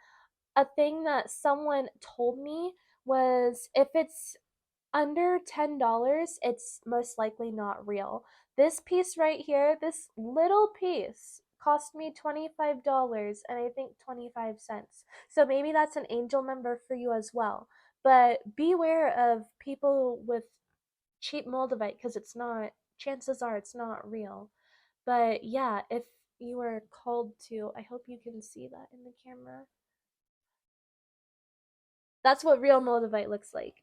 a thing that someone told me was, if it's under $10, it's most likely not real. This piece right here, this little piece, cost me $25 and I think 25 cents. So maybe that's an angel number for you as well. But beware of people with cheap Moldavite, because it's not, chances are it's not real. But yeah, if you are called to, I hope you can see that in the camera. That's what real Moldavite looks like.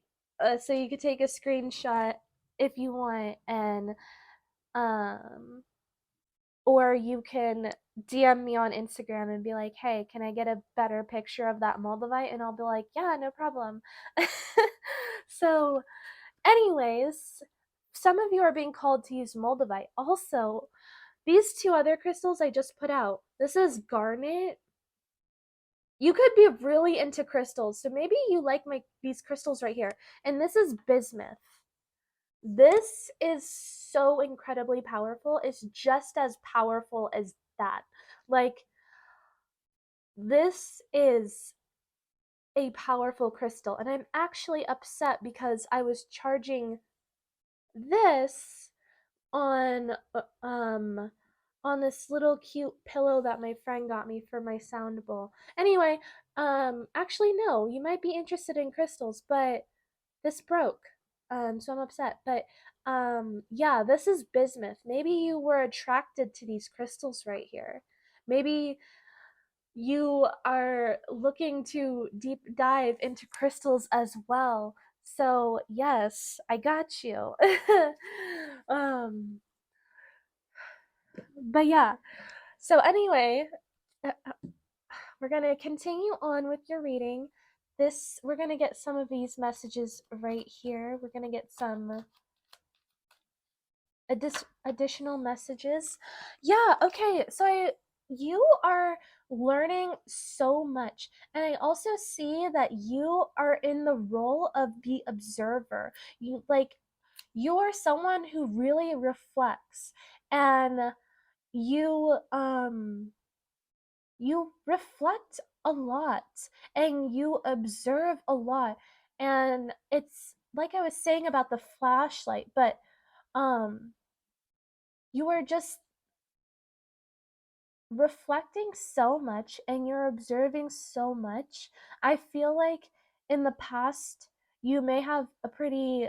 So you could take a screenshot if you want, and um or you can DM me on Instagram and be like, hey, can I get a better picture of that Moldavite? And I'll be like, yeah, no problem. So anyways, some of you are being called to use Moldavite. Also, these 2 other crystals I just put out, this is garnet. You could be really into crystals, so maybe you like these crystals right here. And this is bismuth. This is so incredibly powerful. It's just as powerful as that. Like, this is a powerful crystal, and I'm actually upset because I was charging this on on this little cute pillow that my friend got me for my sound bowl. Anyway, actually no, you might be interested in crystals, but this broke. So I'm upset. But yeah, this is bismuth. Maybe you were attracted to these crystals right here. Maybe you are looking to deep dive into crystals as well. So yes, I got you. um, but yeah. So anyway, uh, we're gonna continue on with your reading. We're gonna get some of these messages right here. We're gonna get some additional messages. Yeah, okay. You are learning so much. And I also see that you are in the role of the observer. You are someone who really reflects, and you you reflect a lot and you observe a lot. And it's like I was saying about the flashlight, but um you are just reflecting so much and you're observing so much. I feel like in the past you may have a pretty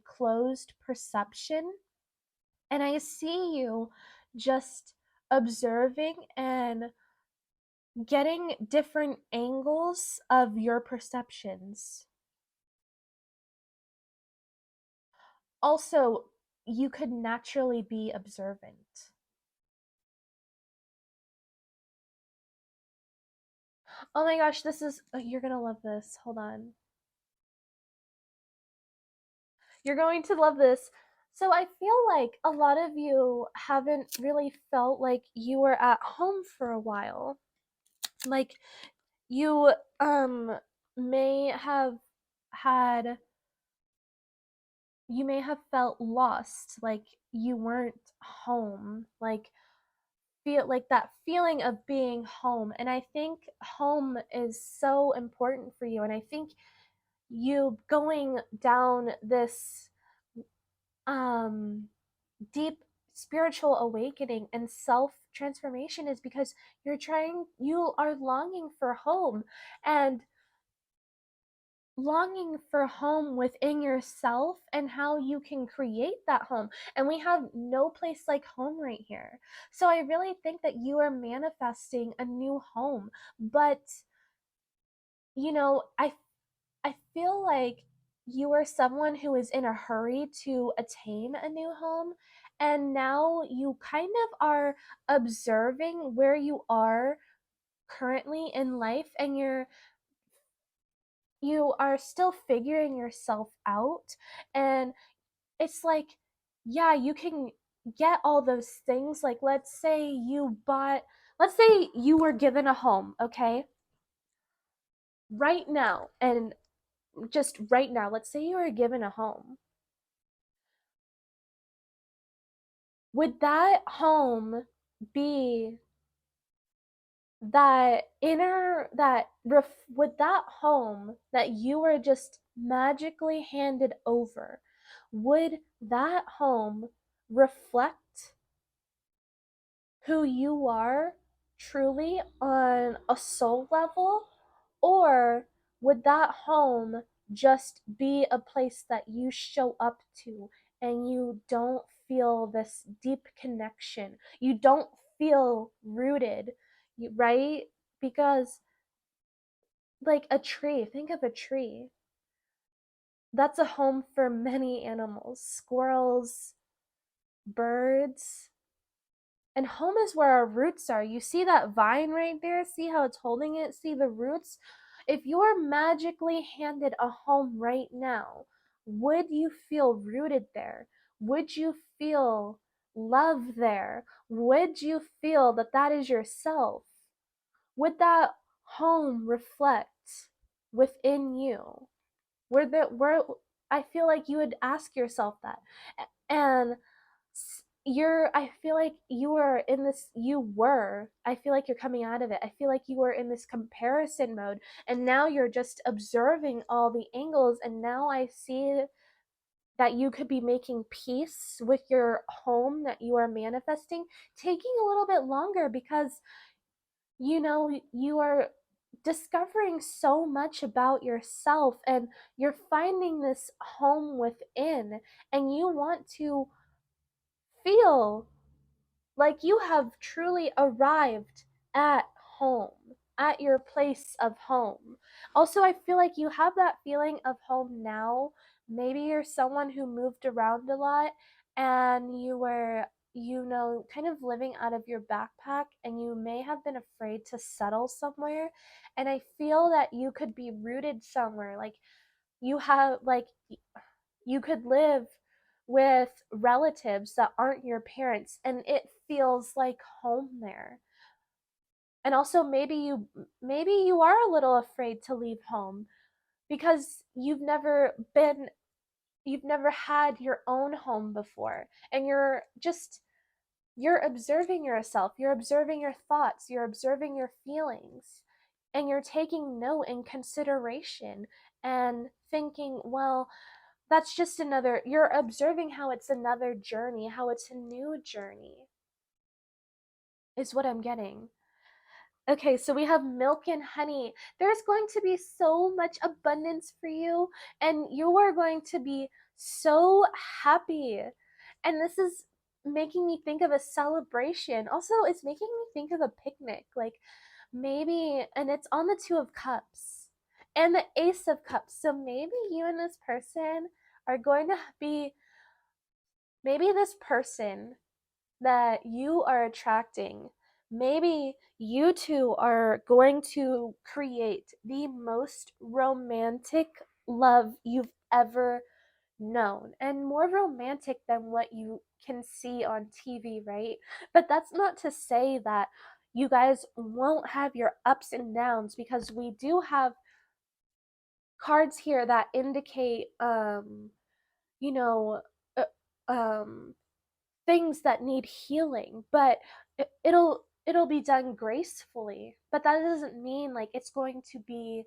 closed perception, and I see you just observing and getting different angles of your perceptions. Also, you could naturally be observant. Oh my gosh, you're gonna love this. Hold on. You're going to love this. So I feel like a lot of you haven't really felt like you were at home for a while. Like you may have had you may have felt lost, like you weren't home, like feel like that feeling of being home. And I think home is so important for you, and I think you going down this um deep spiritual awakening and self transformation is because you are longing for home, and longing for home within yourself and how you can create that home. And we have no place like home right here. So I really think that you are manifesting a new home. But you know, I feel like you are someone who is in a hurry to attain a new home, and now you kind of are observing where you are currently in life, and you are still figuring yourself out. And it's like, yeah, you can get all those things. Like let's say you were given a home, okay, right now. And just right now, let's say you were given a home. Would that home be would that home that you were just magically handed over, would that home reflect who you are truly on a soul level? Or would that home just be a place that you show up to and you don't feel this deep connection? You don't feel rooted, right? Because, like a tree, think of a tree. That's a home for many animals, squirrels, birds. And home is where our roots are. You see that vine right there? See how it's holding it? See the roots? If you're magically handed a home right now, would you feel rooted there? Would you feel love there? Would you feel that that is yourself? Would that home reflect within you? Where I feel like you would ask yourself that. And I feel like I feel like you're coming out of it. I feel like you were in this comparison mode, and now you're just observing all the angles. And now I see that you could be making peace with your home that you are manifesting, taking a little bit longer, because you are discovering so much about yourself, and you're finding this home within, and you want to feel like you have truly arrived at home, at your place of home. Also, I feel like you have that feeling of home now. Maybe you're someone who moved around a lot and you were, kind of living out of your backpack, and you may have been afraid to settle somewhere. And I feel that you could be rooted somewhere. Like you have, like, you could live with relatives that aren't your parents, and it feels like home there. And also, maybe you are a little afraid to leave home because you've never had your own home before, and you're observing yourself, you're observing your thoughts, you're observing your feelings, and you're taking note and consideration and thinking, well, that's just another, you're observing how it's another journey, how it's a new journey, is what I'm getting. Okay, so we have milk and honey. There's going to be so much abundance for you, and you are going to be so happy. And this is making me think of a celebration. Also, it's making me think of a picnic. Like maybe, and it's on the Two of Cups and the Ace of Cups. So maybe you and this person are going to be, maybe this person that you are attracting, maybe you two are going to create the most romantic love you've ever known, and more romantic than what you can see on TV, right? But that's not to say that you guys won't have your ups and downs, because we do have cards here that indicate you know uh, um things that need healing, but it'll be done gracefully. But that doesn't mean like it's going to be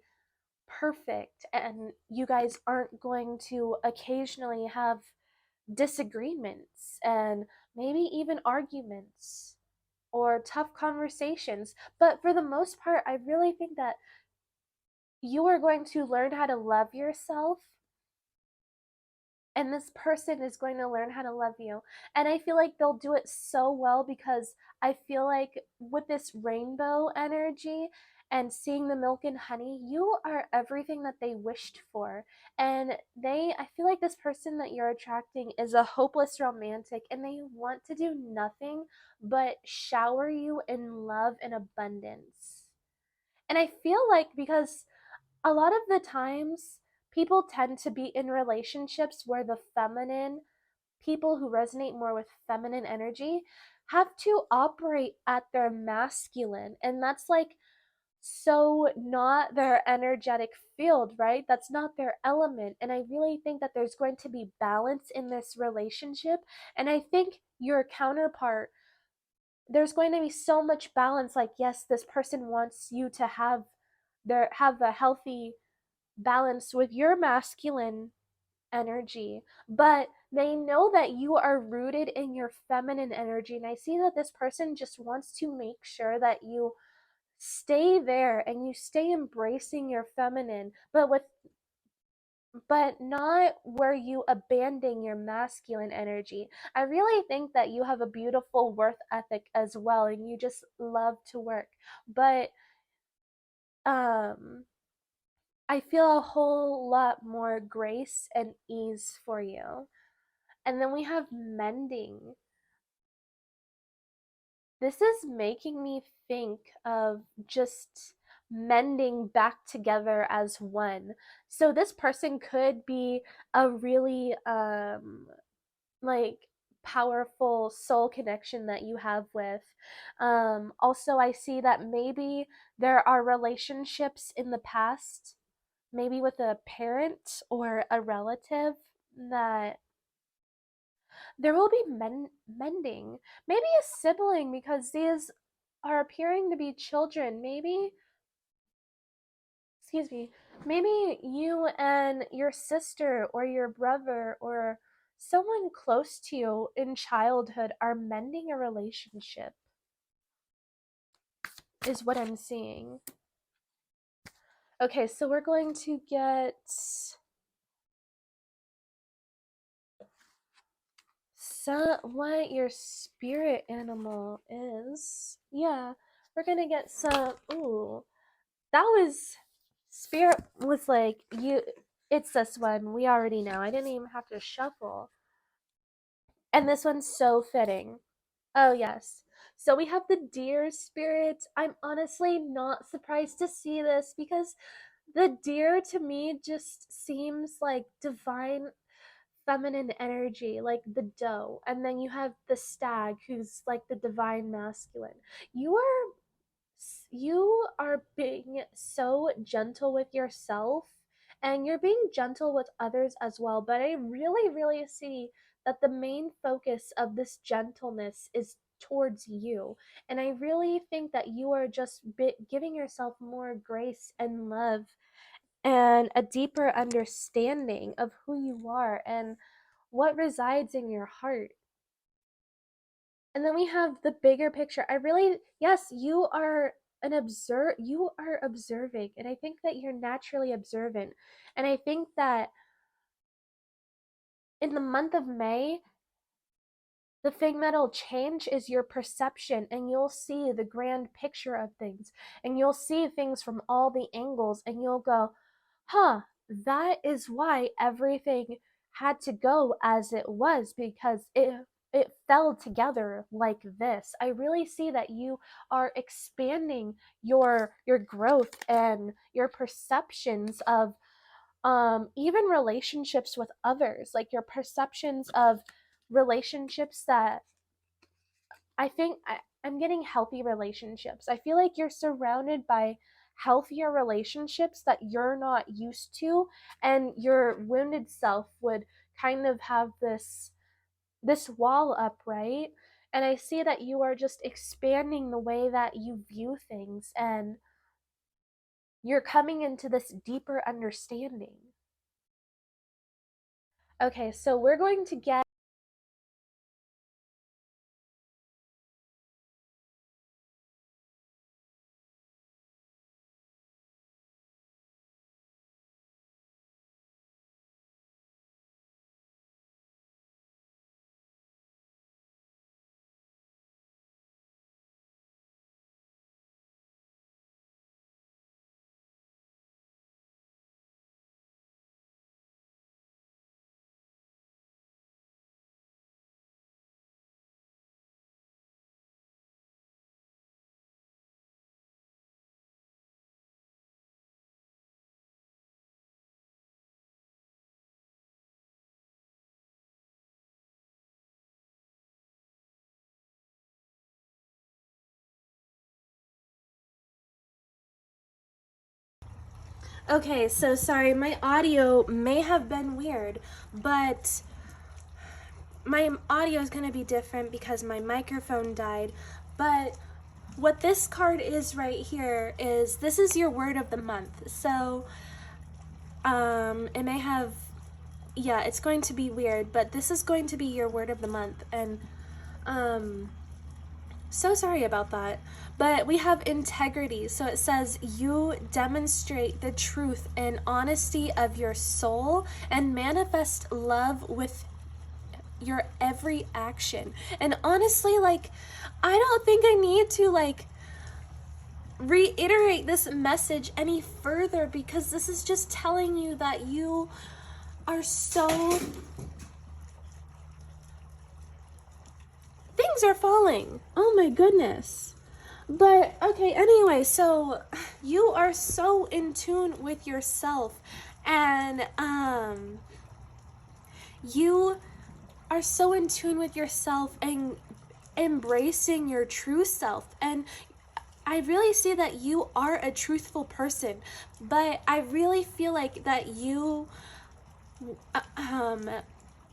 perfect, and you guys aren't going to occasionally have disagreements and maybe even arguments or tough conversations. But for the most part, I really think that you are going to learn how to love yourself, and this person is going to learn how to love you. And I feel like they'll do it so well, because I feel like with this rainbow energy and seeing the milk and honey, you are everything that they wished for. And I feel like this person that you're attracting is a hopeless romantic, and they want to do nothing but shower you in love and abundance. And I feel like, because a lot of the times people tend to be in relationships where the feminine, people who resonate more with feminine energy, have to operate at their masculine, and that's like so not their energetic field, right? That's not their element. And I really think that there's going to be balance in this relationship, and I think your counterpart, there's going to be so much balance. Like, yes, this person wants you to have a healthy balance with your masculine energy, but they know that you are rooted in your feminine energy. And I see that this person just wants to make sure that you stay there and you stay embracing your feminine, but not where you abandon your masculine energy. I really think that you have a beautiful worth ethic as well, and you just love to work. But um I feel a whole lot more grace and ease for you. And then we have mending. This is making me think of just mending back together as one. So this person could be a really like powerful soul connection that you have with. Also, I see that maybe there are relationships in the past, maybe with a parent or a relative, that there will be mending. Maybe a sibling, because these are appearing to be children. Maybe, excuse me, maybe you and your sister or your brother or someone close to you in childhood are mending a relationship, is what I'm seeing. Okay, so we're going to get what your spirit animal is. Yeah, we're gonna get some. Ooh, that was spirit was like you. It's this one. We already know. I didn't even have to shuffle. And this one's so fitting. Oh, yes. So we have the deer spirit. I'm honestly not surprised to see this because the deer to me just seems like divine feminine energy, like the doe. And then you have the stag who's like the divine masculine. You are you are being so gentle with yourself and you're being gentle with others as well. But I really, really see that the main focus of this gentleness is towards you. And I really think that you are just giving yourself more grace and love and a deeper understanding of who you are and what resides in your heart. And then we have the bigger picture. I really, yes, you are observing, and I think that you're naturally observant. And I think that in the month of May, the thing that'll change is your perception, and you'll see the grand picture of things, and you'll see things from all the angles, and you'll go, huh, that is why everything had to go as it was, because it fell together like this. I really see that you are expanding your growth and your perceptions of even relationships with others, like your perceptions of relationships that I'm getting healthy relationships. I feel like you're surrounded by healthier relationships that you're not used to, and your wounded self would kind of have this wall up, right? And I see that you are just expanding the way that you view things, and you're coming into this deeper understanding. Okay, so we're going to get Okay, so sorry, my audio may have been weird, but my audio is going to be different because my microphone died. But what this card is right here is this is your word of the month. So it may have, yeah, it's going to be weird, but this is going to be your word of the month. And so sorry about that. But we have integrity. So it says you demonstrate the truth and honesty of your soul and manifest love with your every action. And honestly, like, I don't think I need to like reiterate this message any further, because this is just telling you that you are so things are falling. Oh my goodness. But okay, anyway, so you are so in tune with yourself, and you are so in tune with yourself and embracing your true self. And I really see that you are a truthful person, but I really feel like that you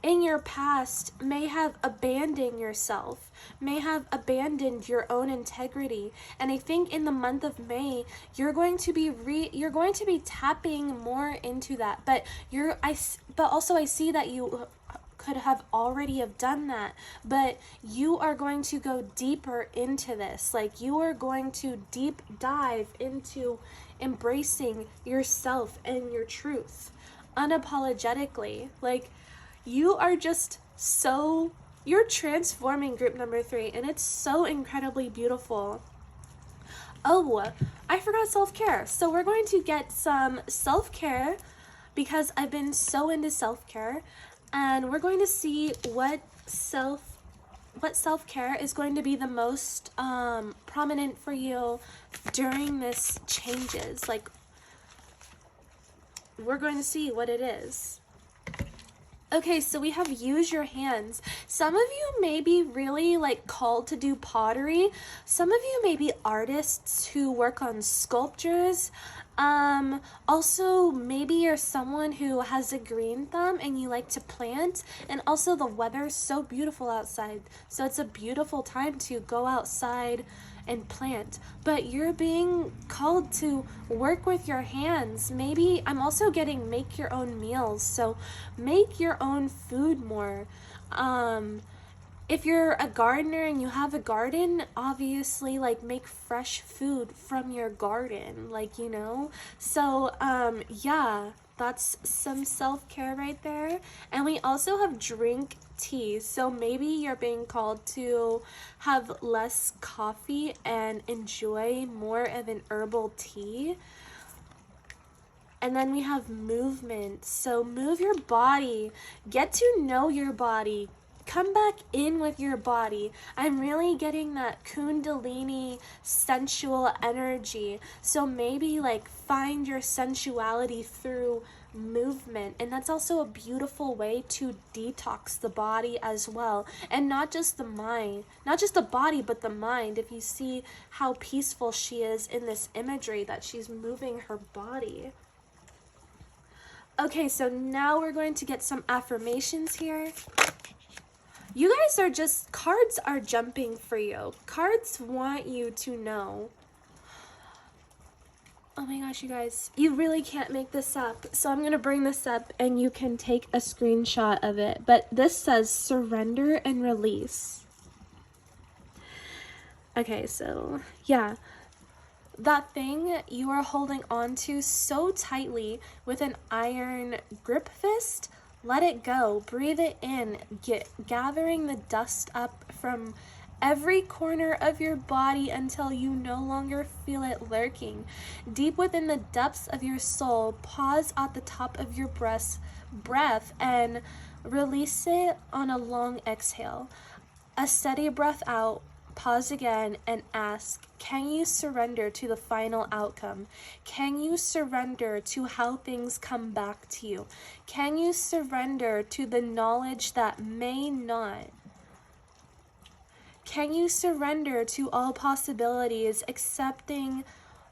in your past may have abandoned yourself, may have abandoned your own integrity. And I think in the month of May, you're going to be tapping more into that. But also I see that you could have already have done that, but you are going to go deeper into this. Like, you are going to deep dive into embracing yourself and your truth unapologetically. Like, you are just so, you're transforming group number 3, and it's so incredibly beautiful. Oh, I forgot self-care. So we're going to get some self-care because I've been so into self-care, and we're going to see what self-care is going to be the most prominent for you during this changes. Like, we're going to see what it is. Okay, so we have use your hands. Some of you may be really like called to do pottery. Some of you may be artists who work on sculptures. Also, maybe you're someone who has a green thumb and you like to plant. And also, the weather's so beautiful outside. So it's a beautiful time to go outside and plant. But you're being called to work with your hands. Maybe I'm also getting make your own meals. So make your own food more. If you're a gardener and you have a garden, obviously, like, make fresh food from your garden, like, you know? So, yeah, that's some self-care right there. And we also have drink tea. So maybe you're being called to have less coffee and enjoy more of an herbal tea. And then we have movement. So move your body, get to know your body. Come back in with your body. I'm really getting that Kundalini sensual energy. So maybe like find your sensuality through movement. And that's also a beautiful way to detox the body as well. And not just the mind, not just the body, but the mind. If you see how peaceful she is in this imagery that she's moving her body. Okay, so now we're going to get some affirmations here. You guys are just, cards are jumping for you. Cards want you to know. Oh my gosh, you guys, you really can't make this up. So I'm going to bring this up and you can take a screenshot of it. But this says surrender and release. Okay, so yeah. That thing you are holding on to so tightly with an iron grip fist, let it go. Breathe it in. Gathering the dust up from every corner of your body until you no longer feel it lurking. Deep within the depths of your soul, pause at the top of your breath and release it on a long exhale. A steady breath out. Pause again and ask, can you surrender to the final outcome? Can you surrender to how things come back to you? Can you surrender to the knowledge that may not? Can you surrender to all possibilities, accepting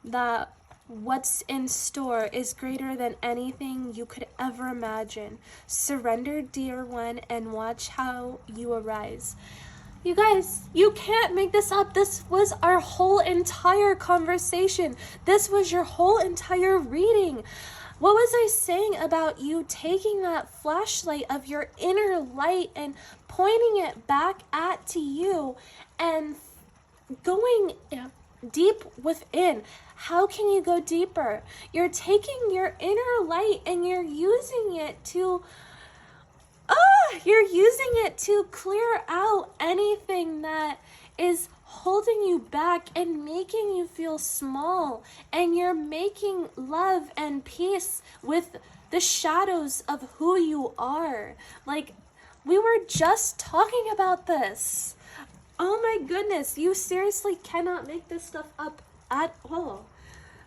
that what's in store is greater than anything you could ever imagine? Surrender, dear one, and watch how you arise. You guys, you can't make this up. This was our whole entire conversation. This was your whole entire reading. What was I saying about you taking that flashlight of your inner light and pointing it back to you and going deep within? How can you go deeper? You're taking your inner light and you're using it to clear out anything that is holding you back and making you feel small. And you're making love and peace with the shadows of who you are. Like, we were just talking about this. Oh my goodness, you seriously cannot make this stuff up at all.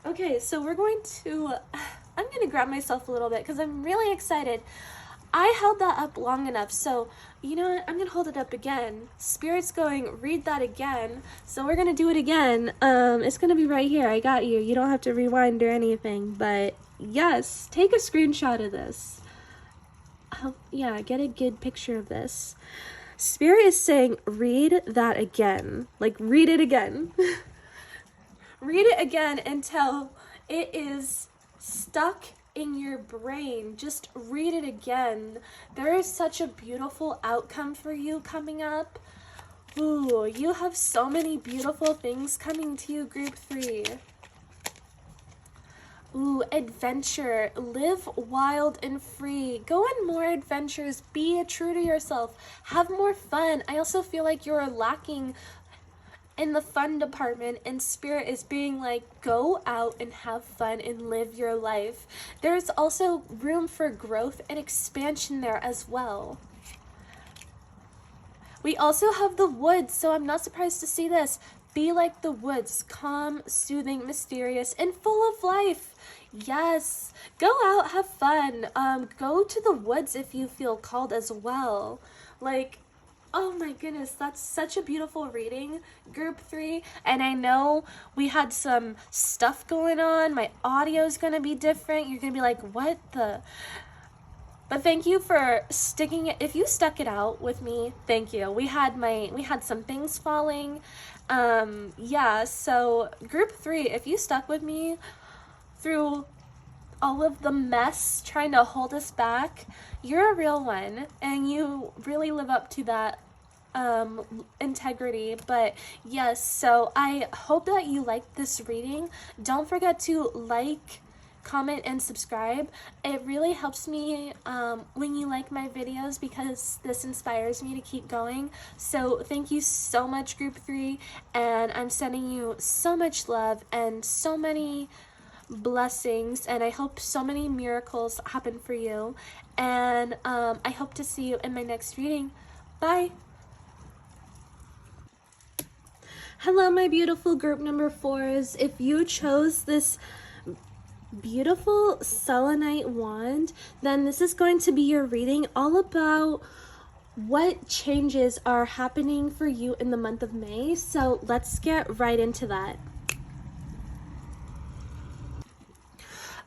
Okay, so I'm going to grab myself a little bit because I'm really excited. I held that up long enough, so you know what? I'm going to hold it up again. Spirit's going, read that again. So we're going to do it again. It's going to be right here. I got you. You don't have to rewind or anything, but yes, take a screenshot of this. Yeah, get a good picture of this. Spirit is saying, read that again. Like, read it again. Read it again until it is stuck in your brain. Just read it again. There is such a beautiful outcome for you coming up. Ooh, you have so many beautiful things coming to you, Group 3. Ooh, adventure. Live wild and free. Go on more adventures. Be true to yourself. Have more fun. I also feel like you're lacking in the fun department, and Spirit is being like, go out and have fun and live your life. There's also room for growth and expansion there as well. We also have the woods, so I'm not surprised to see this. Be like the woods, calm, soothing, mysterious, and full of life. Yes, go out, have fun. Go to the woods if you feel called as well. Like, oh my goodness, that's such a beautiful reading, Group 3. And I know we had some stuff going on. My audio's gonna be different. You're gonna be like, what the... But thank you for sticking it. If you stuck it out with me, thank you. We had some things falling. Yeah, so Group 3, if you stuck with me through all of the mess trying to hold us back, you're a real one, and you really live up to that integrity. But yes, so I hope that you liked this reading. Don't forget to like, comment, and subscribe. It really helps me when you like my videos, because this inspires me to keep going. So thank you so much, Group 3, and I'm sending you so much love and so many blessings, and I hope so many miracles happen for you, and I hope to see you in my next reading. Bye. Hello, my beautiful group number 4s. If you chose this beautiful selenite wand, then this is going to be your reading all about what changes are happening for you in the month of May. So let's get right into that.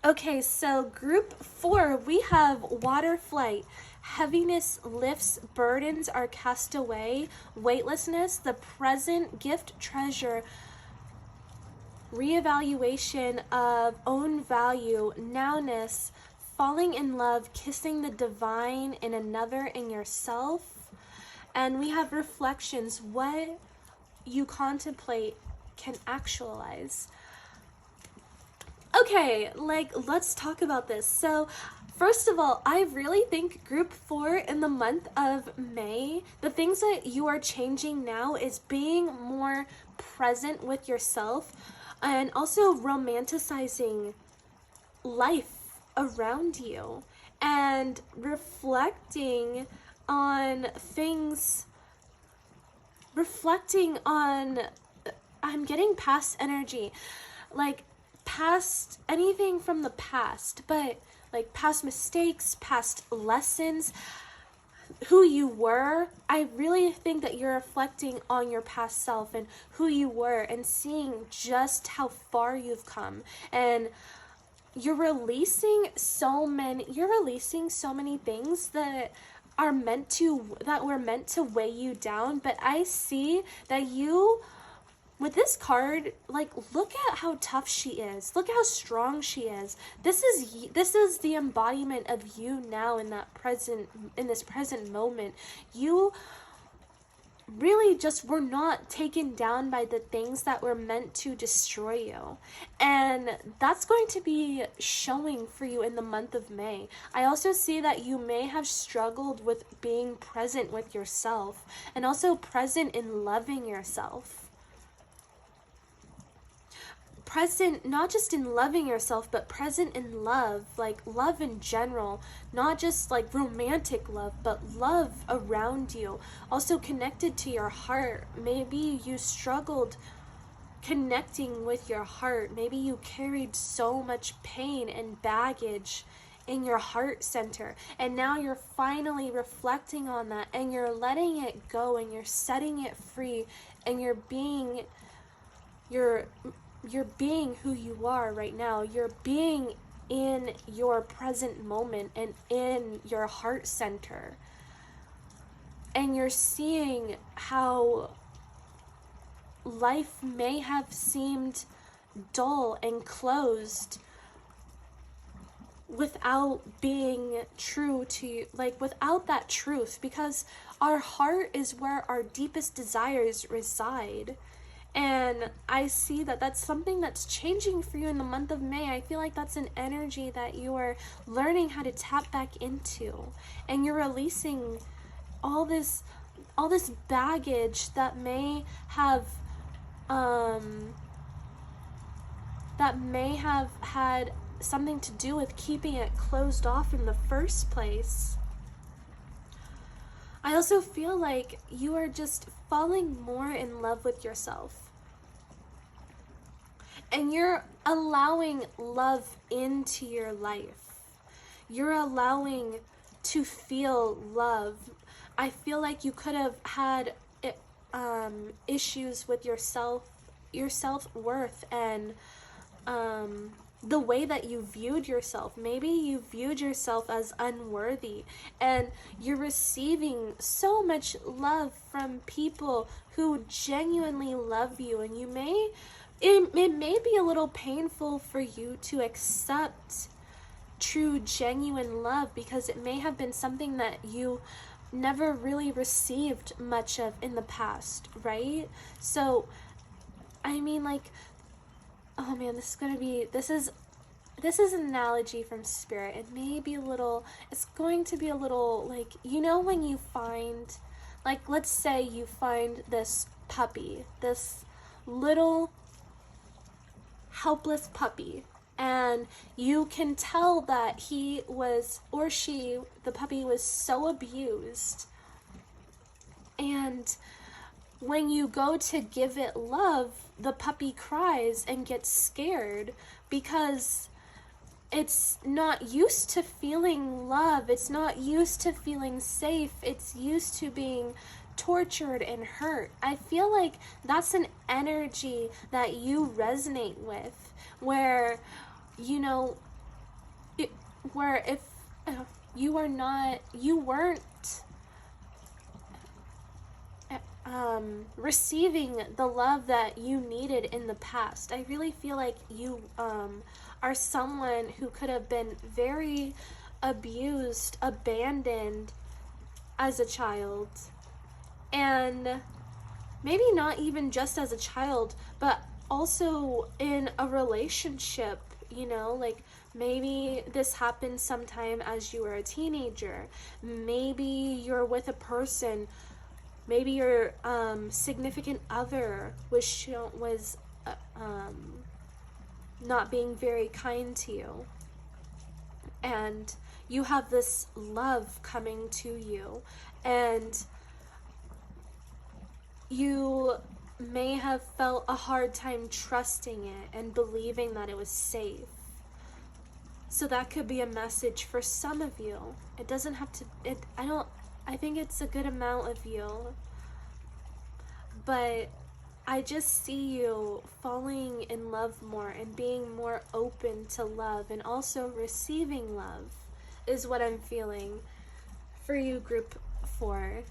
Okay, so Group 4, we have water flight. Heaviness lifts, burdens are cast away. Weightlessness, the present gift treasure. Reevaluation of own value, nowness, falling in love, kissing the divine in another, in yourself. And we have reflections, what you contemplate can actualize. Okay, let's talk about this. So first of all, I really think Group 4 in the month of May, the things that you are changing now is being more present with yourself, and also romanticizing life around you and reflecting on things, I'm getting past energy, like past anything from the past, but like past mistakes, past lessons, who you were. I really think that you're reflecting on your past self and who you were, and seeing just how far you've come, and you're releasing so many things that were meant to weigh you down. But I see that you, with this card, like, look at how tough she is. Look at how strong she is. This is the embodiment of you now in this present moment. You really just were not taken down by the things that were meant to destroy you. And that's going to be showing for you in the month of May. I also see that you may have struggled with being present with yourself, and also present in loving yourself. Present not just in loving yourself, but present in love, like love in general, not just like romantic love, but love around you, also connected to your heart. Maybe you struggled connecting with your heart. Maybe you carried so much pain and baggage in your heart center, and now you're finally reflecting on that, and you're letting it go, and you're setting it free, and you're being who you are right now. You're being in your present moment and in your heart center. And you're seeing how life may have seemed dull and closed without being true to you, like without that truth, because our heart is where our deepest desires reside. And I see that that's something that's changing for you in the month of May. I feel like that's an energy that you are learning how to tap back into, and you're releasing all this baggage that may have had something to do with keeping it closed off in the first place. I also feel like you are just falling more in love with yourself. And you're allowing love into your life. You're allowing to feel love. I feel like you could have had issues with your self-worth, and the way that you viewed yourself. Maybe you viewed yourself as unworthy, and you're receiving so much love from people who genuinely love you, and it may be a little painful for you to accept true, genuine love, because it may have been something that you never really received much of in the past, right? So, I mean, like, oh man, this is an analogy from spirit. It's going to be a little, like, you know, when you find, like, let's say you find this puppy, this little helpless puppy, and you can tell that the puppy was so abused, and when you go to give it love, the puppy cries and gets scared because it's not used to feeling love. It's not used to feeling safe. It's used to being tortured and hurt. I feel like that's an energy that you resonate with, where, you know, where if you weren't receiving the love that you needed in the past. I really feel like you are someone who could have been very abused, abandoned as a child, and maybe not even just as a child, but also in a relationship, you know, like maybe this happened sometime as you were a teenager. Maybe you're with a person, maybe your significant other was not being very kind to you, and you have this love coming to you, and you may have felt a hard time trusting it and believing that it was safe. So that could be a message for some of you. It doesn't have to, I think it's a good amount of you, but I just see you falling in love more and being more open to love, and also receiving love is what I'm feeling for you, group 4.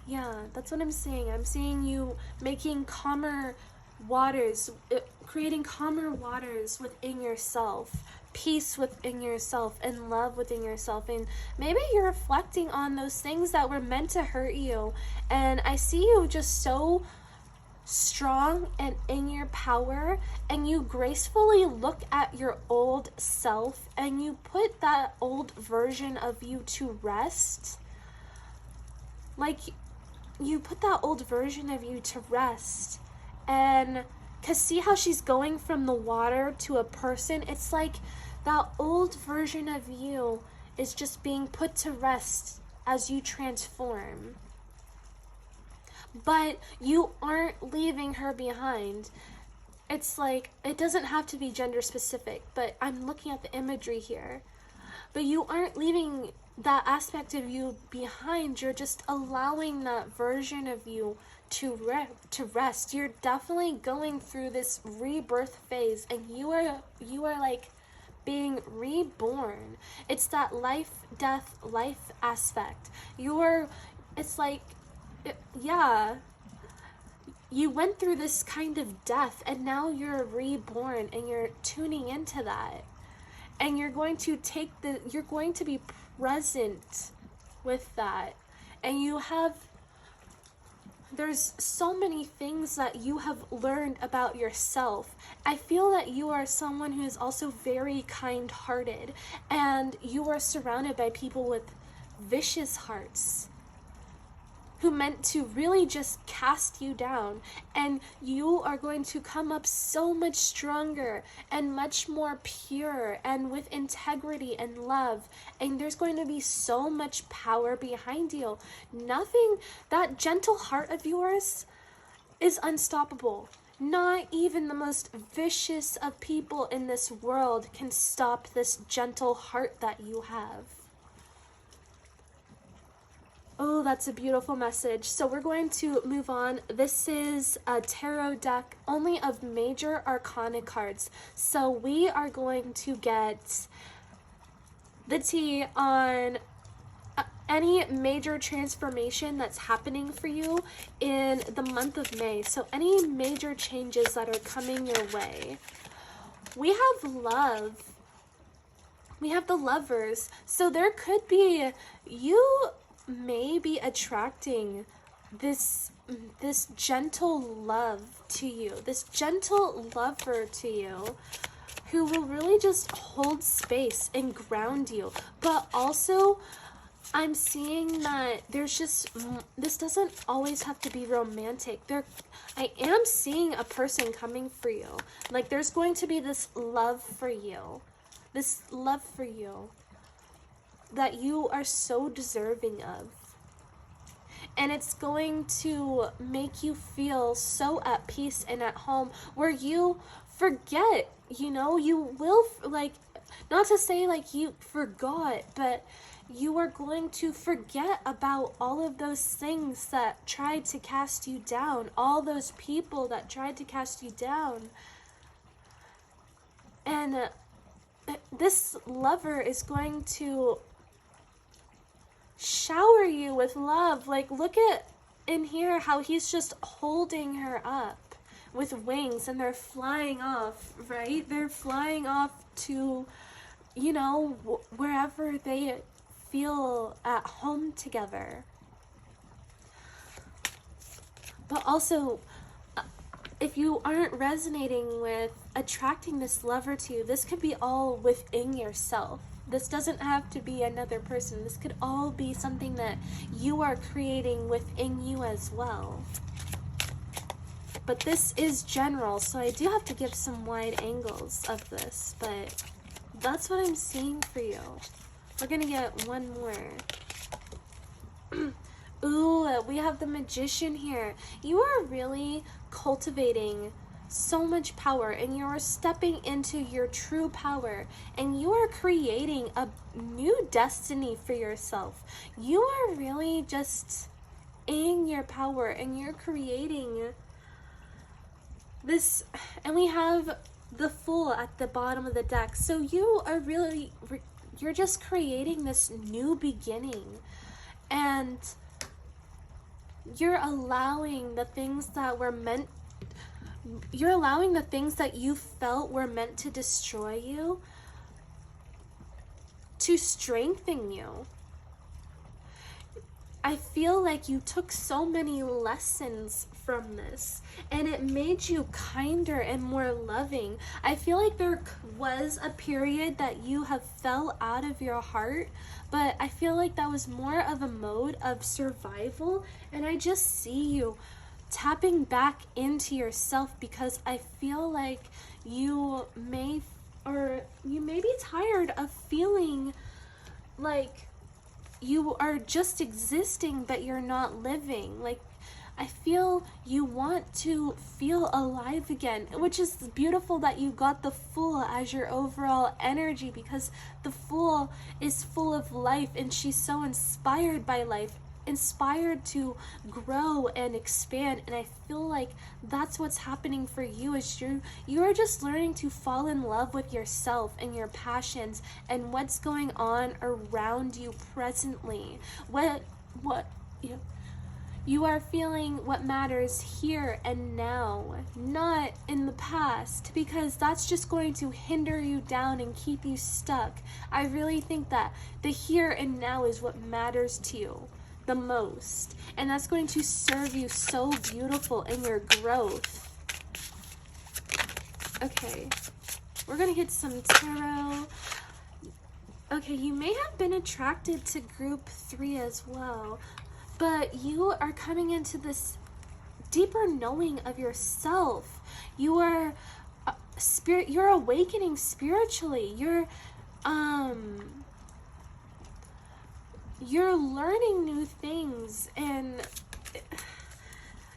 Yeah, that's what I'm seeing. I'm seeing you making calmer waters, creating calmer waters within yourself, peace within yourself, and love within yourself. And maybe you're reflecting on those things that were meant to hurt you, and I see you just so strong and in your power, and you gracefully look at your old self and you put that old version of you to rest. Like, you put that old version of you to rest, and cause see how she's going from the water to a person? It's like that old version of you is just being put to rest as you transform. But you aren't leaving her behind. It's like, it doesn't have to be gender specific, but I'm looking at the imagery here. But you aren't leaving that aspect of you behind. You're just allowing that version of you to rest. You're definitely going through this rebirth phase, and you are like being reborn. It's that life, death, life aspect. It's like, yeah, you went through this kind of death, and now you're reborn, and you're tuning into that. and you're going to you're going to be present with that. And there's so many things that you have learned about yourself. I feel that you are someone who is also very kind-hearted, and you are surrounded by people with vicious hearts who meant to really just cast you down, and you are going to come up so much stronger and much more pure and with integrity and love, and there's going to be so much power behind you. That gentle heart of yours is unstoppable. Not even the most vicious of people in this world can stop this gentle heart that you have. Oh, that's a beautiful message. So we're going to move on. This is a tarot deck only of major arcana cards. So we are going to get the tea on any major transformation that's happening for you in the month of May. So any major changes that are coming your way. We have love. We have the Lovers. So there could be, you may be attracting this gentle love to you, this gentle lover to you, who will really just hold space and ground you. But also, I'm seeing that there's just, this doesn't always have to be romantic. I am seeing a person coming for you. Like, there's going to be this love for you that you are so deserving of. And it's going to make you feel so at peace and at home, where you forget, you will, like, not to say like you forgot, but you are going to forget about all of those things that tried to cast you down, all those people that tried to cast you down. And this lover is going to shower you with love. Like, look at in here how he's just holding her up with wings, and they're flying off, right? They're flying off to, wherever they feel at home together. But also, if you aren't resonating with attracting this lover to you, this could be all within yourself. This doesn't have to be another person. This could all be something that you are creating within you as well. But this is general, so I do have to give some wide angles of this, but that's what I'm seeing for you. We're gonna get one more. Ooh, we have the Magician here. You are really cultivating so much power, and you're stepping into your true power, and you are creating a new destiny for yourself. You are really just in your power, and you're creating this. And we have the Fool at the bottom of the deck. So you are really, you're just creating this new beginning, and you're allowing the things that were meant, you're allowing the things that you felt were meant to destroy you to strengthen you. I feel like you took so many lessons from this, and it made you kinder and more loving. I feel like there was a period that you have fell out of your heart, but I feel like that was more of a mode of survival, and I just see you tapping back into yourself, because I feel like you may be tired of feeling like you are just existing but you're not living. Like, I feel you want to feel alive again, which is beautiful that you got the Fool as your overall energy, because the Fool is full of life, and she's so inspired by life, inspired to grow and expand. And I feel like that's what's happening for you, is you are just learning to fall in love with yourself and your passions and what's going on around you presently. You are feeling what matters here and now, not in the past, because that's just going to hinder you down and keep you stuck. I really think that the here and now is what matters to you the most, and that's going to serve you so beautiful in your growth. Okay, we're gonna get some tarot. Okay, you may have been attracted to group 3 as well, but you are coming into this deeper knowing of yourself. You are you're awakening spiritually. You're learning new things, and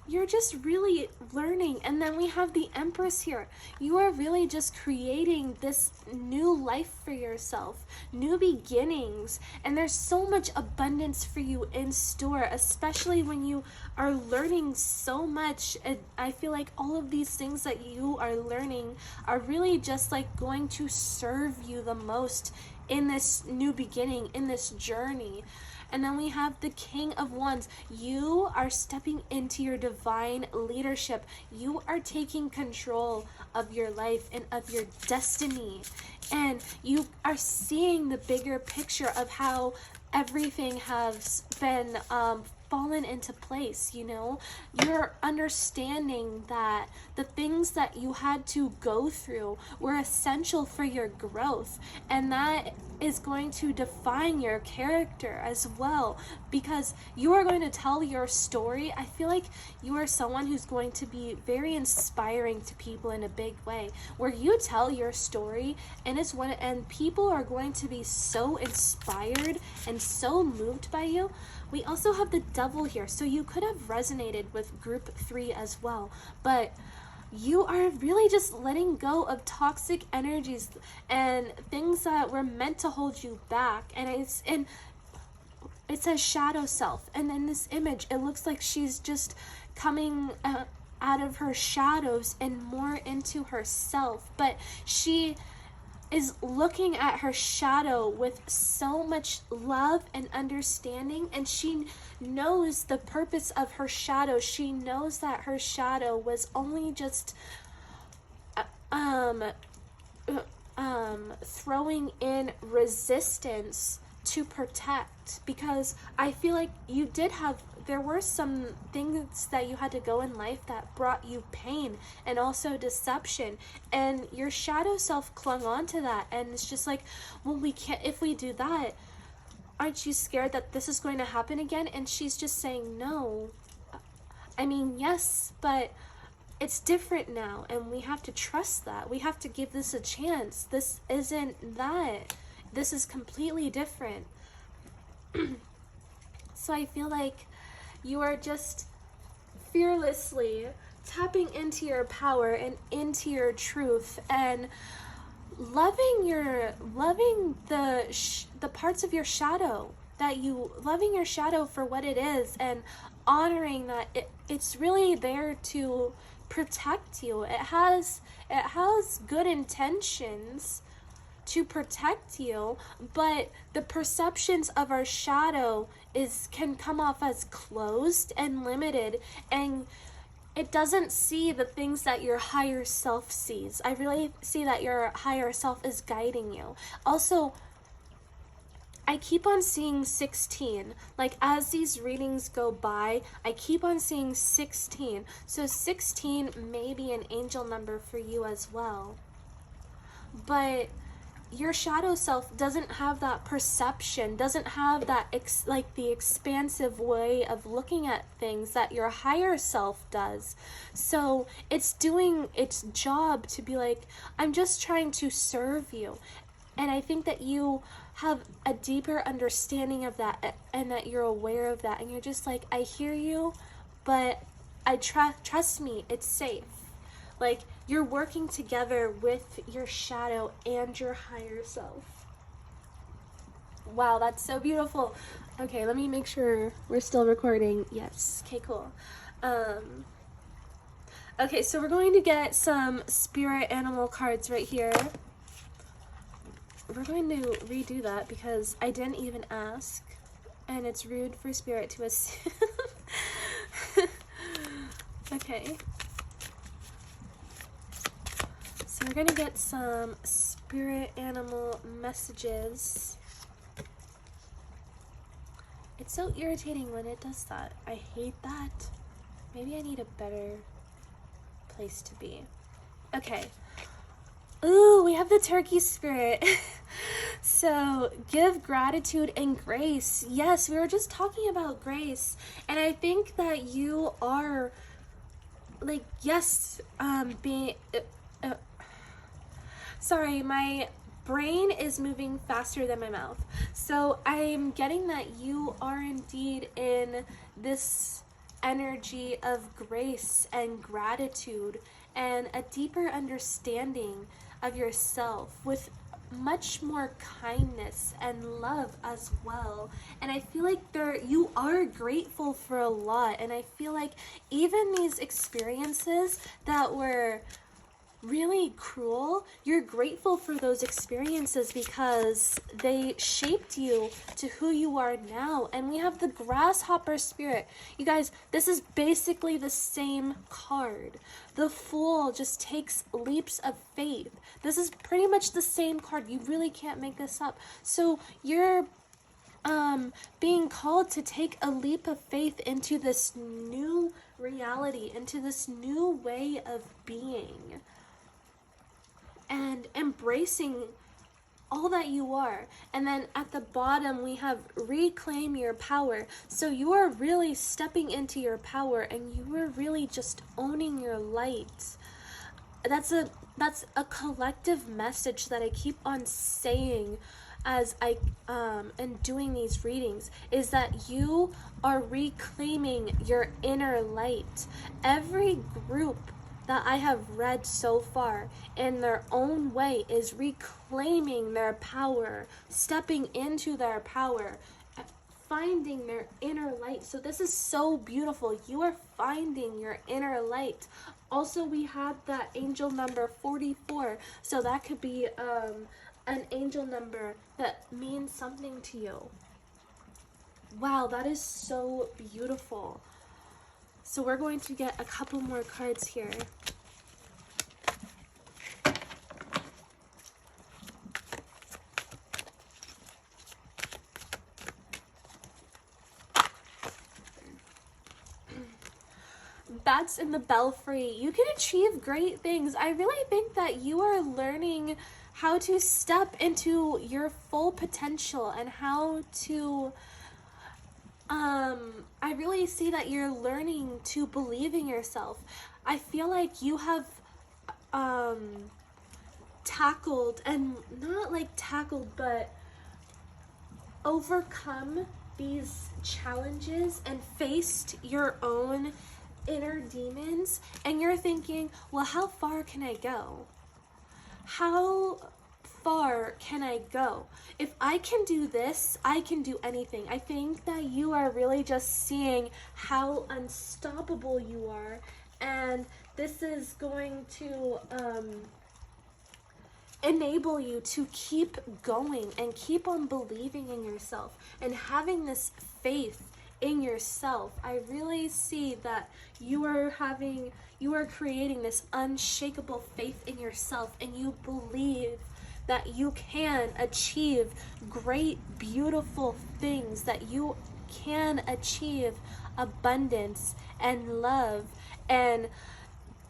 you're just really learning. And then we have the Empress here. You are really just creating this new life for yourself, new beginnings, and there's so much abundance for you in store, especially when you are learning so much. And I feel like all of these things that you are learning are really just like going to serve you the most in this new beginning, in this journey. And then we have the King of Wands. You are stepping into your divine leadership. You are taking control of your life and of your destiny. And you are seeing the bigger picture of how everything has been fallen into place, you know? You're understanding that the things that you had to go through were essential for your growth, and that is going to define your character as well, because you are going to tell your story. I feel like you are someone who's going to be very inspiring to people in a big way, where you tell your story and people are going to be so inspired and so moved by you. We also have the Devil here, so you could have resonated with group 3 as well, but you are really just letting go of toxic energies and things that were meant to hold you back. And it says shadow self, and in this image it looks like she's just coming out of her shadows and more into herself, but she is looking at her shadow with so much love and understanding, and she knows the purpose of her shadow. She knows that her shadow was only just throwing in resistance to protect, because I feel like there were some things that you had to go in life that brought you pain and also deception, and your shadow self clung on to that, and it's just like, well, we can't, if we do that, aren't you scared that this is going to happen again? And she's just saying, no, I mean, yes, but it's different now, and we have to trust that. We have to give this a chance. This isn't that. This is completely different. So I feel like you are just fearlessly tapping into your power and into your truth, and loving the parts of your shadow, loving your shadow for what it is, and honoring that it's really there to protect you. It has good intentions to protect you, but the perceptions of our shadow can come off as closed and limited, and it doesn't see the things that your higher self sees. I really see that your higher self is guiding you. Also, I keep on seeing 16. Like, as these readings go by, I keep on seeing 16. So 16 may be an angel number for you as well. But your shadow self doesn't have that perception, doesn't have that the expansive way of looking at things that your higher self does. So it's doing its job to be like, I'm just trying to serve you. And I think that you have a deeper understanding of that, and that you're aware of that, and you're just like, I hear you, but I trust me, it's safe. Like, you're working together with your shadow and your higher self. Wow, that's so beautiful. Okay, let me make sure we're still recording. Yes, okay, cool. Okay, so we're going to get some spirit animal cards right here. We're going to redo that because I didn't even ask, and it's rude for spirit to assume. Okay. So we're gonna get some spirit animal messages. It's so irritating when it does that. I hate that. Maybe I need a better place to be. Okay. Ooh, we have the turkey spirit. So, give gratitude and grace. Yes, we were just talking about grace. And I think that you are, like, yes, being... sorry, my brain is moving faster than my mouth. So, I'm getting that you are indeed in this energy of grace and gratitude and a deeper understanding of yourself with much more kindness and love as well. And I feel like you are grateful for a lot, and I feel like even these experiences that were really cruel, you're grateful for those experiences because they shaped you to who you are now. And we have the grasshopper spirit. You guys, this is basically the same card. The Fool just takes leaps of faith. This is pretty much the same card. You really can't make this up. So you're being called to take a leap of faith into this new reality, into this new way of being, and embracing all that you are. And then at the bottom we have reclaim your power. So you are really stepping into your power, and you are really just owning your light. That's a collective message that I keep on saying as I am doing these readings, is that you are reclaiming your inner light. Every group that I have read so far in their own way is reclaiming their power, stepping into their power, finding their inner light. So this is so beautiful. You are finding your inner light. Also, we have that angel number 44. So that could be an angel number that means something to you. Wow, that is so beautiful. So we're going to get a couple more cards here. Bats in the belfry. You can achieve great things. I really think that you are learning how to step into your full potential and how to I really see that you're learning to believe in yourself. I feel like you have tackled, and not like tackled, but overcome these challenges and faced your own inner demons, and you're thinking, well, how far can I go? How far can I go? If I can do this, I can do anything. I think that you are really just seeing how unstoppable you are, and this is going to enable you to keep going and keep on believing in yourself and having this faith in yourself. I really see that you are creating this unshakable faith in yourself, and you believe that you can achieve great, beautiful things, that you can achieve abundance and love and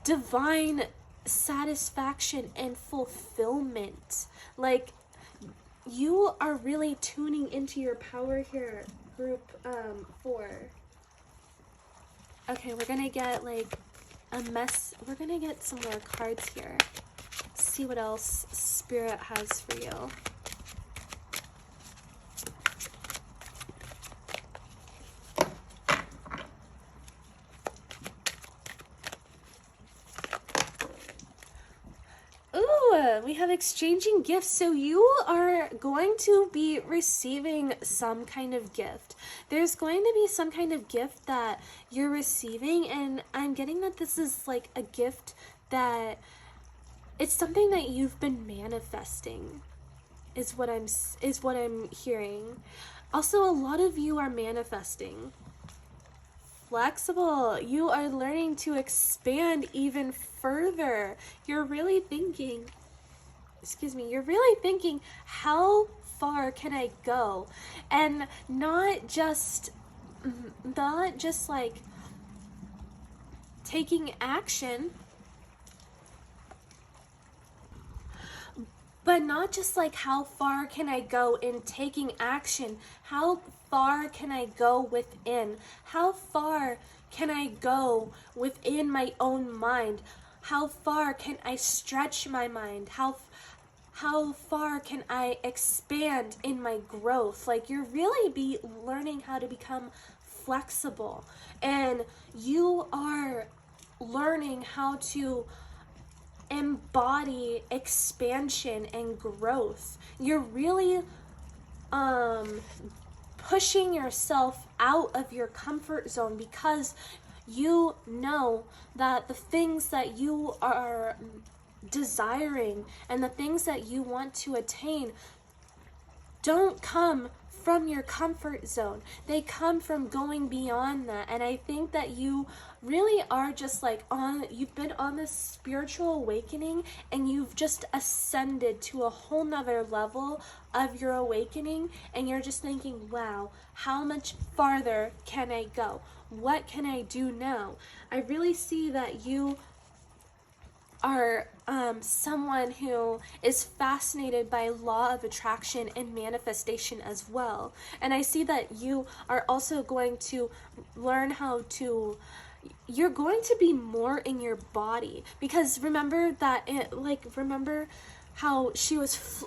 divine satisfaction and fulfillment. Like, you are really tuning into your power here, group 4. Okay, we're gonna get like we're gonna get some more cards here. See what else Spirit has for you. Ooh, we have exchanging gifts. So you are going to be receiving some kind of gift. There's going to be some kind of gift that you're receiving, and I'm getting that this is like a gift that it's something that you've been manifesting, is what I'm hearing. Also, a lot of you are manifesting. flexible. You are learning to expand even further. You're really thinking, you're really thinking, how far can I go? And not just like taking action, but not just like how far can I go in taking action, how far can I go within, how far can I go within my own mind, how far can I stretch my mind, how far can I expand in my growth. Like, you're really be learning how to become flexible, and you are learning how to embody expansion and growth. You're really pushing yourself out of your comfort zone, because you know that the things that you are desiring and the things that you want to attain don't come from your comfort zone. They come from going beyond that. And I think that you really are just like you've been on this spiritual awakening, and you've just ascended to a whole nother level of your awakening, and you're just thinking, wow, how much farther can I go? What can I do now? I really see that you are someone who is fascinated by law of attraction and manifestation as well. And I see that you are also going to learn how to, you're going to be more in your body, because remember that remember how she was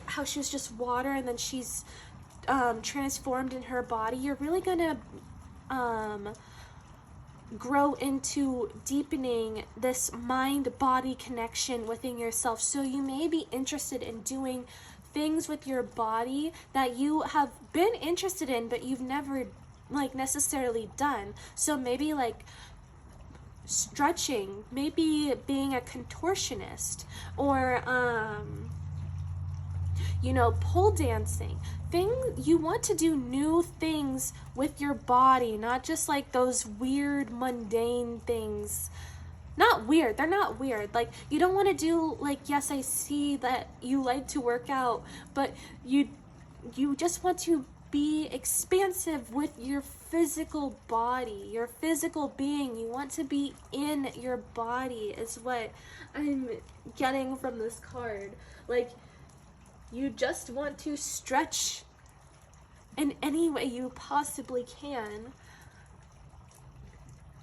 just water, and then she's transformed in her body. You're really gonna grow into deepening this mind-body connection within yourself. So you may be interested in doing things with your body that you have been interested in, but you've never necessarily done. So maybe like stretching, maybe being a contortionist, or pole dancing. You want to do new things with your body, not just like those weird, mundane things. Not weird, they're not weird. Like, you don't want to do, yes, I see that you like to work out, but you just want to be expansive with your physical body, your physical being. You want to be in your body, is what I'm getting from this card. You just want to stretch in any way you possibly can.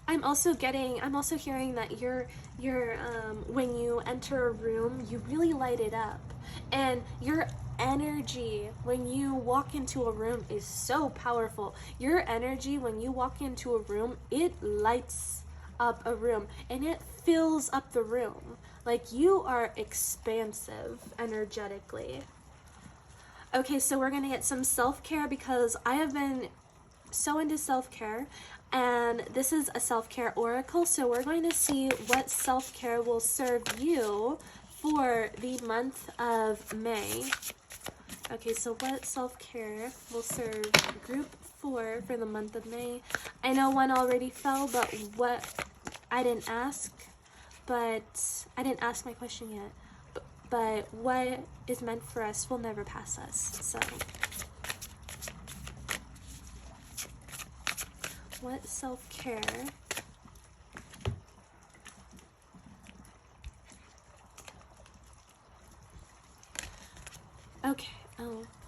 I'm also hearing that you're when you enter a room, you really light it up. And your energy when you walk into a room is so powerful. Your energy when you walk into a room, it lights up a room, and it fills up the room. You are expansive energetically. Okay, so we're going to get some self-care, because I have been so into self-care, and this is a self-care oracle, so we're going to see what self-care will serve you for the month of May. Okay, so what self-care will serve group 4 for the month of May? I know one already fell, but I didn't ask my question yet. But what is meant for us will never pass us. So, what self-care? Okay,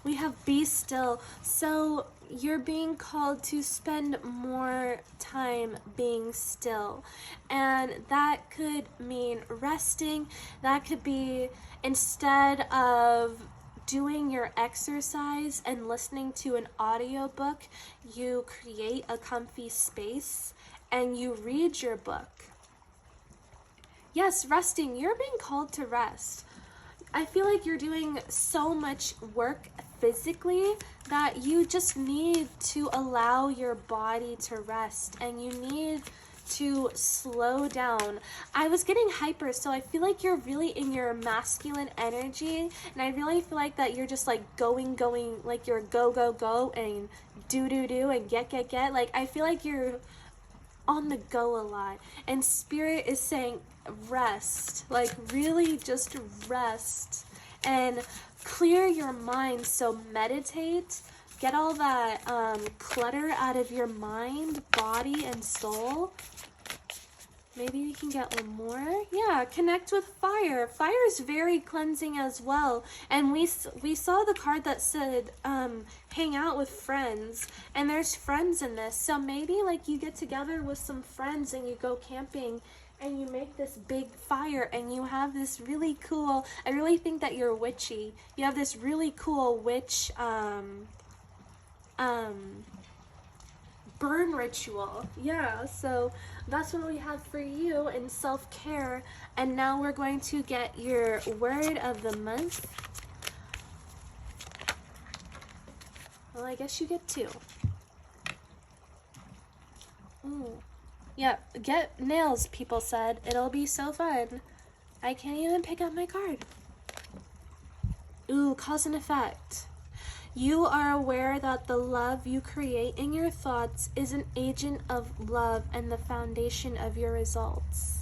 we have be still. So you're being called to spend more time being still. And that could mean resting. That could be, instead of doing your exercise and listening to an audiobook, you create a comfy space and you read your book. Yes, resting. You're being called to rest. I feel like you're doing so much work physically that you just need to allow your body to rest, and you need to slow down. I was getting hyper, so I feel like you're really in your masculine energy, and I really feel like that you're just going, like you're go, and do, and get. I feel like you're on the go a lot, and Spirit is saying rest, like really just rest and clear your mind. So meditate, get all that clutter out of your mind, body, and soul. Maybe we can get one more. Yeah, connect with fire. Fire is very cleansing as well. And we saw the card that said hang out with friends. And there's friends in this. So maybe like you get together with some friends and you go camping and you make this big fire and you have this really cool, I really think that you're witchy. You have this really cool witch burn ritual. Yeah, so that's what we have for you in self-care. And now we're going to get your word of the month. Well, I guess you get two. Ooh. Yeah, get nails, people said. It'll be so fun. I can't even pick up my card. Ooh, cause and effect. You are aware that the love you create in your thoughts is an agent of love and the foundation of your results.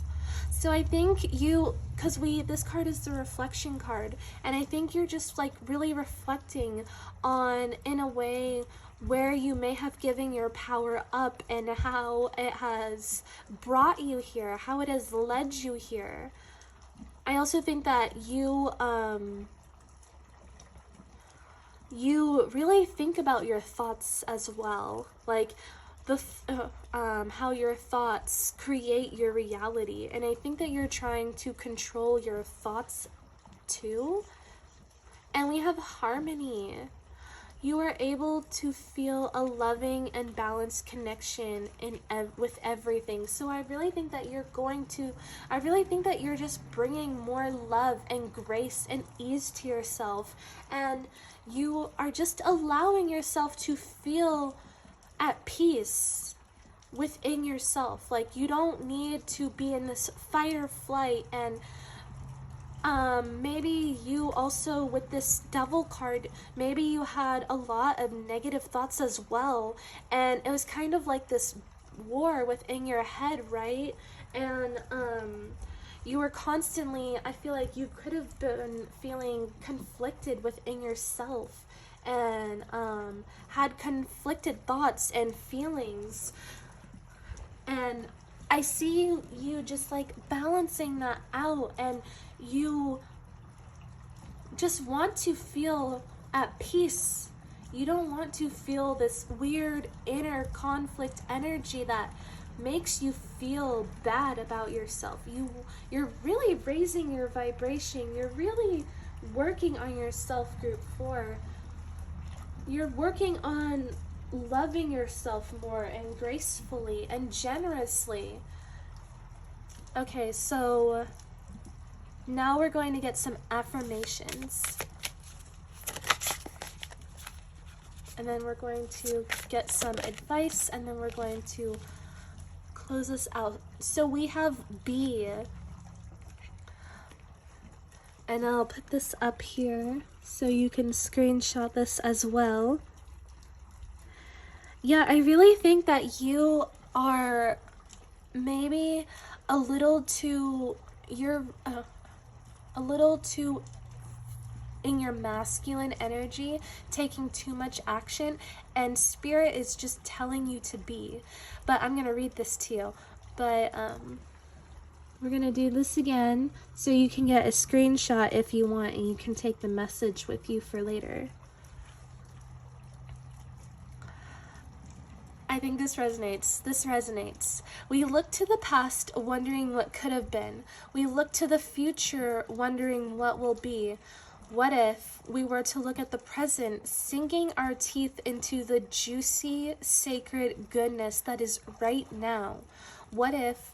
So I think you, because this card is the reflection card, and I think you're just like really reflecting on, in a way, where you may have given your power up and how it has brought you here, how it has led you here. I also think that you really think about your thoughts as well, like how your thoughts create your reality. And I think that you're trying to control your thoughts too. And we have harmony. You are able to feel a loving and balanced connection with everything. So I really think that you're just bringing more love and grace and ease to yourself. And you are just allowing yourself to feel at peace within yourself. Like, you don't need to be in this fight or flight. And maybe you also, with this Devil card, maybe you had a lot of negative thoughts as well, and it was kind of like this war within your head, right? And you were constantly, I feel like you could have been feeling conflicted within yourself, and had conflicted thoughts and feelings. And I see you just like balancing that out, and you just want to feel at peace. You don't want to feel this weird inner conflict energy that makes you feel bad about yourself. You're really raising your vibration. You're really working on your self-group 4. You're working on loving yourself more and gracefully and generously. Okay, so now we're going to get some affirmations. And then we're going to get some advice, and then we're going to close this out. So we have B. And I'll put this up here so you can screenshot this as well. Yeah, I really think that you are maybe a little too, a little too in your masculine energy, taking too much action, and Spirit is just telling you to be. But I'm gonna read this to you, but we're gonna do this again so you can get a screenshot if you want, and you can take the message with you for later. I think this resonates. We look to the past wondering what could have been. We look to the future wondering what will be. What if we were to look at the present, sinking our teeth into the juicy, sacred goodness that is right now? What if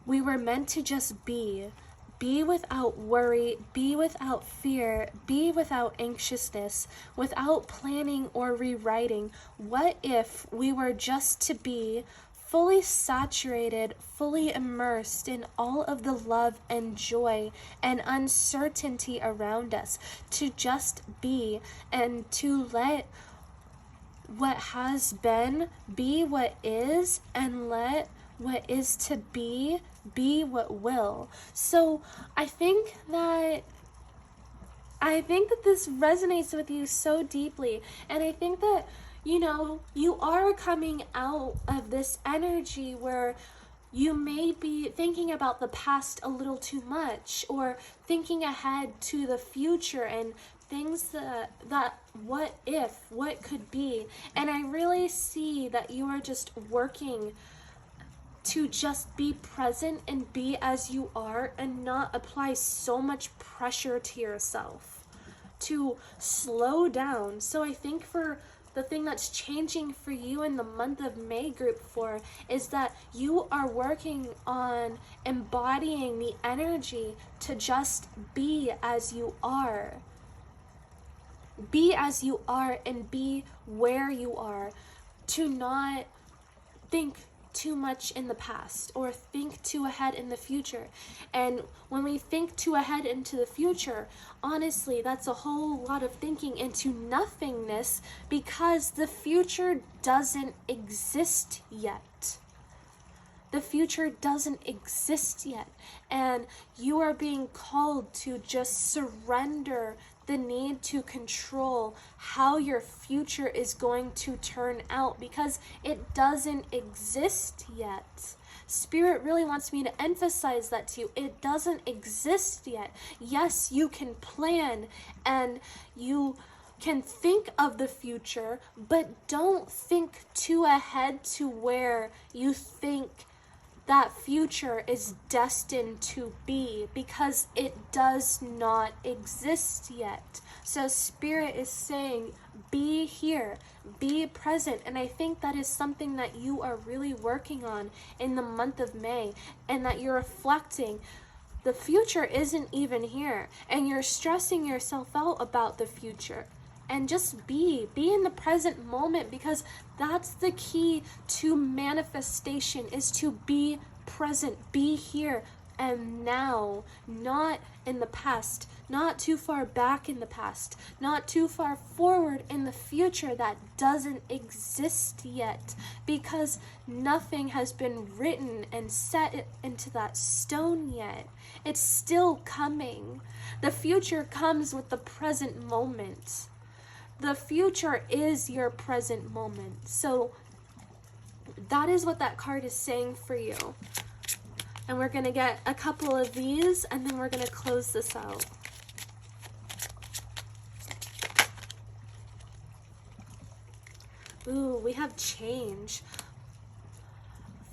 we were meant to just be without worry, be without fear, be without anxiousness, without planning or rewriting? What if we were just to be fully saturated, fully immersed in all of the love and joy and uncertainty around us, to just be, and to let what has been be what is, and let what is to be what will. So I think that this resonates with you so deeply. And I think that, you are coming out of this energy where you may be thinking about the past a little too much, or thinking ahead to the future and things that what could be. And I really see that you are just working to just be present and be as you are, and not apply so much pressure to yourself, to slow down. So I think for the thing that's changing for you in the month of May, group 4, is that you are working on embodying the energy to just be as you are. Be as you are and be where you are, to not think too much in the past or think too ahead in the future. And when we think too ahead into the future, honestly, that's a whole lot of thinking into nothingness, because the future doesn't exist yet. The future doesn't exist yet, and you are being called to just surrender the need to control how your future is going to turn out, because it doesn't exist yet. Spirit really wants me to emphasize that to you. It doesn't exist yet. Yes, you can plan and you can think of the future, but don't think too ahead to where you think that future is destined to be, because it does not exist yet. So Spirit is saying, be here, be present. And I think that is something that you are really working on in the month of May, and that you're reflecting. The future isn't even here, and you're stressing yourself out about the future. And just be in the present moment, because that's the key to manifestation, is to be present, be here and now, not in the past, not too far back in the past, not too far forward in the future that doesn't exist yet, because nothing has been written and set into that stone yet. It's still coming. The future comes with the present moment. The future is your present moment. So that is what that card is saying for you. And we're going to get a couple of these, and then we're going to close this out. Ooh, we have change.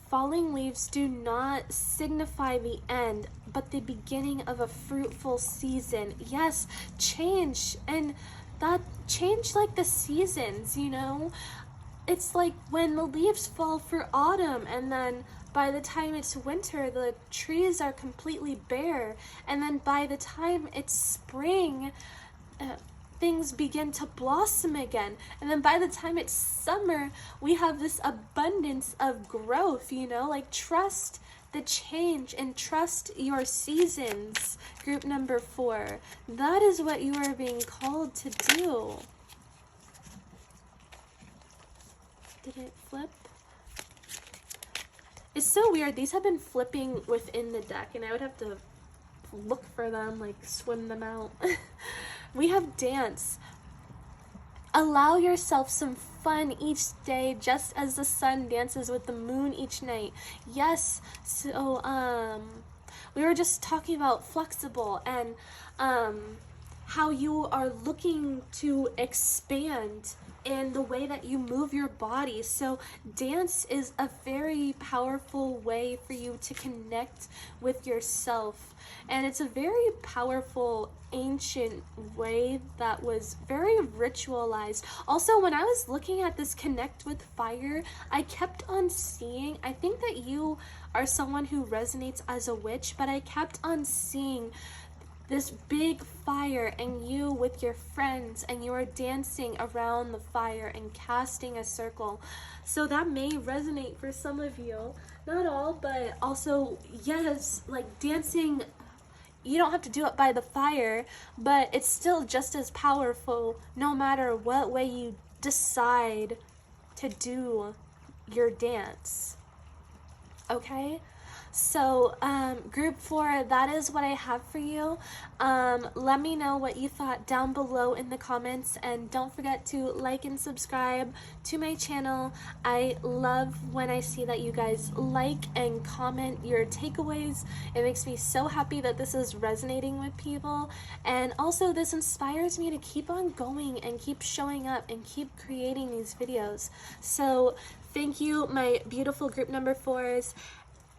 Falling leaves do not signify the end, but the beginning of a fruitful season. Yes, change. And that change, like the seasons, it's like when the leaves fall for autumn, and then by the time it's winter, the trees are completely bare, and then by the time it's spring, things begin to blossom again, and then by the time it's summer, we have this abundance of growth. Like, trust the change and trust your seasons. Group number 4, that is what you are being called to do. Did it flip? It's so weird. These have been flipping within the deck, and I would have to look for them, like swim them out. We have dance. Allow yourself some fun each day, just as the sun dances with the moon each night. Yes, so we were just talking about flexible, and how you are looking to expand in the way that you move your body. So dance is a very powerful way for you to connect with yourself, and it's a very powerful ancient way that was very ritualized. Also, when I was looking at this connect with fire, I kept on seeing, I think that you are someone who resonates as a witch, but I kept on seeing this big fire and you with your friends, and you are dancing around the fire and casting a circle. So that may resonate for some of you, not all, but also, yes, like dancing. You don't have to do it by the fire, but it's still just as powerful no matter what way you decide to do your dance. okay? So group 4, that is what I have for you. Let me know what you thought down below in the comments, and don't forget to like and subscribe to my channel. I love when I see that you guys like and comment your takeaways. It makes me so happy that this is resonating with people, and also this inspires me to keep on going and keep showing up and keep creating these videos. So thank you, my beautiful group number 4s.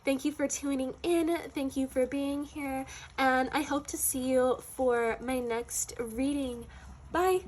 Thank you for tuning in. Thank you for being here. And I hope to see you for my next reading. Bye.